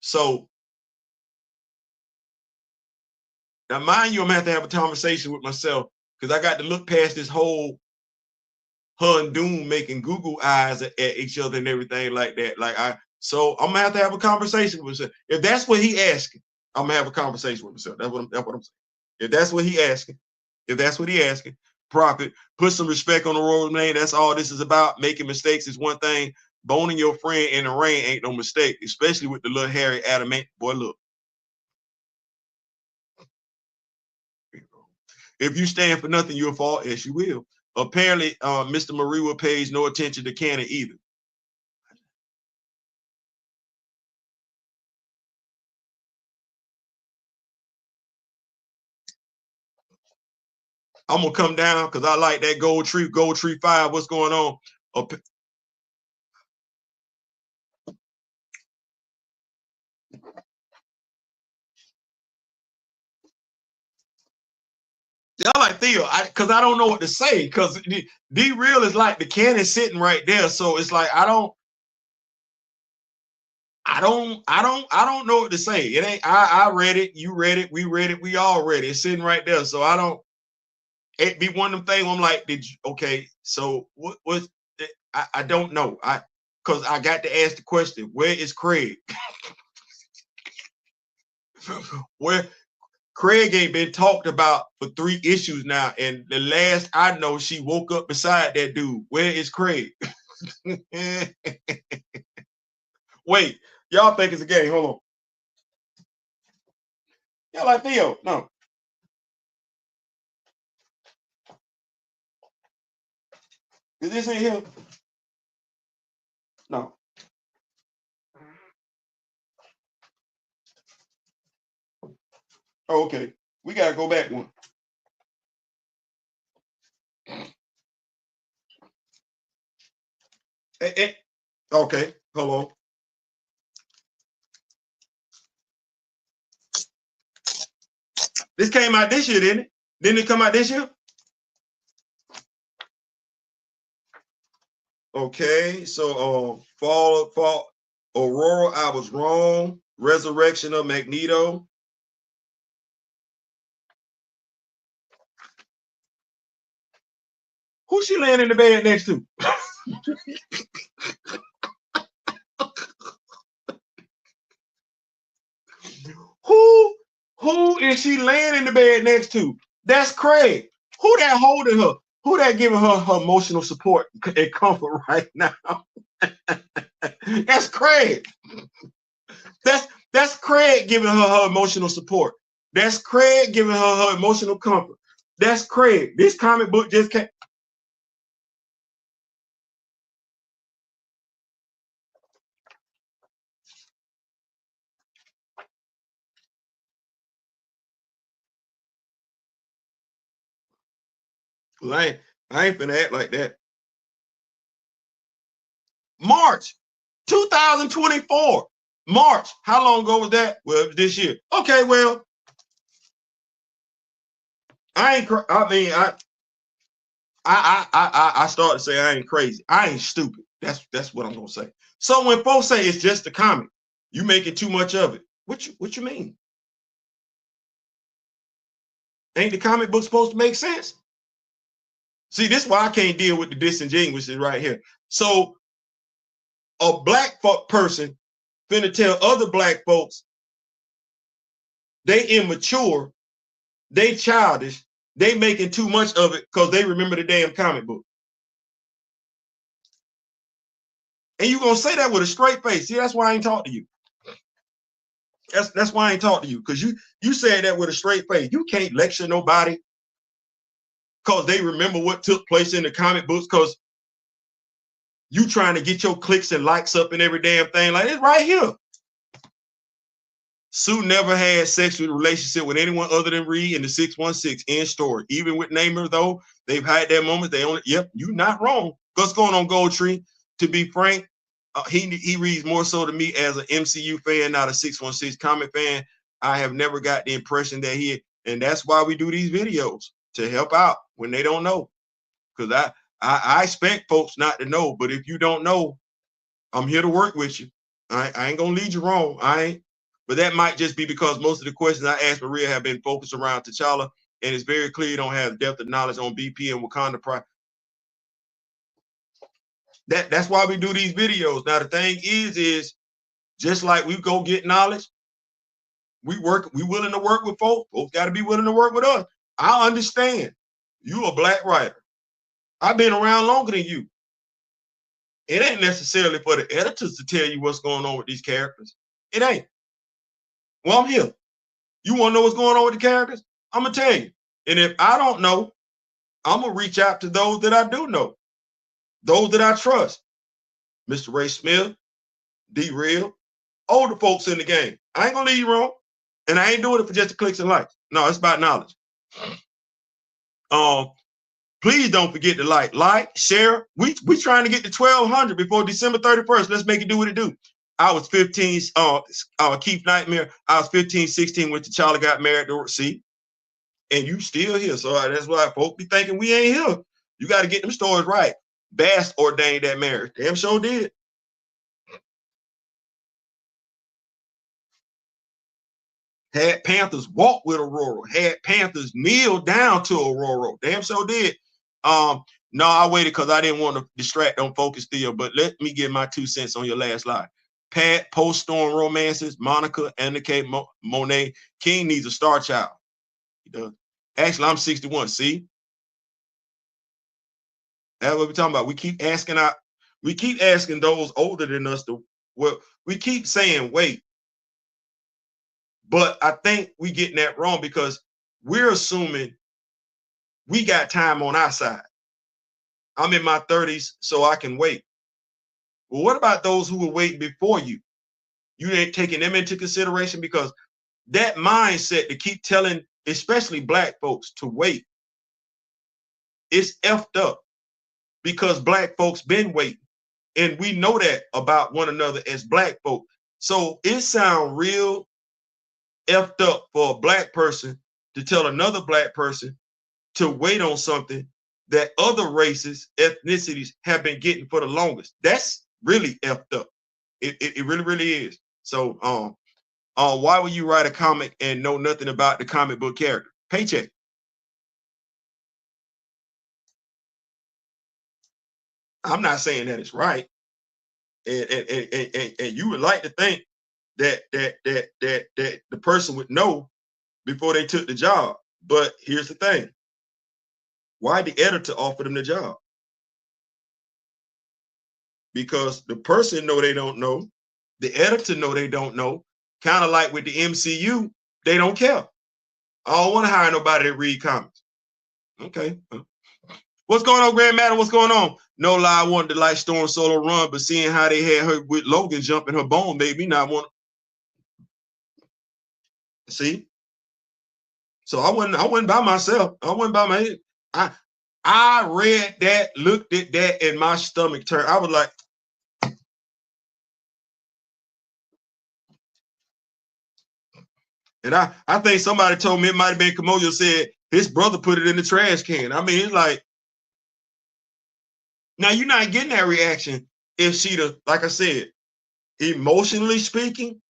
So now, mind you, I'm gonna have to have a conversation with myself because I got to look past this whole her and Doom making Google eyes at each other and everything like that. So I'm gonna have a conversation with myself. If that's what he asking, I'm gonna have a conversation with myself. That's what I'm saying. If that's what he asking, Prophet, put some respect on the royal name. That's all this is about. Making mistakes is one thing. Boning your friend in the rain ain't no mistake, especially with the little hairy adamant. Boy, look. If you stand for nothing, you'll fall. Yes, you will. Apparently, Mr. Mariwa pays no attention to Cannon either. I'm gonna come down because I like that Gold Tree 5. What's going on? I like Theo, because I don't know what to say. Because D Real is like the cannon sitting right there, so it's like I don't know what to say. It ain't. I read it, you read it, we all read it. It's sitting right there, so I don't. It be one of them things. I'm like, did you? Okay, so what? I don't know. Because I got to ask the question. Where is Craig? Where Craig ain't been talked about for 3 issues now, and the last I know, she woke up beside that dude. Where is Craig? Wait, y'all think it's a game? Hold on. Y'all like Theo? No. Is this in here? No. Oh, okay. We gotta go back one. Okay, hold on. This came out this year, didn't it? Didn't it come out this year? Okay, so fall, Aurora, I was wrong. Resurrection of Magneto. Who she laying in the bed next to? Who is she laying in the bed next to? That's Craig. Who that holding her? Who that giving her emotional support and comfort right now? That's Craig. That's Craig giving her emotional support. That's Craig giving her emotional comfort. That's Craig. This comic book just came. I ain't finna act like that. March 2024. March. How long ago was that? Well, this year. Okay, well, I mean, I started to say I ain't crazy. I ain't stupid. That's what I'm gonna say. So when folks say it's just a comic, you making too much of it. What you mean? Ain't the comic book supposed to make sense? See, this is why I can't deal with the disingenuous right here. So a black person finna tell other black folks they immature, they childish, they making too much of it because they remember the damn comic book. And you gonna say that with a straight face. See, that's why I ain't talk to you. That's why I ain't talk to you, because you said that with a straight face. You can't lecture nobody because they remember what took place in the comic books, because you trying to get your clicks and likes up and every damn thing. Like, it's right here. Sue never had sexual relationship with anyone other than Reed in the 616. End story. Even with Namer, though, they've had their moments. They only, yep, you not wrong. What's going on, Gold Tree? To be frank, he reads more so to me as an MCU fan, not a 616 comic fan. I have never got the impression that and that's why we do these videos, to help out when they don't know. Because I expect folks not to know, but if you don't know, I'm here to work with you. I ain't gonna lead you wrong. I ain't. But that might just be because most of the questions I asked Maria have been focused around T'Challa, and it's very clear you don't have depth of knowledge on BP and Wakanda Pride. That's why we do these videos. Now the thing is just like we go get knowledge, we willing to work with folks. Folks got to be willing to work with us. I understand. You a black writer. I've been around longer than you. It ain't necessarily for the editors to tell you what's going on with these characters. It ain't. Well, I'm here. You want to know what's going on with the characters? I'm going to tell you. And if I don't know, I'm going to reach out to those that I do know, those that I trust. Mr. Ray Smith, D-Real, older folks in the game. I ain't going to leave you wrong. And I ain't doing it for just the clicks and likes. No, it's about knowledge. Please don't forget to like, share. We trying to get to 1,200 before December 31st. Let's make it do what it do. I was 15, Keith Nightmare. I was 15, 16 when T'Challa got married to see. And you still here. So that's why folks be thinking we ain't here. You got to get them stories right. Bass ordained that marriage. Damn sure did. Had Panthers walk with Aurora. Had Panthers kneel down to Aurora. Damn sure did. No, I waited because I didn't want to distract on focus still, but let me give my 2 cents on your last line. Pat, post-storm romances, Monica, Anna K, Monet. King needs a star child. He does. Actually, I'm 61. See? That's what we're talking about. We keep asking those older than us we keep saying wait. But I think we getting that wrong because we're assuming we got time on our side. I'm in my 30s, so I can wait. Well, what about those who were waiting before you? You ain't taking them into consideration, because that mindset to keep telling, especially black folks, to wait, it's effed up, because black folks been waiting. And we know that about one another as black folk. So it sounds real effed up for a black person to tell another black person to wait on something that other races, ethnicities have been getting for the longest. That's really effed up. It really, really is. So why would you write a comic and know nothing about the comic book character? Paycheck. I'm not saying that it's right. And you would like to think that the person would know before they took the job. But here's the thing. Why the editor offered them the job? Because the person know they don't know, the editor know they don't know. Kind of like with the MCU, they don't care. I don't want to hire nobody that read comics. Okay. What's going on, Grandmaster? What's going on? No lie, I wanted to like Storm Solo run, but seeing how they had her with Logan jumping her bone made me not want to see. So I wasn't by myself. I wasn't by my I read that, looked at that, and my stomach turned. I was like, and I think somebody told me, it might have been Kamoyo, said his brother put it in the trash can. I mean, it's like, now you're not getting that reaction if she'd have, like I said, emotionally speaking,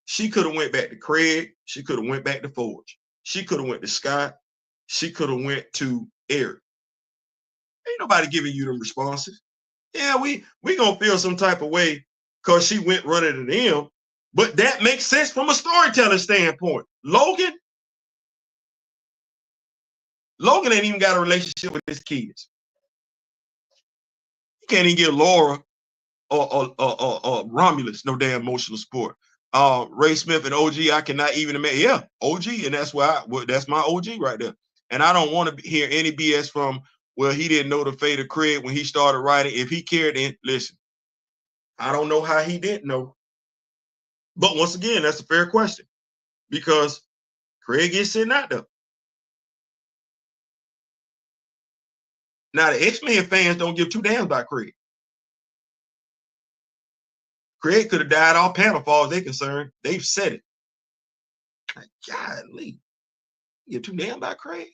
she could have went back to Craig. She could have went back to Forge. She could have went to Scott. She could have went to Eric. Ain't nobody giving you them responses. Yeah, we gonna feel some type of way because she went running to them, but that makes sense from a storytelling standpoint. Logan ain't even got a relationship with his kids. You can't even give Laura or Romulus no damn emotional support. Ray Smith and OG, I cannot even imagine. Yeah, OG, and that's that's my OG right there. And I don't want to hear any BS from, well, he didn't know the fate of Craig when he started writing. If he cared, then listen, I don't know how he didn't know. But once again, that's a fair question because Craig is sitting out there. Now, the X-Men fans don't give two damns about Craig. Craig could have died off panel, as far as they're concerned. They've said it. Like, golly, you give two damn about Craig?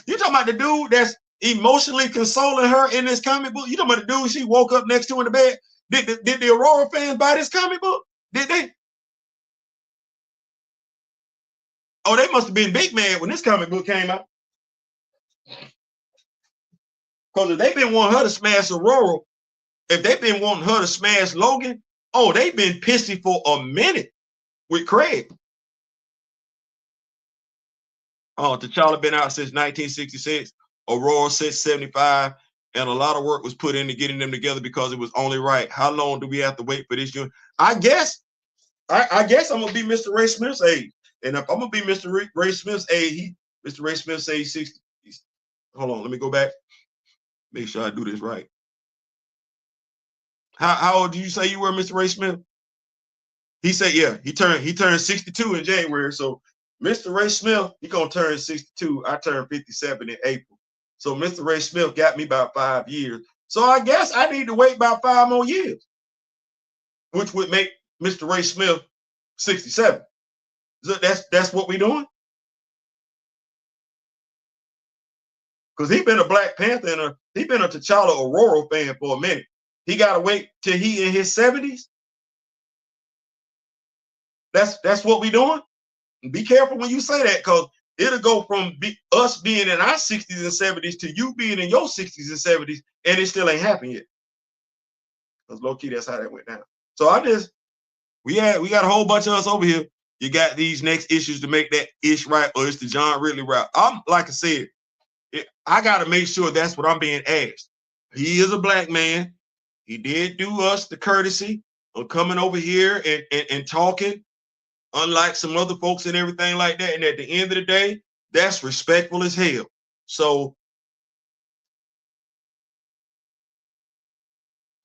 You talking about the dude that's emotionally consoling her in this comic book? You talking about the dude she woke up next to in the bed? Did the Aurora fans buy this comic book? Did they? Oh, they must have been big mad when this comic book came out. Because if they've been wanting her to smash Aurora, if they've been wanting her to smash Logan, oh, they've been pissy for a minute with Craig. Oh, T'Challa been out since 1966, Aurora since 75, and a lot of work was put into getting them together because it was only right. How long do we have to wait for this? I guess I'm gonna be Mr. Ray Smith's age. And if I'm gonna be Mr. Ray Smith's age, Mr. Ray Smith's age 60. Hold on, let me go back. Make sure I do this right. How old do you say you were, Mr. Ray Smith? He said, yeah, he turned 62 in January. So Mr. Ray Smith, he gonna turn 62. I turned 57 in April. So Mr. Ray Smith got me about 5 years. So I guess I need to wait about 5 more years, which would make Mr. Ray Smith 67. So that's what we doing? Because he been a Black Panther and he been a T'Challa Aurora fan for a minute. He gotta wait till he in his 70s. That's what we doing. Be careful when you say that, because it'll go from us being in our 60s and 70s to you being in your 60s and 70s, and it still ain't happened yet. Because low key, that's how that went down. So we got a whole bunch of us over here. You got these next issues to make that ish right, or it's the John Ridley route. I'm like I said, I got to make sure that's what I'm being asked. He is a Black man. He did do us the courtesy of coming over here and talking, unlike some other folks and everything like that. And at the end of the day, that's respectful as hell. So,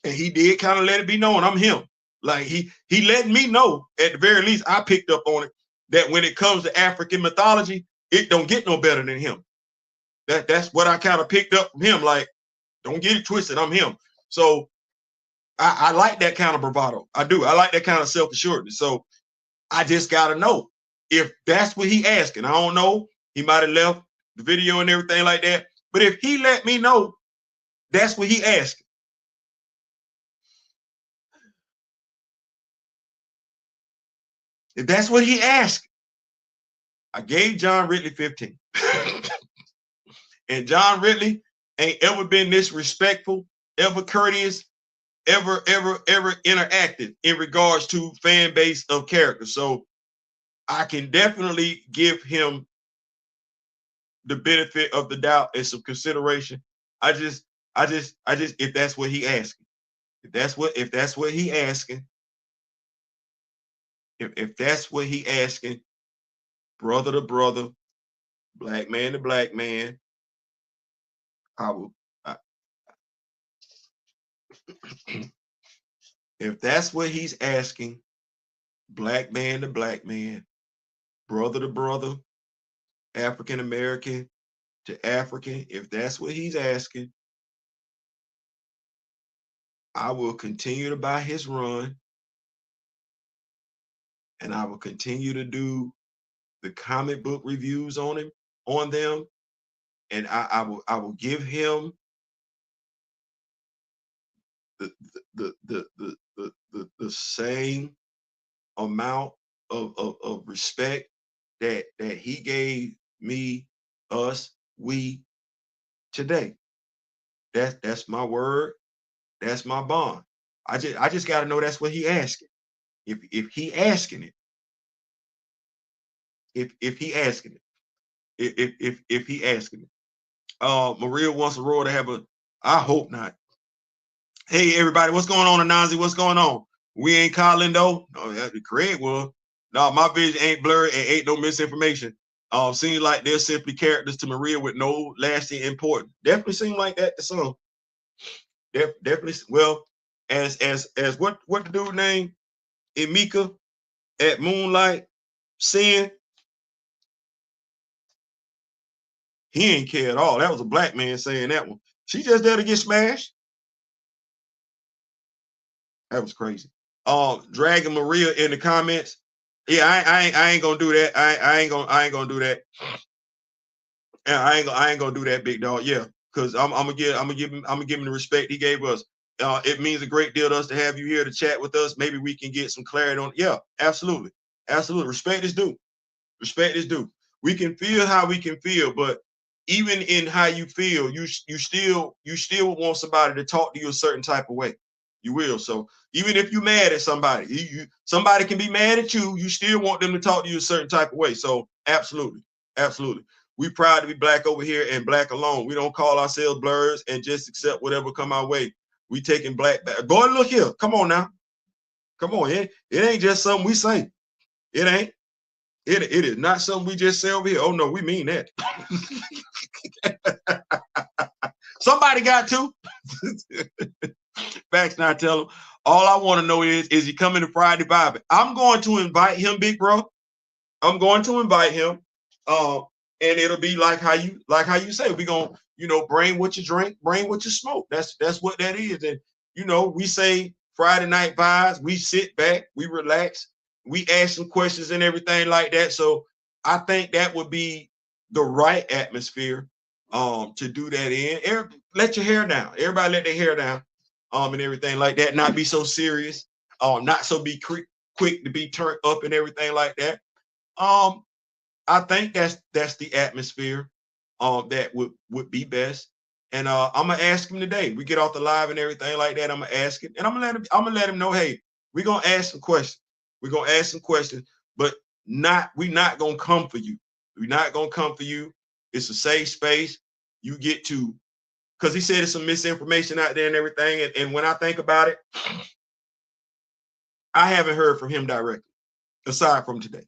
and he did kind of let it be known I'm him. Like he let me know, at the very least, I picked up on it, that when it comes to African mythology, it don't get no better than him. That's what I kind of picked up from him. Like, don't get it twisted, I'm him. So I like that kind of bravado. I do. I like that kind of self-assuredness. So I just got to know if that's what he asking. I don't know. He might have left the video and everything like that. But if he let me know that's what he asking. If that's what he asked, I gave John Ridley 15. And John Ridley, ain't ever been this respectful, ever courteous, ever interactive in regards to fan base of characters. So I can definitely give him the benefit of the doubt and some consideration. I just, if that's what he asking, if that's what he asking, if that's what he asking, brother to brother, black man to black man, I will. I, if that's what he's asking, black man to black man, brother to brother, African American to African, if that's what he's asking, I will continue to buy his run, and I will continue to do the comic book reviews on them, and I will give him the the same amount of respect that he gave me, us, we today. That's my word. That's my bond. I just got to know that's what he asking. If he asking it, if he asking it, if he asking it. Maria wants Aurora to have a. I hope not. Hey everybody, what's going on, Anansi? What's going on? We ain't calling though. No, Craig will. No, my vision ain't blurred and ain't no misinformation. Seems like they're simply characters to Maria with no lasting importance. Definitely seem like that to some. Definitely. Well, as what the dude name? Emeka at Moonlight seeing, he ain't care at all. That was a black man saying that one. She just there to get smashed. That was crazy. Dragging Maria in the comments. Yeah, I ain't gonna do that. I ain't gonna do that. And I ain't gonna do that, big dog. Yeah, because I'm gonna give him the respect he gave us. It means a great deal to us to have you here to chat with us. Maybe we can get some clarity on. Yeah, absolutely, absolutely. Respect is due. Respect is due. We can feel how we can feel, but even in how you feel, you still want somebody to talk to you a certain type of way. You will. So even if you're mad at somebody, somebody can be mad at you. You still want them to talk to you a certain type of way. So absolutely, absolutely. We proud to be black over here and black alone. We don't call ourselves blurs and just accept whatever come our way. We taking black back. Boy, look here. Come on now. Come on. It ain't just something we say. It ain't. It is not something we just say over here. Oh no, we mean that. Somebody got to. Facts not tell him. All I want to know is he coming to Friday Vibing? I'm going to invite him, big bro. I'm going to invite him. And it'll be like how you say, we gonna, bring what you drink, bring what you smoke. That's what that is. And we say Friday night vibes, we sit back, we relax, we ask some questions and everything like that. So I think that would be the right atmosphere to do that in. Let your hair down. Everybody let their hair down and everything like that. Not be so serious. Not so be quick to be turned up and everything like that. I think that's the atmosphere that would be best. And I'm gonna ask him today. We get off the live and everything like that. I'm gonna ask him, and I'm gonna let him know, hey, we're gonna ask some questions. We're gonna ask some questions, but we're not gonna come for you. We're not gonna come for you. It's a safe space. You get to, because he said there's some misinformation out there and everything. And when I think about it, I haven't heard from him directly, aside from today.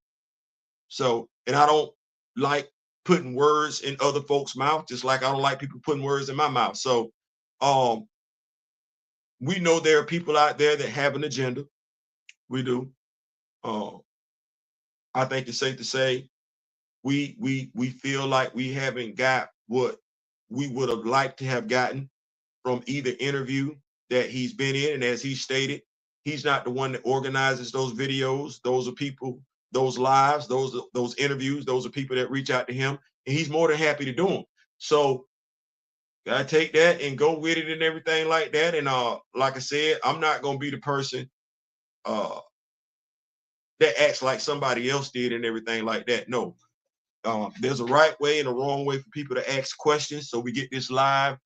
So, and I don't like putting words in other folks' mouth, just like I don't like people putting words in my mouth. So, we know there are people out there that have an agenda. We do. I think it's safe to say we feel like we haven't got what we would have liked to have gotten from either interview that he's been in. And as he stated, he's not the one that organizes those videos. Those are people, those lives, those interviews, those are people that reach out to him, and he's more than happy to do them. So gotta take that and go with it and everything like that. And like I said, I'm not gonna be the person that acts like somebody else did and everything like that. No. There's a right way and a wrong way for people to ask questions. So we get this live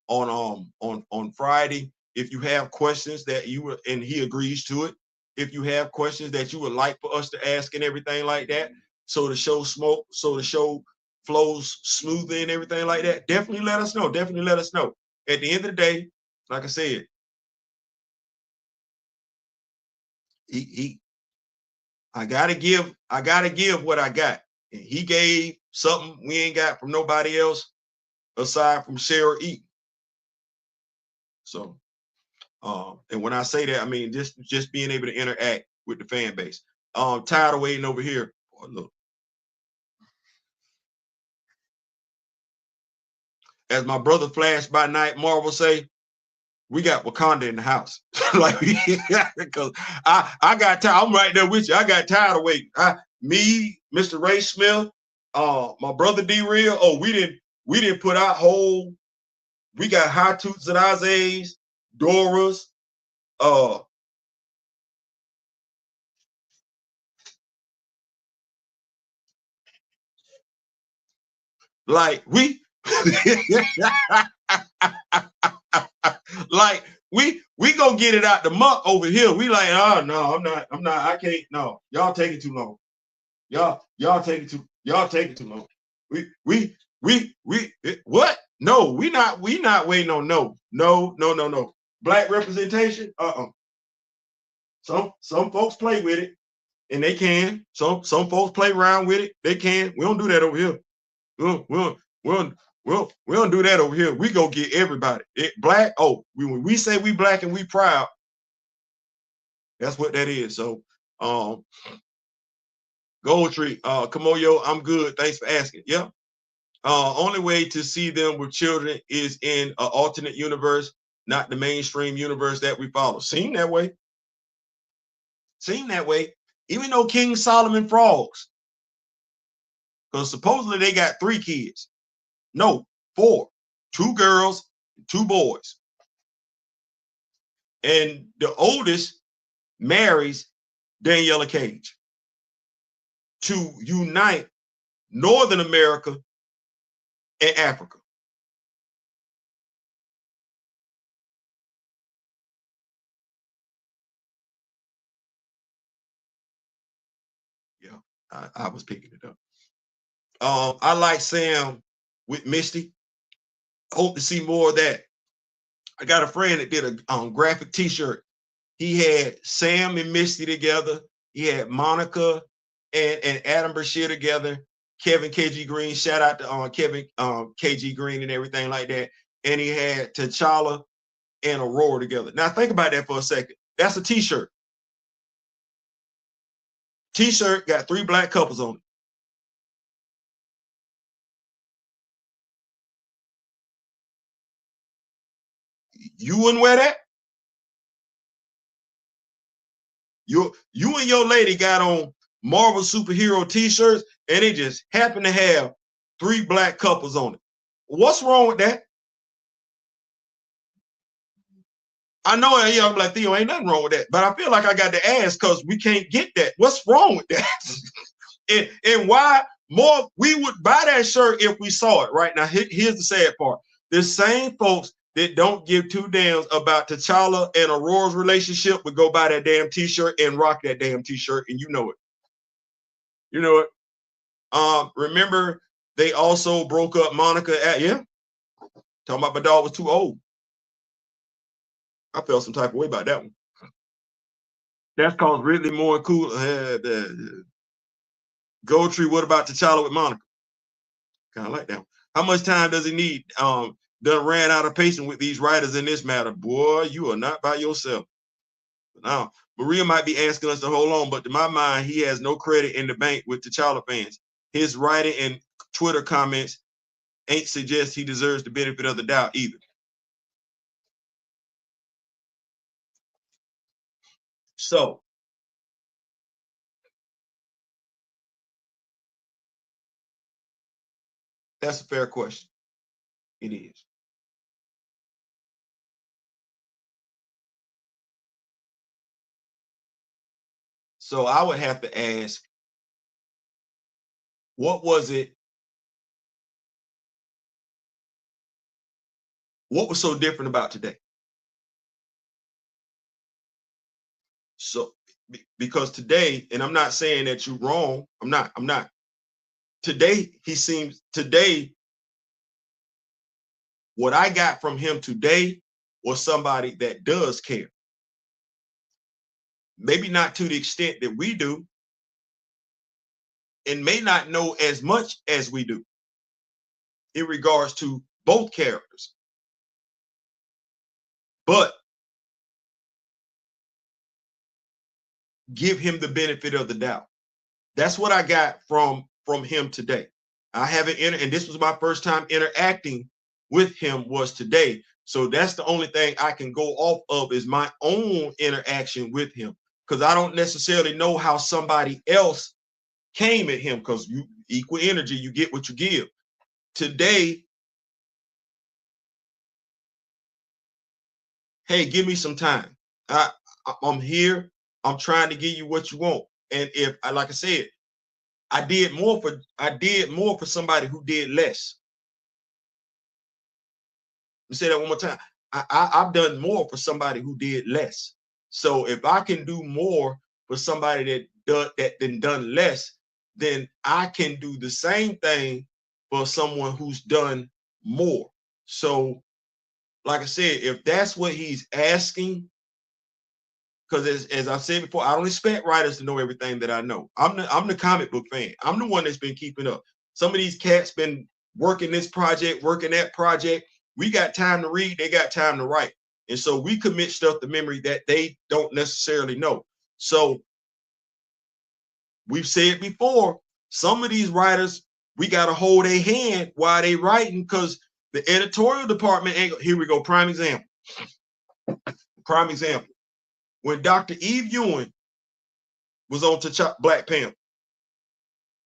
on Friday. If you have questions that you were, and he agrees to it, if you have questions that you would like for us to ask and everything like that, so the show flows smoothly and everything like that, definitely let us know. Definitely let us know. At the end of the day, like I said, I gotta give what I got. And he gave something we ain't got from nobody else aside from Sarah Eaton. So and when I say that, I mean just being able to interact with the fan base. Tired of waiting over here. Oh, look. As my brother Flash by Night Marvel say, we got Wakanda in the house. Like, because I got tired. I'm right there with you. I got tired of waiting. Me, Mr. Ray Smith, my brother D Real. Oh, we didn't put our whole. We got High Toots and Isaiahs, Dora's, like we like we gonna get it out the muck over here. We like, oh no, I'm not, I can't, no, y'all take it too long. Y'all take it too long. What? No, we not waiting on no. Black representation, Some folks play with it and they can. Some folks play around with it, they can. We don't do that over here. We don't do that over here. We go get everybody. Black. Oh, when we say we black and we proud, that's what that is. So, Gold Tree, Kamoyo, I'm good. Thanks for asking. Yeah. Only way to see them with children is in an alternate universe, not the mainstream universe that we follow. Seem that way. Seem that way. Even though King Solomon frogs, because supposedly they got 3 kids. No, 4. 2 girls, 2 boys. And the oldest marries Daniela Cage to unite Northern America and Africa. Yeah, I was picking it up. I like Sam with Misty. Hope to see more of that. I got a friend that did a graphic T-shirt. He had Sam and Misty together. He had Monica and Adam Brashear together. Kevin KG Green, shout out to Kevin KG Green and everything like that. And he had T'Challa and Aurora together. Now think about that for a second. That's a T-shirt. T-shirt got 3 black couples on it. You wouldn't wear that? You and your lady got on Marvel superhero T-shirts, and they just happen to have 3 black couples on it. What's wrong with that? I know, I'm like, Theo, ain't nothing wrong with that. But I feel like I got to ask because we can't get that. What's wrong with that? and why more we would buy that shirt if we saw it right now. Here's the sad part. The same folks that don't give 2 damns about T'Challa and Aurora's relationship would go buy that damn T-shirt and rock that damn T-shirt, and you know it. You know it. Remember, they also broke up Monica yeah. Talking about my dog was too old. I felt some type of way about that one. That's called Ridley Moore cool. Gold Tree, what about T'Challa with Monica? Kind of like that one. How much time does he need? Done ran out of patience with these writers in this matter. Boy, you are not by yourself. Now, Maria might be asking us to hold on, but to my mind, he has no credit in the bank with T'Challa fans. His writing and Twitter comments ain't suggest he deserves the benefit of the doubt either. So, that's a fair question. It is. So I would have to ask, what was it What was so different about today? So because today, and I'm not saying that you're wrong. I'm not. Today, what I got from him today was somebody that does care. Maybe not to the extent that we do, and may not know as much as we do in regards to both characters. But give him the benefit of the doubt. That's what I got from him today. I haven't and this was my first time interacting with him was today. So that's the only thing I can go off of is my own interaction with him, because I don't necessarily know how somebody else came at him, because you equal energy, you get what you give. Today, hey, give me some time. I'm here. I'm trying to give you what you want. And if, like I said, I did more for somebody who did less. Let me say that one more time. I've done more for somebody who did less. So if I can do more for somebody that done less, then I can do the same thing for someone who's done more. So, like I said, if that's what he's asking, because as I said before, I don't expect writers to know everything that I know. I'm the comic book fan. I'm the one that's been keeping up. Some of these cats been working this project, working that project. We got time to read, they got time to write. And so we commit stuff to memory that they don't necessarily know. So we've said before, some of these writers, we got to hold their hand while they writing, because the editorial department ain't. Here we go. Prime example. Prime example. When Dr. Eve Ewing was on T'Challa Black Panther,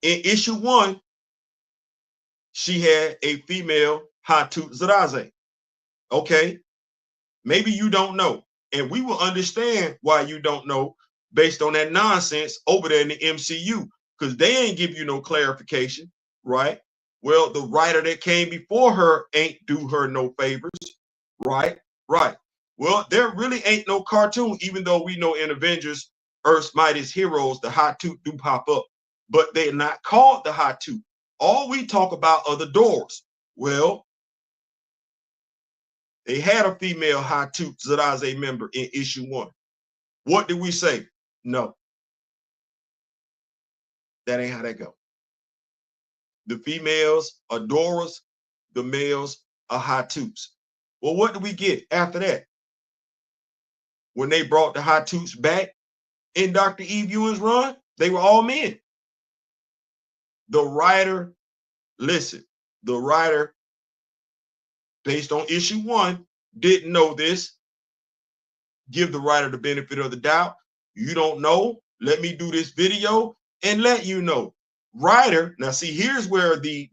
in issue 1, she had a female Hatu Zeraze. Okay, maybe you don't know, and we will understand why you don't know based on that nonsense over there in the MCU, because they ain't give you no clarification, right? Well, the writer that came before her ain't do her no favors, right? Right. Well, there really ain't no cartoon, even though we know in Avengers, Earth's Mightiest Heroes, the Hatu do pop up, but they're not called the Hatu. All we talk about are the doors. Well, they had a female Hatu Zeraze member in issue 1. What did we say? No, that ain't how that go. The females are Doras, the males are Hatus. Well, what did we get after that? When they brought the Hatus back in Dr. Eve Ewing's run, they were all men. The writer, listen, the writer, based on issue 1, didn't know this. Give the writer the benefit of the doubt. You don't know. Let me do this video and let you know. Writer, now see, here's where the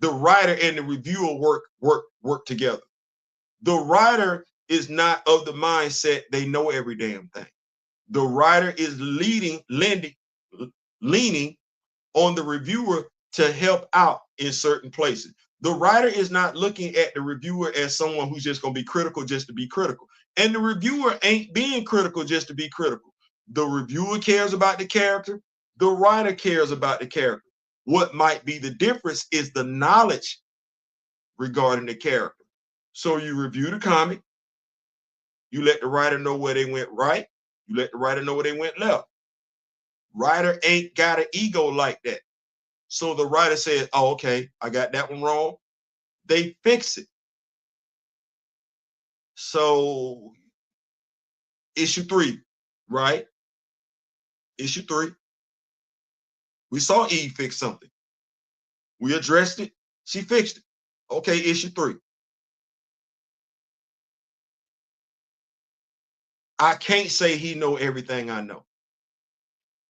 writer and the reviewer work together. The writer is not of the mindset they know every damn thing. The writer is leaning on the reviewer to help out in certain places. The writer is not looking at the reviewer as someone who's just going to be critical just to be critical. And the reviewer ain't being critical just to be critical. The reviewer cares about the character. The writer cares about the character. What might be the difference is the knowledge regarding the character. So you review the comic. You let the writer know where they went right. You let the writer know where they went left. Writer ain't got an ego like that. So the writer says, oh, okay, I got that one wrong. They fix it. So issue 3, right? Issue 3. We saw Eve fix something. We addressed it. She fixed it. Okay, issue 3. I can't say he know everything I know.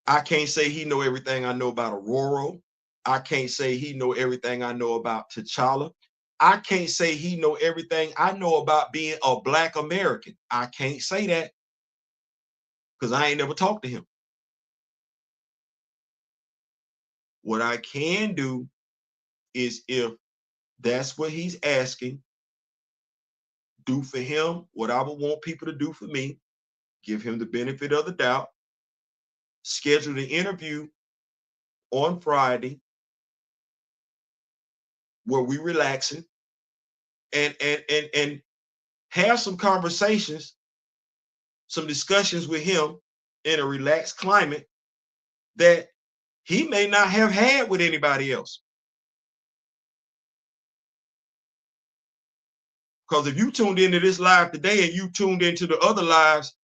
I can't say he know everything I know about Aurora. I can't say he know everything I know about T'Challa. I can't say he know everything I know about being a Black American. I can't say that because I ain't never talked to him. What I can do is if That's what he's asking. Do for him what I would want people to do for me. Give him the benefit of the doubt. Schedule the interview on Friday where we relaxing and have some conversations, some discussions with him in a relaxed climate that he may not have had with anybody else. Because if you tuned into this live today and you tuned into the other lives,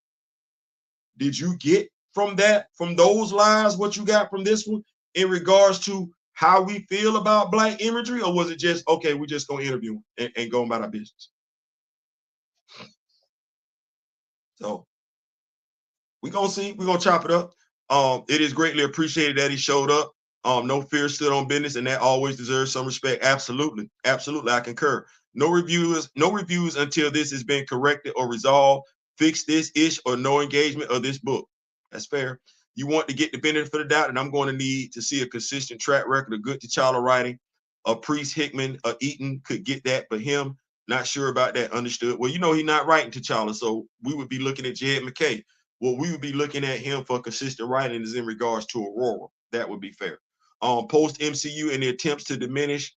did you get from those lives, what you got from this one in regards to how we feel about Black imagery? Or was it just, okay, we're just going to interview him and go about our business? So we're going to see. We're going to chop it up. It is greatly appreciated that he showed up. No fear, stood on business, and that always deserves some respect. Absolutely. Absolutely. I concur. No reviews until this has been corrected or resolved. Fix this ish or no engagement of this book. That's fair. You want to get the benefit of the doubt, and I'm going to need to see a consistent track record of good T'Challa writing. A Priest, Hickman, Eaton could get that, but him, not sure about that. Understood. Well, you know, he's not writing T'Challa, so we would be looking at Jed McKay. Well, we would be looking at him for consistent writing is in regards to Aurora. That would be fair. Post MCU and the attempts to diminish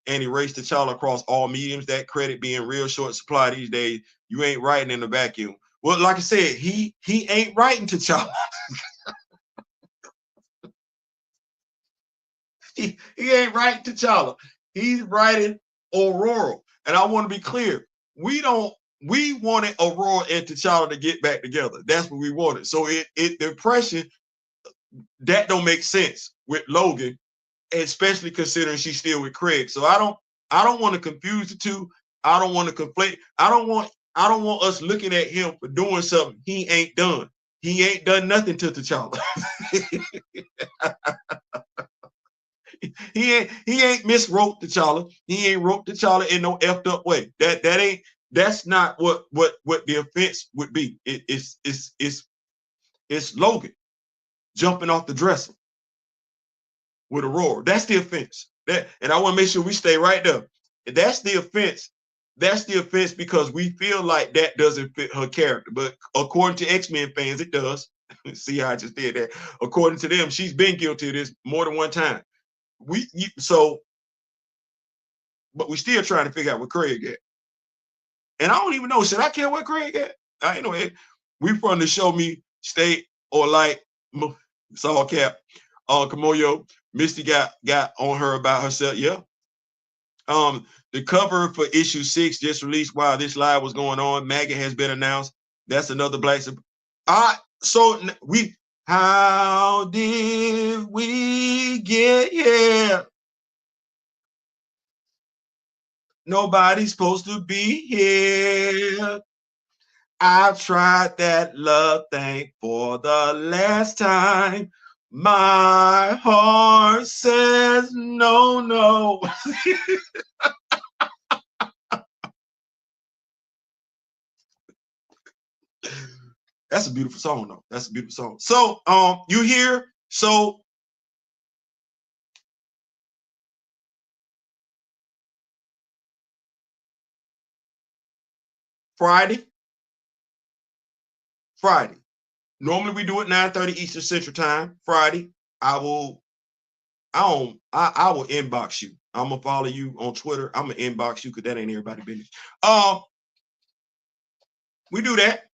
and erase T'Challa across all mediums, that credit being real short supply these days, you ain't writing in a vacuum. Well, like I said, he ain't writing T'Challa. he ain't writing T'Challa. He's writing Aurora. And I want to be clear. We wanted Aurora and T'Challa to get back together. That's what we wanted. So the impression that don't make sense with Logan, especially considering she's still with Craig. So I don't want to confuse the two. I don't want to conflate. I don't want us looking at him for doing something he ain't done. He ain't done nothing to T'Challa. he ain't miswrote T'Challa. He ain't wrote T'Challa in no effed up way. That's not what the offense would be. It's Logan jumping off the dresser with Aurora. That's the offense. And I want to make sure we stay right there. That's the offense. That's the offense because we feel like that doesn't fit her character. But according to X-Men fans, it does. See how I just did that? According to them, she's been guilty of this more than one time. But we still trying to figure out what Craig at. And I don't even know, should I care what Craig at? I ain't know it. We from the Show Me State or like, it's all cap. Kamoyo, Misty got on her about herself. Yeah. The cover for issue 6 just released while this live was going on. Maggot has been announced. That's another Black. How did we get here? Nobody's supposed to be here. I've tried that love thing for the last time. My heart says no, no. That's a beautiful song, though. That's a beautiful song. So, you hear? So, Friday. Normally we do it 9:30 Eastern Central Time. Friday, I will inbox you. I'm gonna follow you on Twitter. I'm gonna inbox you because that ain't everybody's business. We do that.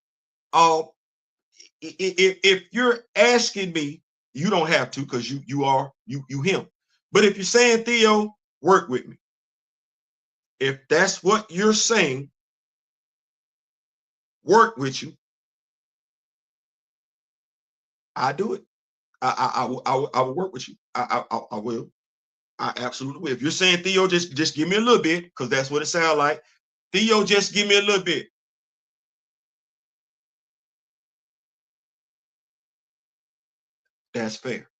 If you're asking me, you don't have to because you are him. But if you're saying, Theo, work with me. If that's what you're saying, work with you. I do it. I will work with you. I will. I absolutely will. If you're saying, Theo, just give me a little bit, because that's what it sounds like. Theo, just give me a little bit. That's fair.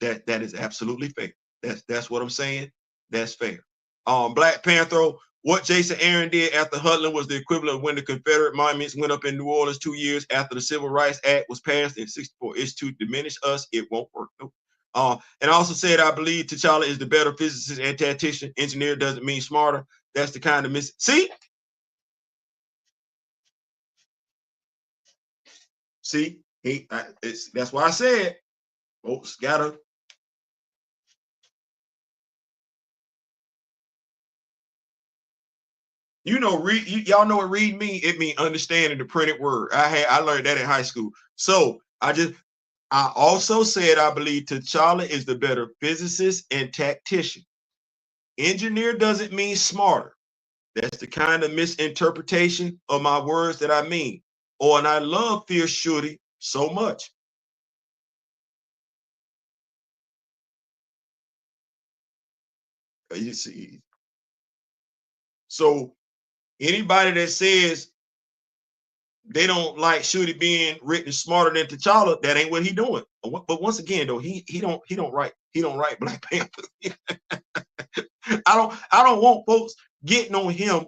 That is absolutely fair. That's what I'm saying. That's fair. Black Panther, what Jason Aaron did after Hudlin was the equivalent of when the Confederate monuments went up in New Orleans 2 years after the Civil Rights Act was passed in '64. It's to diminish us. It won't work. Nope. And I also said I believe T'Challa is the better physicist and tactician. Engineer doesn't mean smarter. That's the kind of see. See, that's why I said folks gotta. You know, y'all know what read mean? It mean understanding the printed word. I learned that in high school. So I also said I believe T'Challa is the better physicist and tactician. Engineer doesn't mean smarter. That's the kind of misinterpretation of my words that I mean. And I love Fierce Shorty so much. You see. So anybody that says they don't like Shorty being written smarter than T'Challa, that ain't what he doing. But once again, though, he don't write Black Panther. I don't want folks getting on him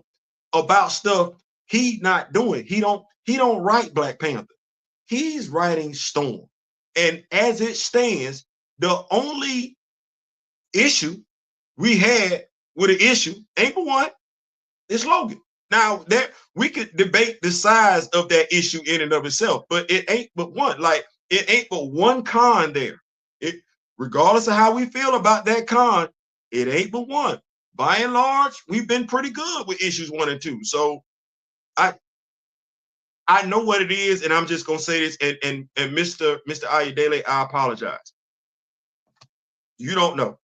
about stuff he not doing. He don't write Black Panther. He's writing Storm. And as it stands, the only issue we had with an issue ain't but one, it's Logan. Now that we could debate the size of that issue in and of itself, but it ain't but one. Like it ain't but one con there. It, regardless of how we feel about that con, it ain't but one. By and large, we've been pretty good with issues 1 and 2. So I know what it is, and I'm just gonna say this. And Mr. Ayudele, I apologize. You don't know.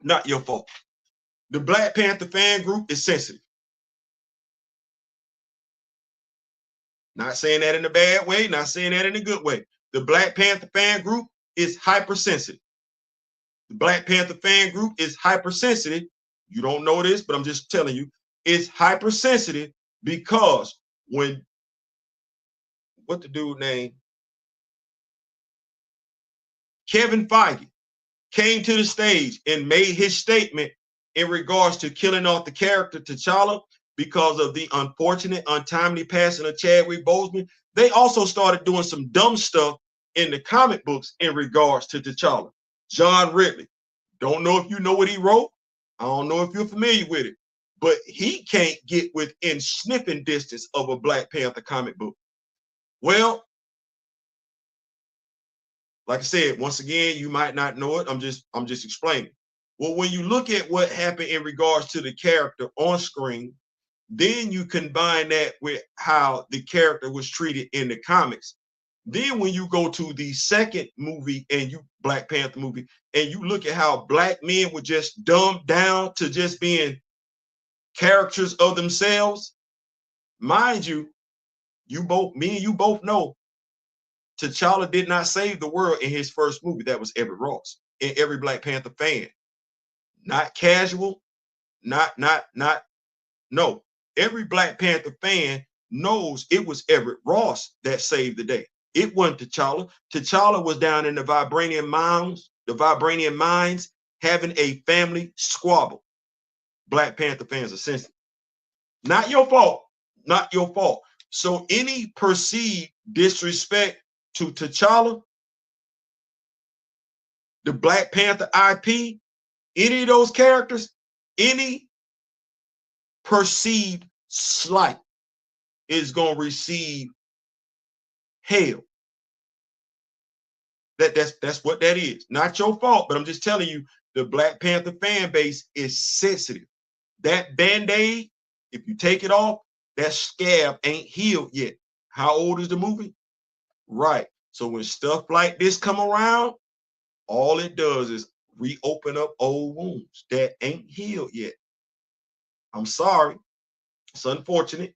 Not your fault. The Black Panther fan group is sensitive. Not saying that in a bad way, not saying that in a good way. The Black Panther fan group is hypersensitive. The Black Panther fan group is hypersensitive. You don't know this, but I'm just telling you, it's hypersensitive because when what the dude name? Kevin Feige came to the stage and made his statement in regards to killing off the character T'Challa because of the unfortunate, untimely passing of Chadwick Boseman. They also started doing some dumb stuff in the comic books in regards to T'Challa. John Ridley, don't know if you know what he wrote. I don't know if you're familiar with it, but he can't get within sniffing distance of a Black Panther comic book. Well, like I said, once again, you might not know it. I'm just explaining. Well, when you look at what happened in regards to the character on screen, then you combine that with how the character was treated in the comics. Then when you go to the second movie and Black Panther movie, and you look at how Black men were just dumbed down to just being characters of themselves, mind you, me and you both know T'Challa did not save the world in his first movie. That was Everett Ross. And every Black Panther fan, not casual, no. Every Black Panther fan knows it was Everett Ross that saved the day. It wasn't T'Challa. T'Challa was down in the vibranium mines, having a family squabble. Black Panther fans are sensitive. Not your fault. Not your fault. So any perceived disrespect to T'Challa, the Black Panther IP, any of those characters, any perceived slight is going to receive hell. That's what that is. Not your fault, but I'm just telling you, the Black Panther fan base is sensitive. That Band-Aid, if you take it off, that scab ain't healed yet. How old is the movie? Right. So when stuff like this come around, all it does is reopen up old wounds that ain't healed yet. I'm sorry. It's unfortunate.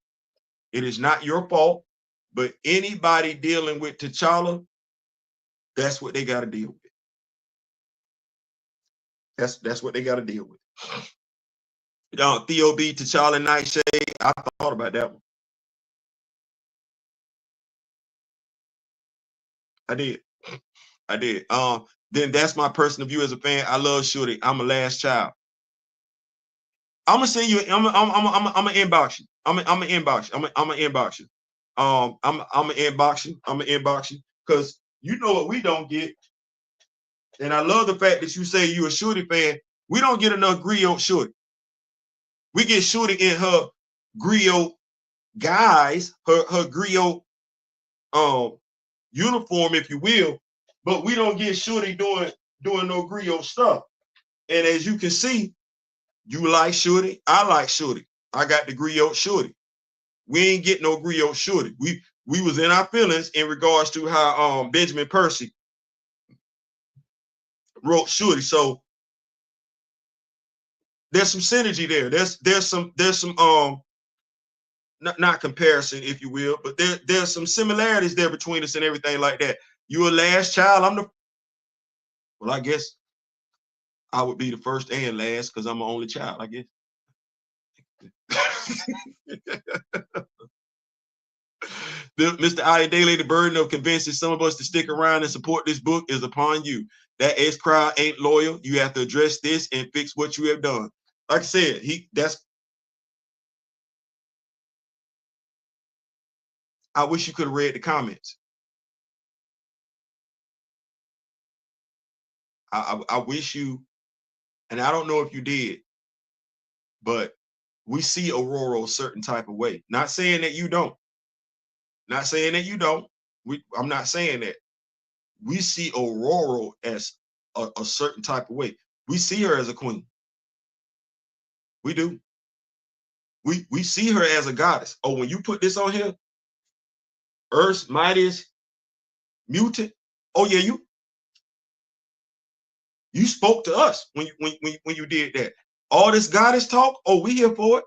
It is not your fault, but anybody dealing with T'Challa, that's what they got to deal with. That's what they got to deal with. Theo B, T'Challa, Nightshade. I thought about that one. I did. Then that's my personal view as a fan. I love Shorty. I'm a last child. I'm gonna send you. I'm gonna inbox you. I'm gonna inbox you. I'm gonna inbox you. I'm gonna inbox you. I'm gonna inbox you because you know what we don't get. And I love the fact that you say you're a Shorty fan. We don't get enough griot Shorty. We get Shorty in her griot guys, her griot uniform, if you will, but we don't get Shorty doing no griot stuff. And as you can see, you like Shorty, I like Shorty. I got the griot Shorty. We ain't get no griot Shorty. We was in our feelings in regards to how Benjamin Percy wrote Shorty. So there's some synergy there. There's some not comparison, if you will, but there's some similarities there between us and everything like that. You a last child, I'm the well, I guess I would be the first and last because I'm an only child, I guess. Mr. Ayodele, the burden of convincing some of us to stick around and support this book is upon you. That X crowd ain't loyal. You have to address this and fix what you have done. Like I said, I wish you could have read the comments. I wish you, and I don't know if you did, but we see Aurora a certain type of way. Not saying that you don't. Not saying that you don't. I'm not saying that. We see Aurora as a certain type of way. We see her as a queen. We do. We see her as a goddess. Oh, when you put this on here, Earth's mightiest mutant. Oh yeah, you spoke to us when you did that. All this goddess talk. Oh, we here for it.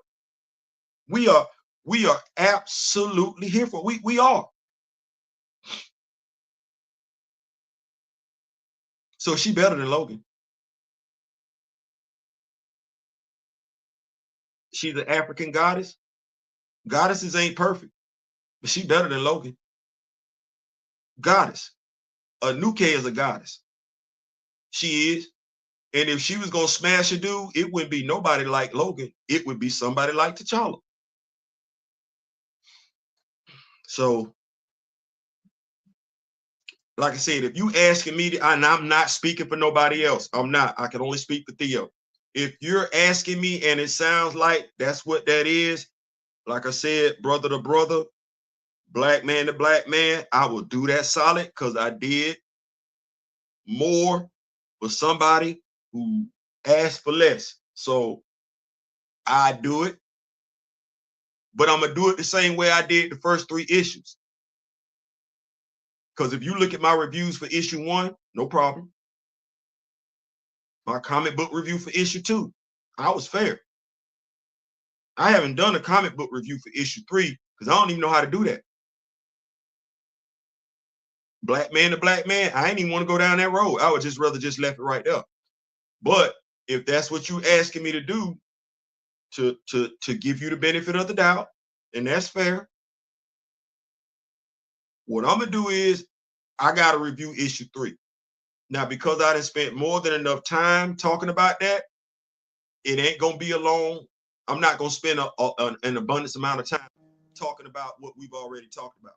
We are absolutely here for it. We are. So she better than Logan. She's an African goddess. Goddesses ain't perfect, but she better than Logan. Goddess. Nuke is a goddess. She is. And if she was gonna smash a dude, it wouldn't be nobody like Logan. It would be somebody like T'Challa. So, like I said, if you asking me, and I'm not speaking for nobody else, I'm not. I can only speak for Theo. If you're asking me and it sounds like that's what that is, like I said, brother to brother, black man to black man, I will do that solid because I did more for somebody who asked for less. So I do it, but I'm gonna do it the same way I did the first 3 issues. Because if you look at my reviews for issue 1, no problem. My comic book review for issue 2, I was fair. I haven't done a comic book review for issue 3 because I don't even know how to do that. Black man to black man, I ain't even want to go down that road. I would just rather just left it right there. But if that's what you asking me to do, to give you the benefit of the doubt, and that's fair, what I'm gonna do is I gotta review issue 3. Now, because I done spent more than enough time talking about that, it ain't gonna be a long. I'm not gonna spend an abundance amount of time talking about what we've already talked about.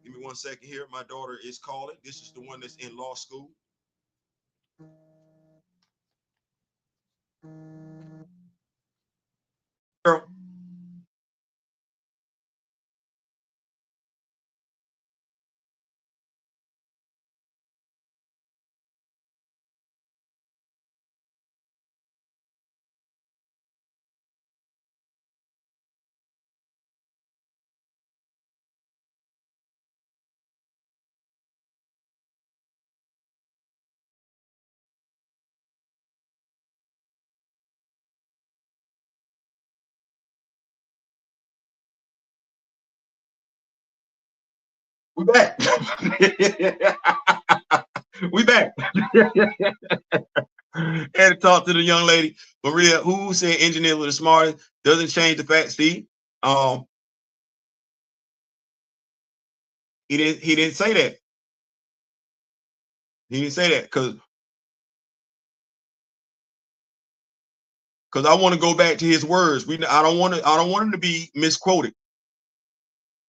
Give me 1 second here. My daughter is calling. This is the one that's in law school. Girl. We back. We back. Had to talk to the young lady, Maria, who said engineers were the smartest. Doesn't change the fact, Steve. He didn't say that. He didn't say that because I want to go back to his words. I don't want him to be misquoted.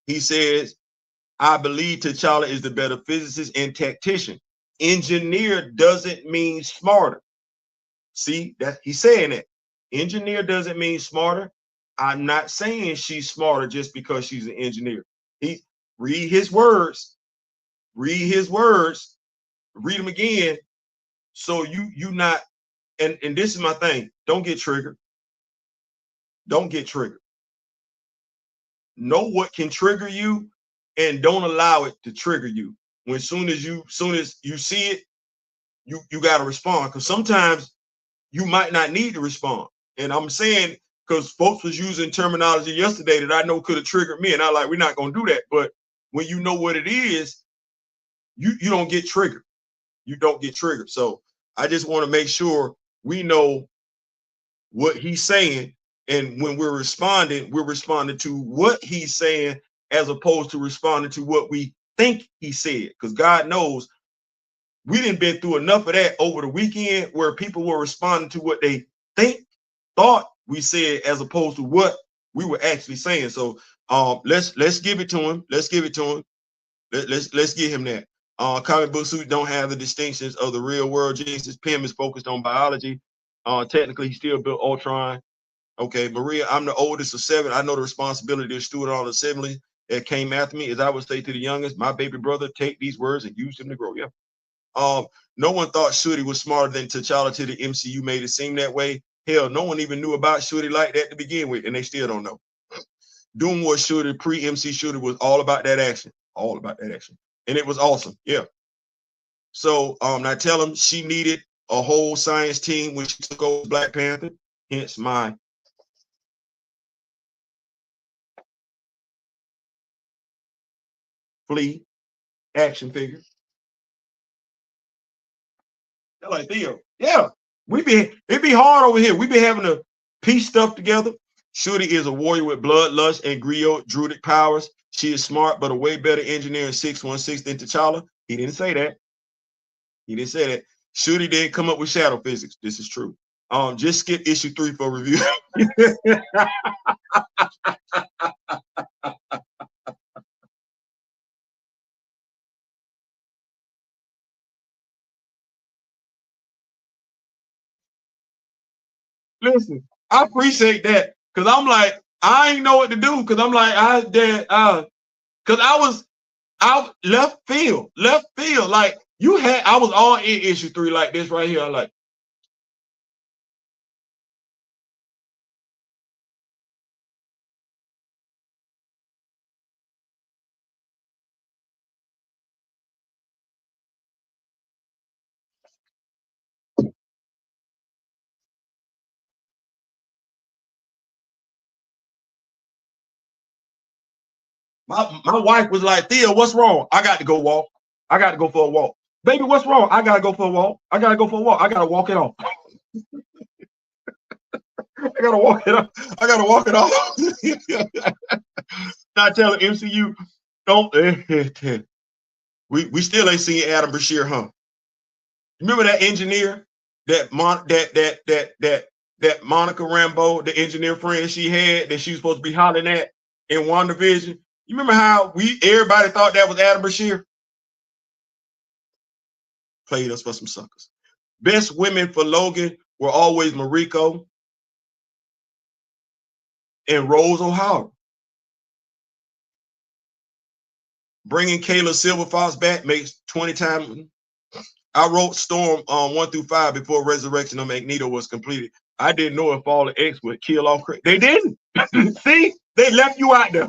He says, I believe T'Challa is the better physicist and tactician. engineer doesn't mean smarter. See, that he's saying that. Engineer doesn't mean smarter. I'm not saying she's smarter just because she's an engineer. He read his words, read his words, read them again. So you not, and this is my thing. Don't get triggered. Don't get triggered. Know what can trigger you and don't allow it to trigger you. When soon as you see it, you got to respond, because sometimes you might not need to respond. And I'm saying, because folks was using terminology yesterday that I know could have triggered me, and I like, we're not going to do that. But when you know what it is, you don't get triggered. You don't get triggered. So I just want to make sure we know what he's saying, and when we're responding to what he's saying, as opposed to responding to what we think he said. Because God knows we didn't been through enough of that over the weekend, where people were responding to what they thought we said, as opposed to what we were actually saying. So let's give it to him. Let's give it to him. Let's get him that. Comic book suits don't have the distinctions of the real world. Jesus Pym is focused on biology. Technically, he still built Ultron. Okay, Maria, I'm the oldest of 7. I know the responsibility to steward all the siblings that came after me. As I would say to the youngest, my baby brother, take these words and use them to grow. Yeah. No one thought Shuri was smarter than T'Challa till the MCU made it seem that way. Hell, no one even knew about Shuri like that to begin with, and they still don't know. Doom War Shuri, pre-MC Shuri, was all about that action. All about that action. And it was awesome. Yeah. So I tell him she needed a whole science team when she took over Black Panther, hence my Flea action figure. They're like, Theo, yeah, it'd be hard over here. We be having to piece stuff together. Shuri is a warrior with bloodlust and griot druidic powers. She is smart, but a way better engineer in 616 than T'Challa. He didn't say that. He didn't say that. Shuri didn't come up with shadow physics. This is true. Just skip issue 3 for review. Listen, I appreciate that, because I'm like, I ain't know what to do, because I'm like, because I was out left field. Like I was all in issue 3 like this right here. Like, my wife was like, Thea, what's wrong? I got to go walk. I got to go for a walk. Baby, what's wrong? I got to go for a walk. I got to go for a walk. I got to walk it off. I got to walk it off. I got to walk it off. Not telling MCU, don't. We still ain't seen Adam Bashir, huh? Remember that engineer, that Monica Rambeau, the engineer friend she had that she was supposed to be hollering at in WandaVision? You remember how everybody thought that was Adam Bashir? Played us for some suckers. Best women for Logan were always Mariko and Rose O'Hara. Bringing Kayla Silverfox back makes 20 times. I wrote Storm 1 through 5 before Resurrection of Magneto was completed. I didn't know if all the X would kill off. They didn't. See, they left you out there.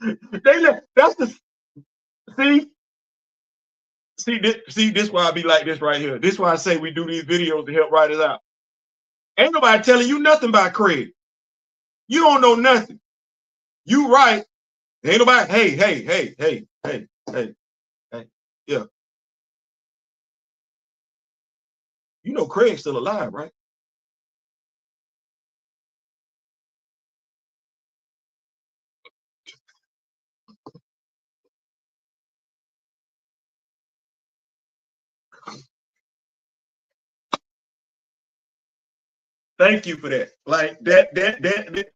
They left. That's the see. This why I be like this right here. This why I say we do these videos to help writers out. Ain't nobody telling you nothing about Craig. You don't know nothing. You right. Ain't nobody. Hey. Yeah. You know Craig's still alive, right? Thank you for that. Like that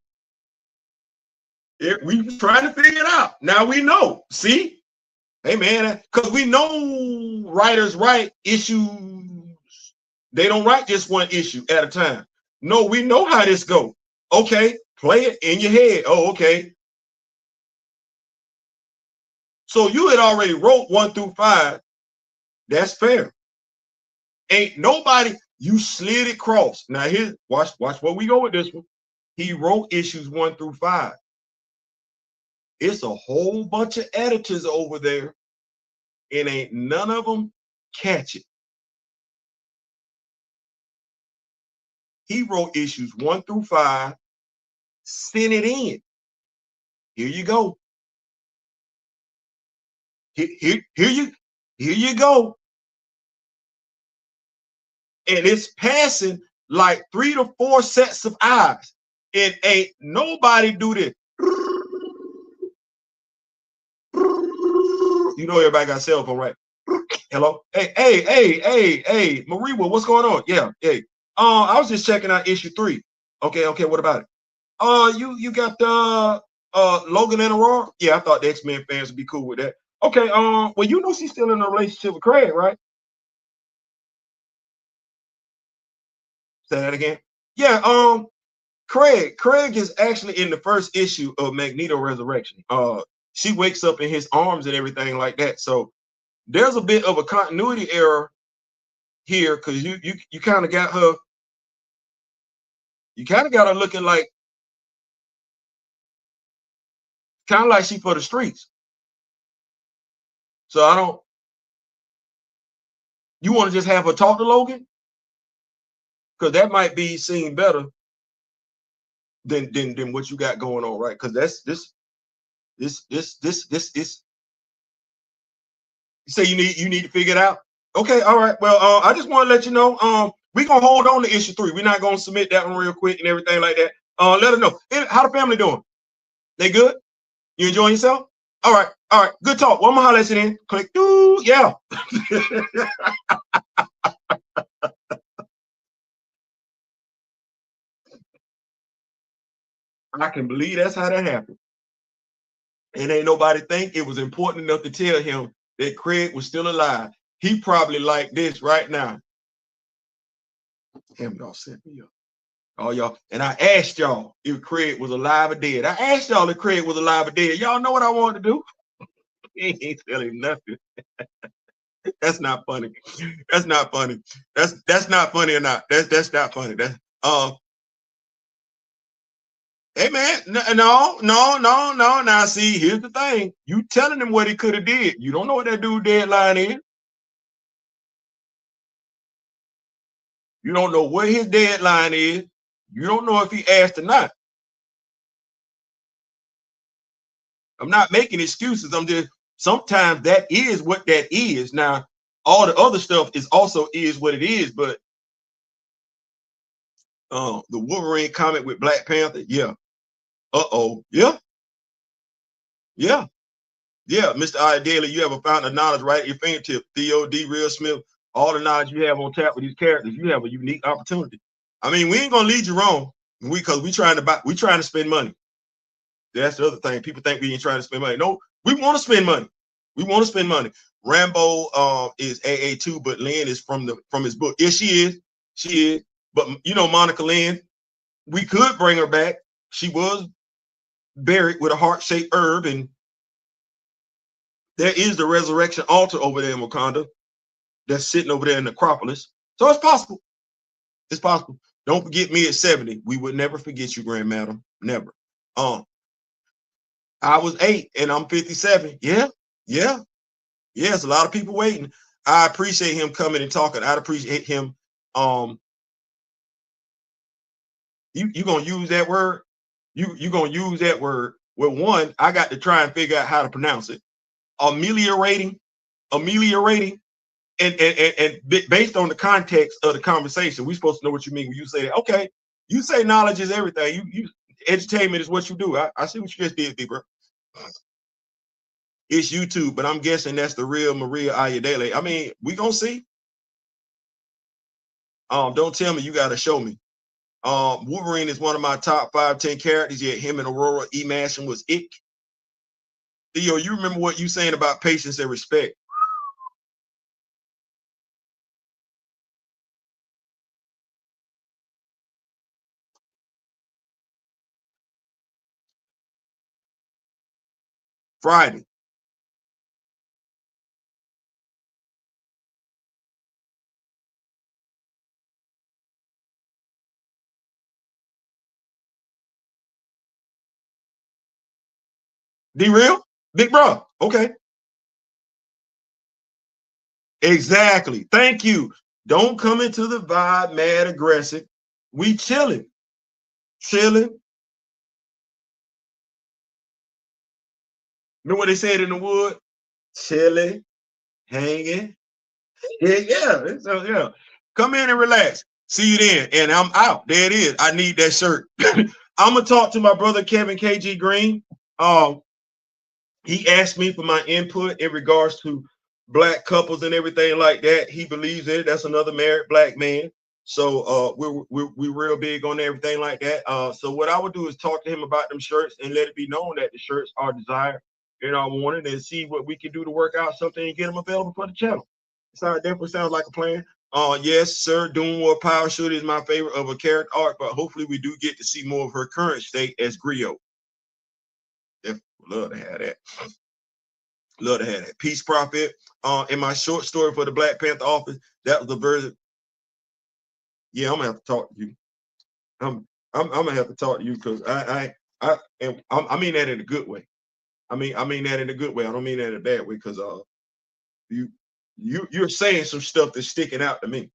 we trying to figure it out. Now we know. See, Hey man, because we know writers write issues. They don't write just one issue at a time. No, we know how this goes. Okay, play it in your head. Oh, okay. So you had already wrote 1 through 5. That's fair. Ain't nobody, you slid it cross. Now here, watch where we go with this one. He wrote issues 1 through 5. It's a whole bunch of editors over there, and ain't none of them catch it. He wrote issues 1 through 5, sent it in. Here you go. Here you go. And it's passing like 3 to 4 sets of eyes. And ain't nobody do this. You know everybody got a cell phone, right? Hello? Hey, Marie, what's going on? Yeah, hey. I was just checking out issue 3. Okay, what about it? You got the Logan and Aurora? Yeah, I thought the X-Men fans would be cool with that. Okay, well, you know she's still in a relationship with Craig, right? Say that again. Yeah, Craig is actually in the first issue of Magneto Resurrection. She wakes up in his arms and everything like that. So there's a bit of a continuity error here because you kind of got her. You kind of got her looking like, kind of like she for the streets. So I don't. You want to just have her talk to Logan? Because that might be seen better than what you got going on, right? Because that's this. You say you need to figure it out. Okay, all right. Well, I just want to let you know. We're gonna hold on to issue 3. We're not gonna submit that one real quick and everything like that. Let us know. How the family doing? They good? You enjoying yourself? All right. Good talk. One more holler at you then. Click. Yeah. I can believe that's how that happened. And ain't nobody think it was important enough to tell him that Craig was still alive. He probably like this right now. Damn, y'all set me up. Oh, y'all. And I asked y'all if Craig was alive or dead. I asked y'all if Craig was alive or dead. Y'all know what I wanted to do. He ain't telling nothing. That's not funny. That's not funny. That's not funny or not. That's not funny. That's hey man, no. Now see, here's the thing. You telling him what he could have did. You don't know what that dude deadline is. You don't know what his deadline is. You don't know if he asked or not. I'm not making excuses. I'm just, sometimes that is what that is. Now, all the other stuff is also is what it is, but the Wolverine comic with Black Panther, yeah. Yeah. Mr. I. Daily, you have a fountain of knowledge right at your fingertip. Theo D. Real Smith, all the knowledge you have on tap with these characters, you have a unique opportunity. I mean, we ain't gonna lead you wrong, because we trying to spend money. That's the other thing. People think we ain't trying to spend money. No, we want to spend money. We want to spend money. Rambo is AA2, but Lynn is from his book. Yes, she is. She is. But you know, Monica Lynn, we could bring her back. She was buried with a heart-shaped herb, and there is the resurrection altar over there in Wakanda that's sitting over there in the Necropolis. So it's possible. It's possible. Don't forget me at 70. We would never forget you, Grand Madam. Never. I was 8 and I'm 57. Yeah. It's a lot of people waiting. I appreciate him coming and talking. I'd appreciate him. You gonna use that word? You gonna use that word? Well, one, I got to try and figure out how to pronounce it. Ameliorating, and based on the context of the conversation, we're supposed to know what you mean when you say that. Okay, you say knowledge is everything. You entertainment is what you do. I see what you just did, bro. It's YouTube, but I'm guessing that's the real Maria Ayadele. I mean, we gonna see. Don't tell me you gotta show me. Wolverine is one of my top 5, 10 characters, yet him and Aurora E. Masham was ick. Theo, you remember what you saying about patience and respect? Friday. Be real? Big bro. Okay. Exactly. Thank you. Don't come into the vibe mad aggressive. We chilling. Chilling. Remember what they said in the wood? Chilling, hanging. Yeah, yeah. So yeah. Come in and relax. See you then. And I'm out. There it is. I need that shirt. I'm gonna talk to my brother Kevin KG Green. Um, he asked me for my input in regards to black couples and everything like that. He believes in it. That's another married black man. So we're real big on everything like that. So what I would do is talk to him about them shirts and let it be known that the shirts are desired and are wanted, and see what we can do to work out something and get them available for the channel. So it definitely sounds like a plan. Yes, sir. Doom War Power Shooter is my favorite of a character art, but hopefully we do get to see more of her current state as Griot. Definitely love to have that. Love to have that. Peace Prophet. In my short story for the Black Panther office, that was the version. Yeah, I'm gonna have to talk to you. I'm gonna have to talk to you because I mean that in a good way. I mean that in a good way. I don't mean that in a bad way because you you're saying some stuff that's sticking out to me.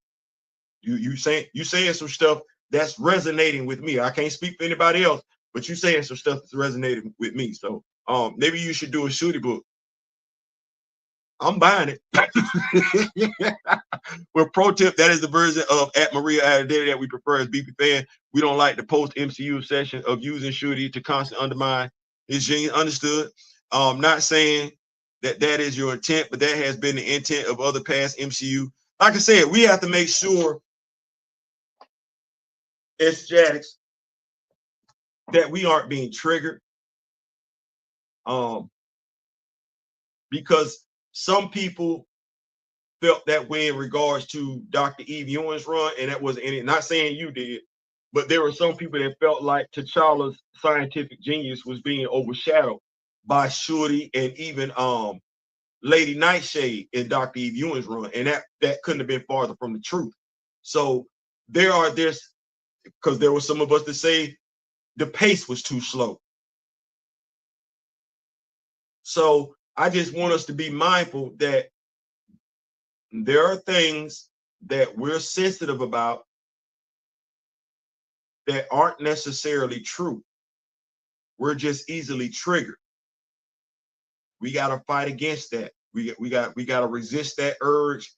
You saying some stuff that's resonating with me. I can't speak for anybody else, but you saying some stuff that's resonating with me. So maybe you should do a shooty book. I'm buying it. Well, pro tip, that is the version of at Maria Identity that we prefer as BP fan. We don't like the post MCU session of using Shooty to constantly undermine his genius. Understood. Not saying that that is your intent, but that has been the intent of other past MCU. Like I said, we have to make sure as Jacks that we aren't being triggered. Um, because some people felt that way in regards to Dr. Eve Ewing's run, and that wasn't any. Not saying you did, but there were some people that felt like T'Challa's scientific genius was being overshadowed by Shorty and even Lady Nightshade in Dr. Eve Ewing's run, and that couldn't have been farther from the truth. So there's because there were some of us that say the pace was too slow. So I just want us to be mindful that there are things that we're sensitive about that aren't necessarily true. We're just easily triggered. We got to fight against that. We got to resist that urge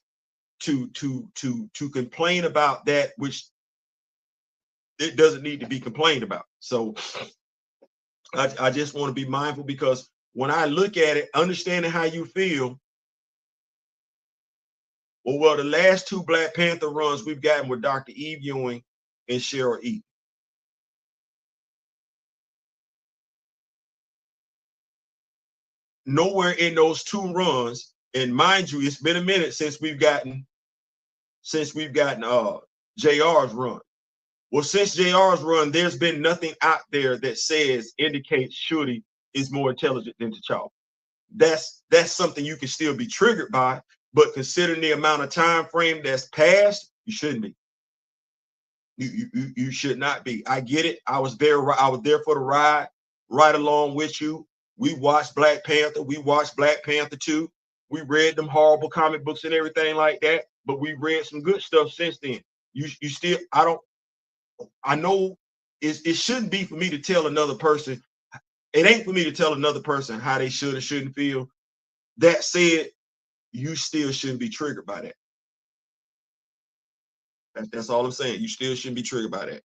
to complain about that which it doesn't need to be complained about. So I just want to be mindful because when I look at it, understanding how you feel, well, the last two Black Panther runs we've gotten with Dr. Eve Ewing and Cheryl E. Nowhere in those two runs, and mind you, it's been a minute since we've gotten JR's run. Well, since JR's run, there's been nothing out there that says indicates Shuri is more intelligent than T'Challa. That's something you can still be triggered by, but considering the amount of time frame that's passed, you shouldn't be. You should not be. I get it. I was there. I was there for the ride, right along with you. We watched Black Panther. We watched Black Panther 2. We read them horrible comic books and everything like that, but we read some good stuff since then. You still, I know it shouldn't be for me to tell another person. It ain't for me to tell another person how they should or shouldn't feel. That said, you still shouldn't be triggered by that. That's all I'm saying. You still shouldn't be triggered by that.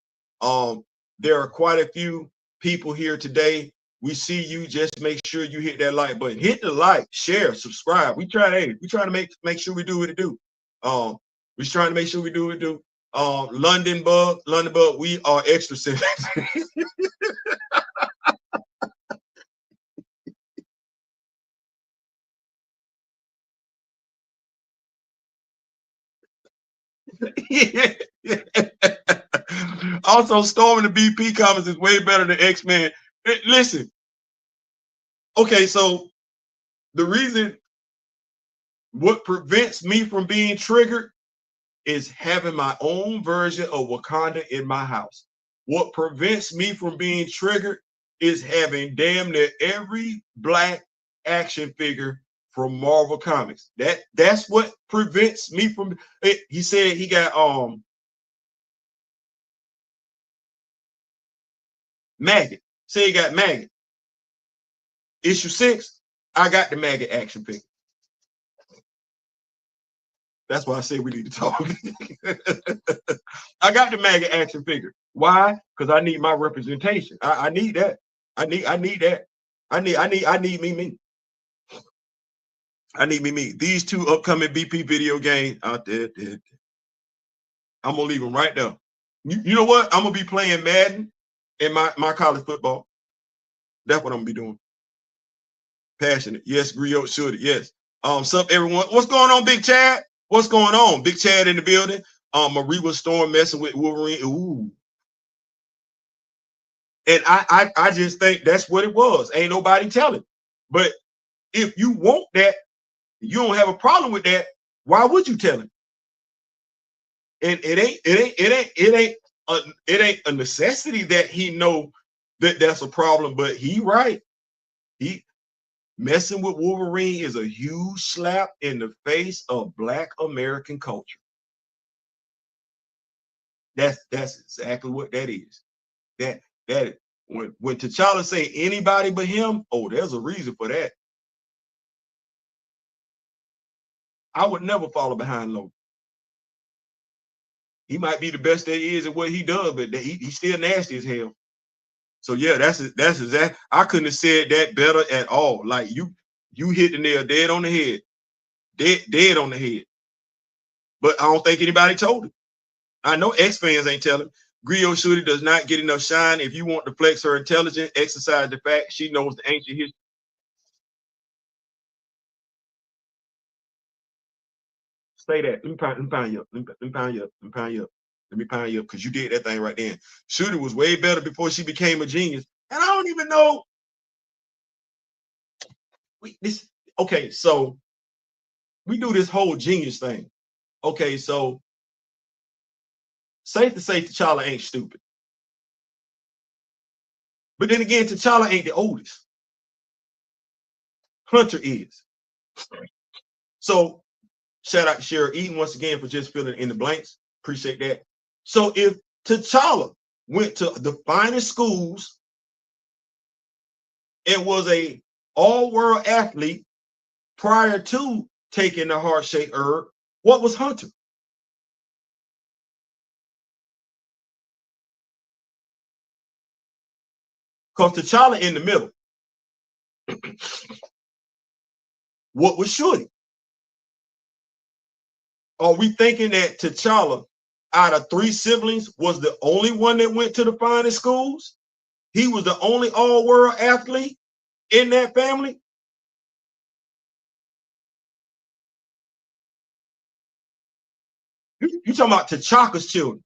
There are quite a few people here today. We see you. Just make sure you hit that like button. Hit the like, share, subscribe. We try to make sure we do what it do. We're trying to make sure we do what it do. London Bug, we are extra sensitive. Also, storming the BP comments is way better than X-Men. Listen, okay, so the reason what prevents me from being triggered is having my own version of Wakanda in my house. What prevents me from being triggered is having damn near every black action figure from Marvel Comics. That's what prevents me from it. He said he got Maggot. Say he got Maggot. Issue 6, I got the Maggot action figure. That's why I say we need to talk. I got the Maggot action figure. Why? Because I need my representation. I need that. I need that. I need me. I need me. These 2 upcoming BP video games out there. I'm gonna leave them right there. You know what? I'm gonna be playing Madden in my college football. That's what I'm gonna be doing. Passionate. Yes, Griot should. Yes. Sup everyone. What's going on, Big Chad? What's going on? Big Chad in the building. Marie was Storm messing with Wolverine. Ooh. And I just think that's what it was. Ain't nobody telling. But if you want that, you don't have a problem with that. Why would you tell him? And it ain't a necessity that he know that that's a problem. But he right. He messing with Wolverine is a huge slap in the face of Black American culture. That's exactly what that is. That when T'Challa say anybody but him, oh, there's a reason for that. I would never follow behind Logan. He might be the best that he is at what he does, but he's still nasty as hell. So yeah, that's exact. I couldn't have said that better at all. Like you hit the nail dead on the head, dead on the head. But I don't think anybody told him. I know X fans ain't telling. Griot Shooty does not get enough shine. If you want to flex her intelligence, exercise the fact she knows the ancient history. Say that. Let me pound you up. Let me pound you up. Let me pound you up. Let me pound you up because you did that thing right then. Shooty was way better before she became a genius. And I don't even know. Okay, so we do this whole genius thing. Okay, so safe to say T'Challa ain't stupid. But then again, T'Challa ain't the oldest. Hunter is. So shout out to Shara Eaton once again for just filling in the blanks. Appreciate that. So if T'Challa went to the finest schools and was a all-world athlete prior to taking the heart-shaped herb, what was Hunter? Because T'Challa in the middle. What was Shorty? Are we thinking that T'Challa, out of 3 siblings, was the only one that went to the finest schools? He was the only all-world athlete in that family? You talking about T'Chaka's children?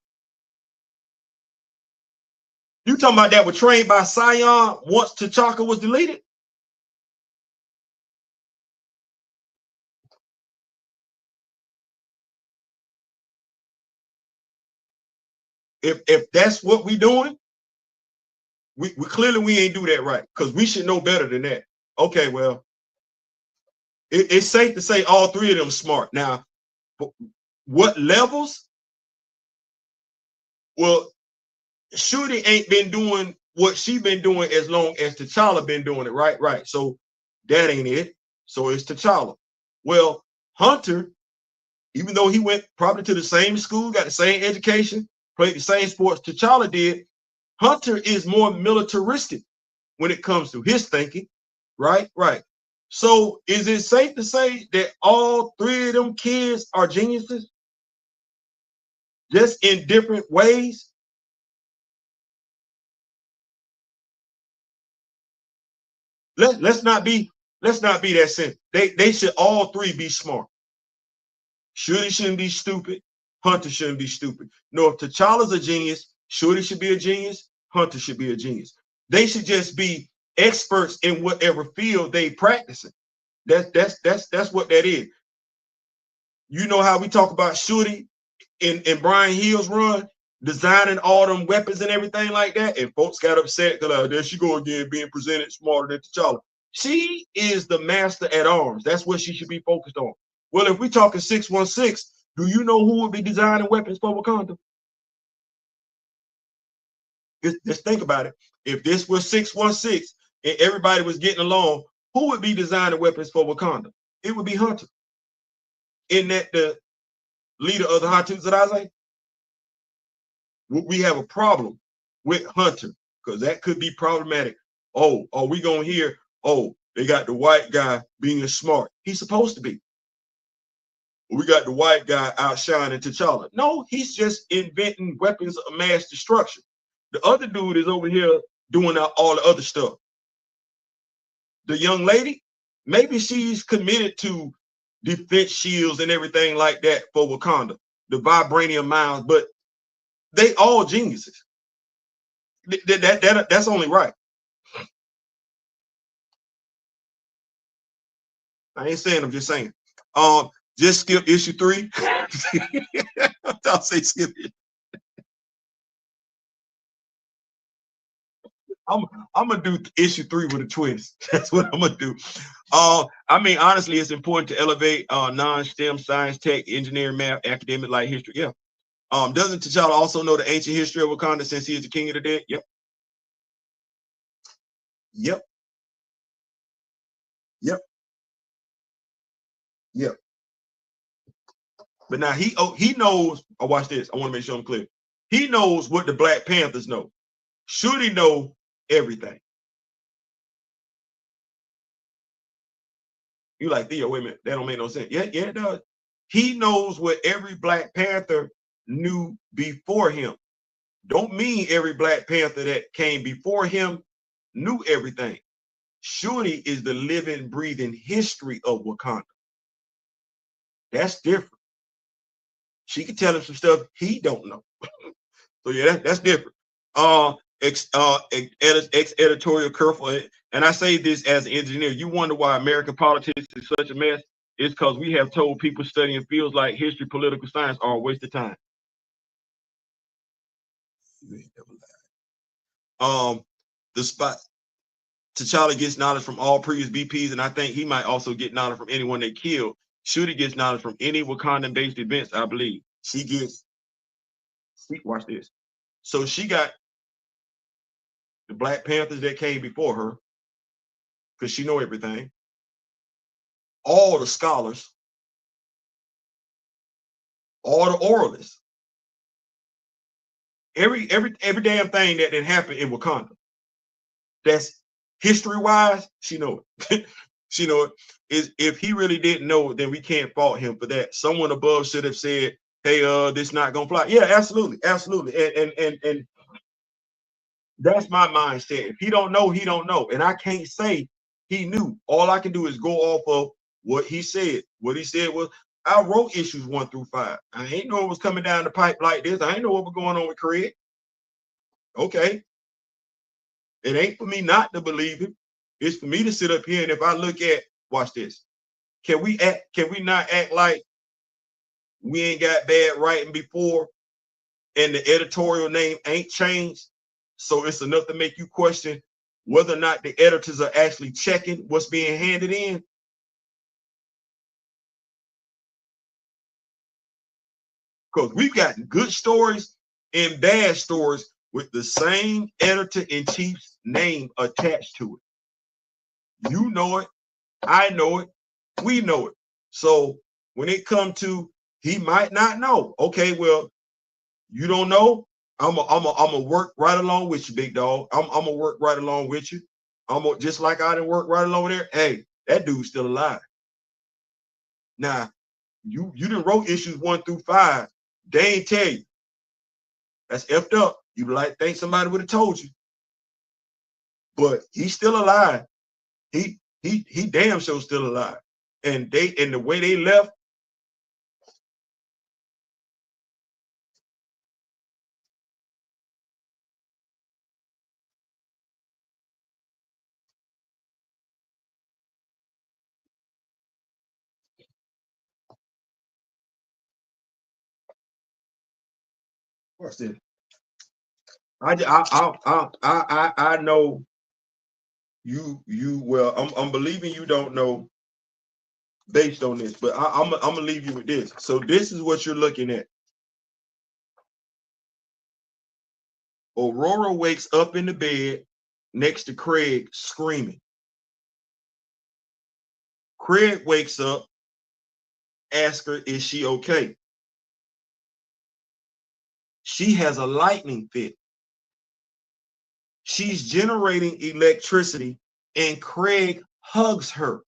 You talking about that were trained by Sion once T'Chaka was deleted? If that's what we doing, we clearly we ain't do that right because we should know better than that. Okay, well, it's safe to say all 3 of them smart. Now, what levels? Well, Shooty ain't been doing what she been doing as long as T'Challa been doing it, right? Right. So that ain't it. So it's T'Challa. Well, Hunter, even though he went probably to the same school, got the same education, played the same sports T'Challa did, Hunter is more militaristic when it comes to his thinking, right? Right. So is it safe to say that all 3 of them kids are geniuses? Just in different ways? Let's not be that simple. They should all 3 be smart. Shouldn't be stupid. Hunter shouldn't be stupid. No, if T'Challa's a genius, Shorty should be a genius, Hunter should be a genius. They should just be experts in whatever field they practicing. That's what that is. You know how we talk about Shorty in Brian Hill's run, designing all them weapons and everything like that, and folks got upset because there she go again, being presented smarter than T'Challa. She is the master at arms. That's what she should be focused on. Well, if we talking 616, do you know who would be designing weapons for Wakanda? Just think about it. If this was 616 and everybody was getting along, who would be designing weapons for Wakanda? It would be Hunter. Isn't that the leader of the Hattusarase? We have a problem with Hunter because that could be problematic. Oh, are we gonna hear? Oh, they got the white guy being smart. He's supposed to be. We got the white guy outshining T'Challa. No, he's just inventing weapons of mass destruction. The other dude is over here doing all the other stuff. The young lady, maybe she's committed to defense shields and everything like that for Wakanda, the vibranium mines, but they all geniuses. That's only right. I ain't saying, I'm just saying. Just skip issue 3. I'll say skip it. I'm gonna do issue 3 with a twist. That's what I'm gonna do. I mean, honestly, it's important to elevate non-STEM, science, tech, engineering, math, academic, like history. Yeah. Doesn't T'Challa also know the ancient history of Wakanda since he is the king of the dead? Yep. Yep. Yep. Yep. But now he knows. Oh, watch this. I want to make sure I'm clear. He knows what the Black Panthers know. Should he know everything? You like, Theo, wait a minute, that don't make no sense. Yeah, it does. He knows what every Black Panther knew before him. Don't mean every Black Panther that came before him knew everything. Shuri is the living, breathing history of Wakanda. That's different. She can tell him some stuff he don't know. So yeah, that's different. Editorial careful, and I say this as an engineer. You wonder why American politics is such a mess? It's because we have told people studying fields like history, political science are a waste of time. The spot T'Challa gets knowledge from all previous BPs, and I think he might also get knowledge from anyone they killed. Shuri gets knowledge from any Wakandan-based events, I believe. She gets. Watch this. So she got the Black Panthers that came before her, because she know everything. All the scholars, all the oralists, every damn thing that happened in Wakanda. That's history-wise, she know it. She know it. If he really didn't know it, then we can't fault him for that. Someone above should have said, "Hey, this not gonna fly." Yeah, absolutely, absolutely. And that's my mindset. If he don't know, he don't know, and I can't say he knew. All I can do is go off of what he said. What he said was, I wrote issues 1 through 5. I ain't know it was coming down the pipe like this. I ain't know what was going on with Craig. Okay. It ain't for me not to believe him. It's for me to sit up here, and if I look at, watch this. Can we not act like we ain't got bad writing before and the editorial name ain't changed? So it's enough to make you question whether or not the editors are actually checking what's being handed in. Because we've got good stories and bad stories with the same editor-in-chief's name attached to it. You know it, I know it, we know it. So when it comes to he might not know, okay, well, you don't know. I'm a work right along with you, big dog. I'm gonna work right along with you. Just like I didn't work right along there. Hey, that dude's still alive. Now, you didn't wrote issues 1 through 5. They ain't tell you. That's effed up. You like think somebody would have told you. But he's still alive. He damn sure still alive. And the way they left, What's this? I know you well. I'm believing you don't know based on this, but I'm gonna leave you with this. So this is what you're looking at. Aurora wakes up in the bed next to Craig screaming. Craig wakes up, asks her, is she okay? She has a lightning fit. She's generating electricity, and Craig hugs her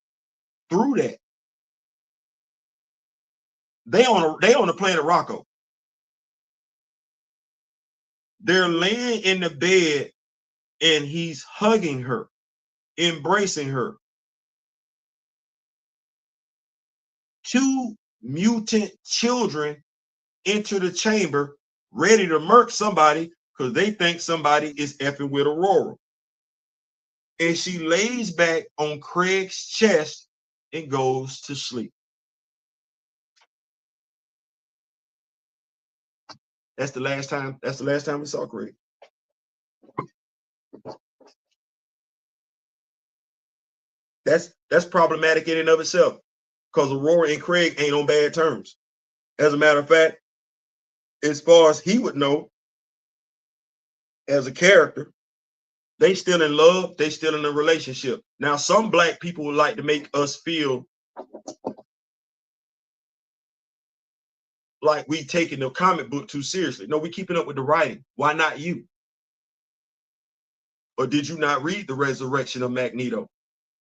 through that. They on the planet Rocco. They're laying in the bed, and he's hugging her, embracing her. 2 mutant children enter the chamber, ready to murk somebody because they think somebody is effing with Aurora. And she lays back on Craig's chest and goes to sleep. That's the last time we saw Craig. That's problematic in and of itself, because Aurora and Craig ain't on bad terms. As a matter of fact, as far as he would know, as a character, they still in love, they still in a relationship. Now, some black people would like to make us feel like we taking the comic book too seriously. No, we keeping up with the writing. Why not you? Or did you not read The Resurrection of Magneto?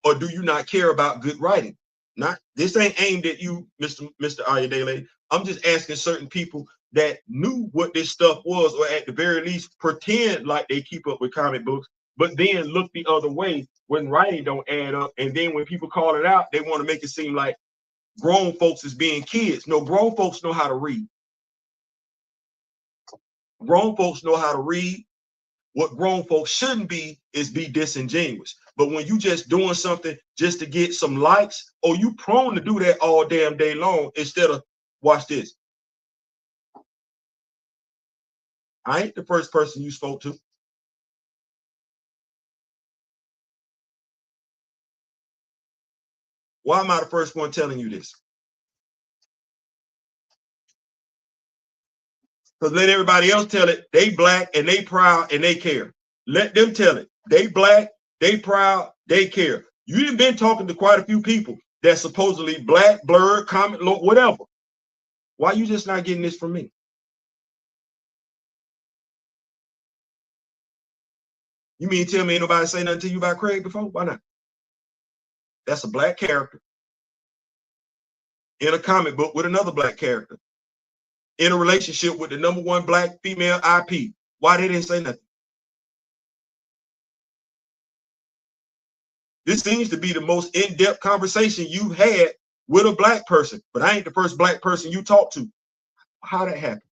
Or do you not care about good writing? Not this ain't aimed at you, Mr. Ayodele. I'm just asking certain people that knew what this stuff was, or at the very least pretend like they keep up with comic books, but then look the other way when writing don't add up. And then when people call it out, they want to make it seem like grown folks is being kids. No, grown folks know how to read. Grown folks know how to read. What grown folks shouldn't be is be disingenuous. But when you just doing something just to get some likes, or you prone to do that all damn day long, instead of, watch this. I ain't the first person you spoke to. Why am I the first one telling you this? Because let everybody else tell it. They black and they proud and they care. Let them tell it. They black, they proud, they care. You've been talking to quite a few people that supposedly black, blurred, comment, whatever. Why you just not getting this from me? You mean tell me ain't nobody say nothing to you about Craig before? Why not? That's a black character in a comic book with another black character in a relationship with the #1 black female IP. Why they didn't say nothing? This seems to be the most in-depth conversation you've had with a black person, but I ain't the first black person you talk to. How that happen?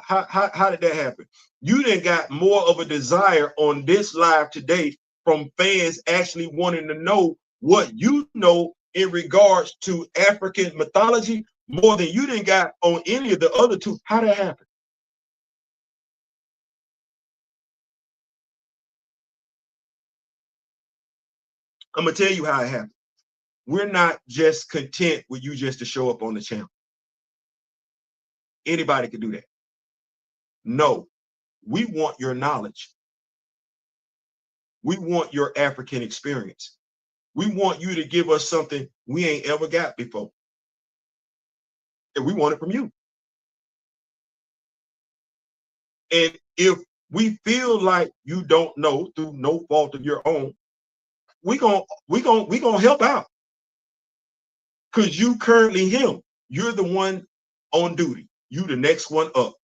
How did that happen? You done got more of a desire on this live today from fans actually wanting to know what you know in regards to African mythology more than you didn't got on any of the other two. How that happen? I'm gonna tell you how it happened. We're not just content with you just to show up on the channel. Anybody could do that. No, we want your knowledge. We want your African experience. We want you to give us something we ain't ever got before. And we want it from you. And if we feel like you don't know through no fault of your own, we gonna help out. Because you currently him. You're the one on duty. You the next one up.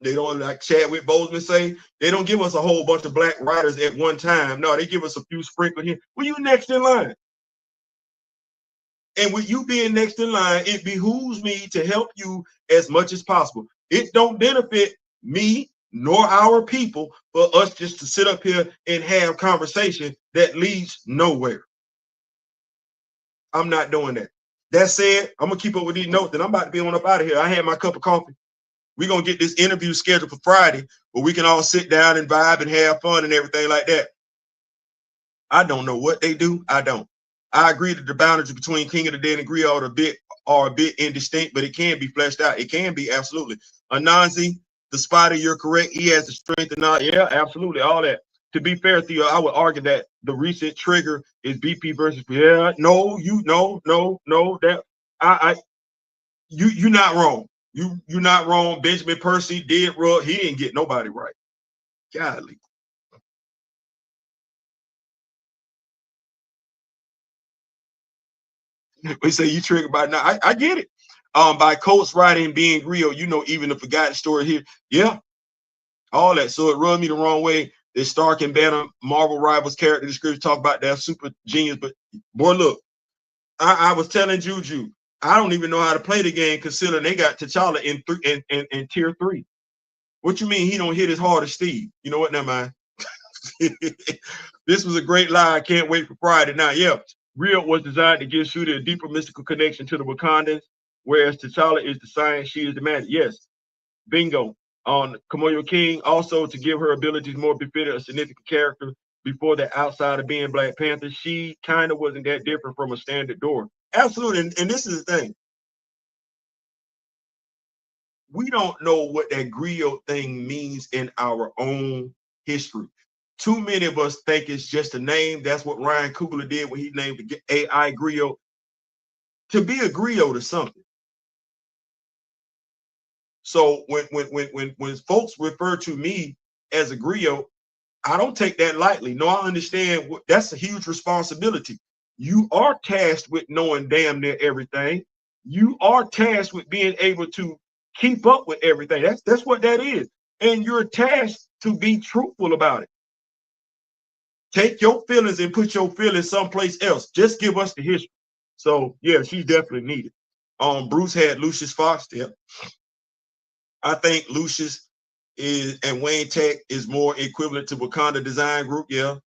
They don't, like Chadwick Boseman say, they don't give us a whole bunch of black writers at one time. No, they give us a few sprinkled here. Well, you next in line. And with you being next in line, it behooves me to help you as much as possible. It don't benefit me nor our people for us just to sit up here and have conversation that leads nowhere. I'm not doing that. That said, I'm gonna keep up with these notes, and I'm about to be on up out of here. I had my cup of coffee. We're gonna get this interview scheduled for Friday, where we can all sit down and vibe and have fun and everything like that. I don't know what they do. I don't. I agree that the boundaries between King of the Dead and Griot are a bit indistinct, but it can be fleshed out. It can be absolutely. Anansi, the Spider, you're correct. He has the strength and not. Yeah, absolutely. All that. To be fair, Theo, I would argue that the recent trigger is BP versus. Yeah, no, that I you're not wrong. You're not wrong. Benjamin Percy did rug. He didn't get nobody right. Golly. We say you triggered by now. I get it. By Colts riding being real, even the forgotten story here. Yeah, all that. So it rubbed me the wrong way. That Stark and Banner Marvel Rivals character description talk about that super genius. But boy, look, I was telling Juju, I don't even know how to play the game considering they got T'Challa in tier 3. What you mean he don't hit as hard as Steve? You know what? Never mind. This was a great lie. I can't wait for Friday. Now, yeah, Real was designed to give Shooter a deeper mystical connection to the Wakandans, whereas T'Challa is the science, she is the magic. Yes, bingo. On Kamoyo King, also to give her abilities more befitted a significant character before the outside of being Black Panther. She kind of wasn't that different from a standard door. Absolutely. And this is the thing. We don't know what that griot thing means in our own history. Too many of us think it's just a name. That's what Ryan Coogler did when he named the AI griot. To be a griot is something. So when folks refer to me as a griot, I don't take that lightly. No, I understand that's a huge responsibility. You are tasked with knowing damn near everything. You are tasked with being able to keep up with everything. That's what that is. And you're tasked to be truthful about it. Take your feelings and put your feelings someplace else. Just give us the history. So yeah, she's definitely needed. Bruce had Lucius Fox there. I think Lucius is and Wayne Tech is more equivalent to Wakanda Design Group. Yeah.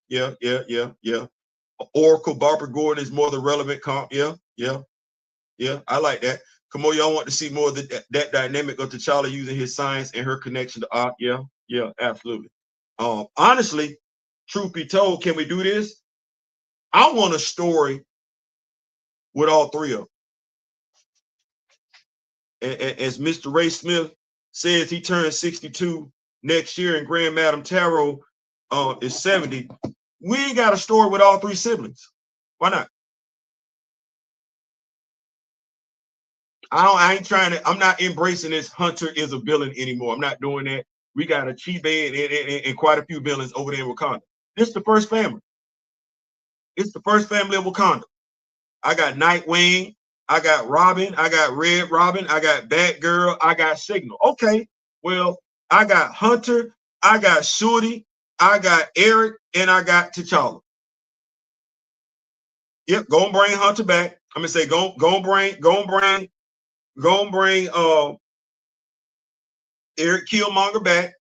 Oracle Barbara Gordon is more the relevant comp. Yeah. I like that. Kamoya, I want to see more of that dynamic of T'Challa using his science and her connection to art. Yeah, absolutely. Honestly, truth be told, can we do this? I want a story with all three of them. As Mr. Ray Smith says, he turns 62 next year, and Grand Madam Tarot is 70. We ain't got a story with all three siblings. Why not? I ain't trying to. I'm not embracing this. Hunter is a villain anymore. I'm not doing that. We got a Chibe and quite a few villains over there in Wakanda. This is the first family. It's the first family of Wakanda. I got Nightwing. I got Robin. I got Red Robin. I got Batgirl. I got Signal. Okay. Well, I got Hunter. I got Shorty. I got Eric, and I got T'Challa. Yep. Go and bring Hunter back. I'm gonna say go and bring Eric Killmonger back.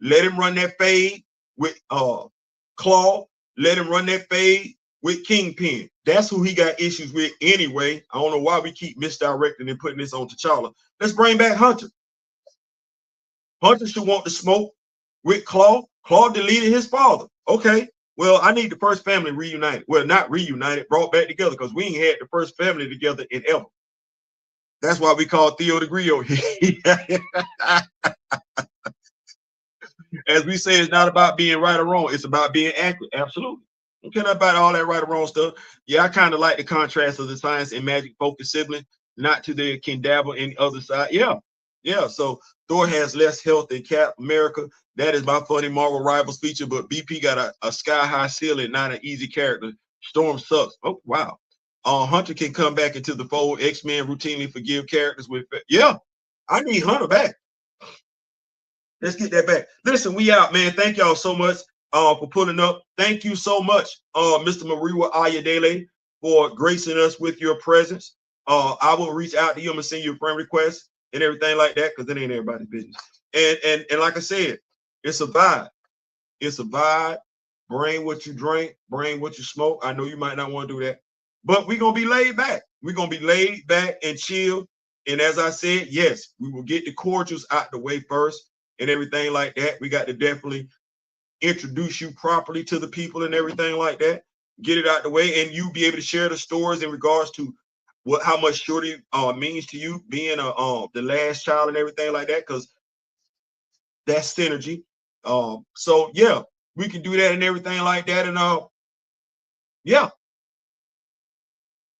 Let him run that fade with Claw. Let him run that fade with Kingpin. That's who he got issues with anyway. I don't know why we keep misdirecting and putting this on T'Challa. Let's bring back Hunter. Hunter should want to smoke with Claw. Claw deleted his father. Okay. Well, I need the first family reunited. Well, not reunited, brought back together because we ain't had the first family together in ever. That's why we call Theo the Griot. As we say, it's not about being right or wrong. It's about being accurate. Absolutely. Okay, not about all that right or wrong stuff. Yeah, I kind of like the contrast of the science and magic focused sibling, not to the can dabble in the other side. Yeah. So Thor has less health than Cap America. That is my funny Marvel Rivals feature, but BP got a sky high ceiling, not an easy character. Storm sucks. Oh, wow. Hunter can come back into the fold. X-Men routinely forgive characters with. Yeah, I need Hunter back. Let's get that back. Listen, we out, man. Thank y'all so much for pulling up. Thank you so much, Mr. Mariwa Ayadele, for gracing us with your presence. I will reach out to you. I'm gonna send you a friend request and everything like that because it ain't everybody's business. And like I said, it's a vibe. It's a vibe. Bring what you drink. Bring what you smoke. I know you might not want to do that. But we're gonna be laid back. We're gonna be laid back and chill. And as I said, yes, we will get the cordials out the way first and everything like that. We got to definitely introduce you properly to the people and everything like that. Get it out the way, and you be able to share the stories in regards to how much Shorty means to you, being the last child and everything like that, because that's synergy. So yeah, we can do that and everything like that, and yeah,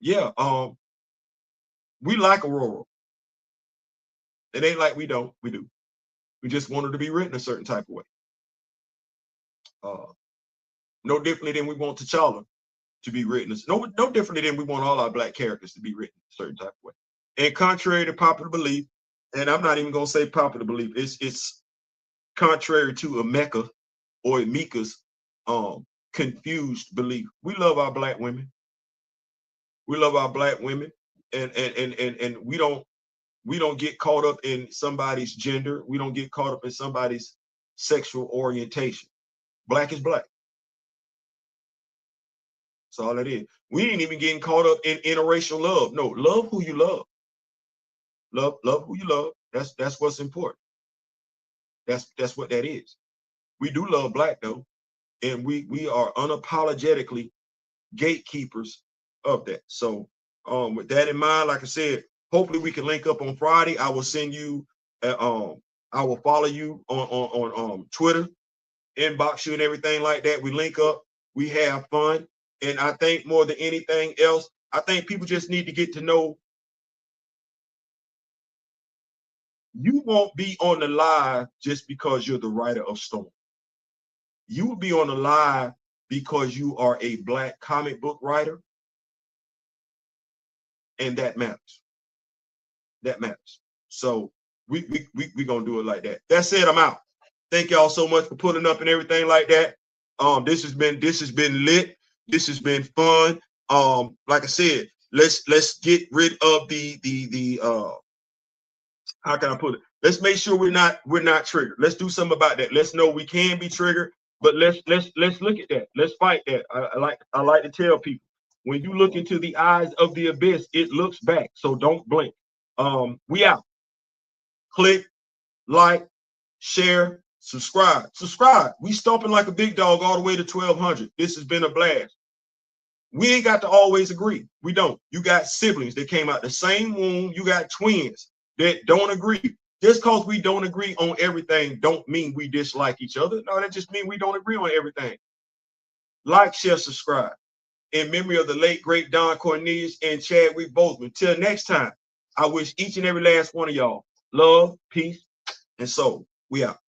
yeah. We like Aurora. It ain't like we don't. We do. We just want her to be written a certain type of way. No differently than we want T'Challa to be written. No differently than we want all our black characters to be written a certain type of way. And contrary to popular belief, and I'm not even gonna say popular belief, it's contrary to Emeka or Emika's confused belief. We love our black women. We love our black women, and we don't get caught up in somebody's gender. We don't get caught up in somebody's sexual orientation. Black is black. That's all it is. We ain't even getting caught up in interracial love. No, love who you love. Love who you love. That's what's important. That's what that is. We do love black though, and we are unapologetically gatekeepers of that. So with that in mind, like I said, hopefully we can link up on Friday. I will send you I will follow you on Twitter, inbox you and everything like that. We link up, we have fun. And I think more than anything else, I think people just need to get to know you won't be on the live just because you're the writer of Storm. You will be on the live because you are a black comic book writer, and that matters. That matters. So we gonna do it like that. That said, I'm out. Thank y'all so much for putting up and everything like that. This has been lit. This has been fun. Like I said, let's get rid of the how can I put it? Let's make sure we're not triggered. Let's do something about that. Let's know we can be triggered, but let's look at that. Let's fight that. I like to tell people, when you look into the eyes of the abyss, it looks back. So don't blink. We out. Click, like, share, subscribe. Subscribe. We stomping like a big dog all the way to 1,200. This has been a blast. We ain't got to always agree. We don't. You got siblings that came out the same womb. You got twins that don't agree. Just because we don't agree on everything don't mean we dislike each other. No, that just means we don't agree on everything. Like, share, subscribe. In memory of the late, great Don Cornelius and Chadwick Boseman. Till next time, I wish each and every last one of y'all love, peace, and soul. We out.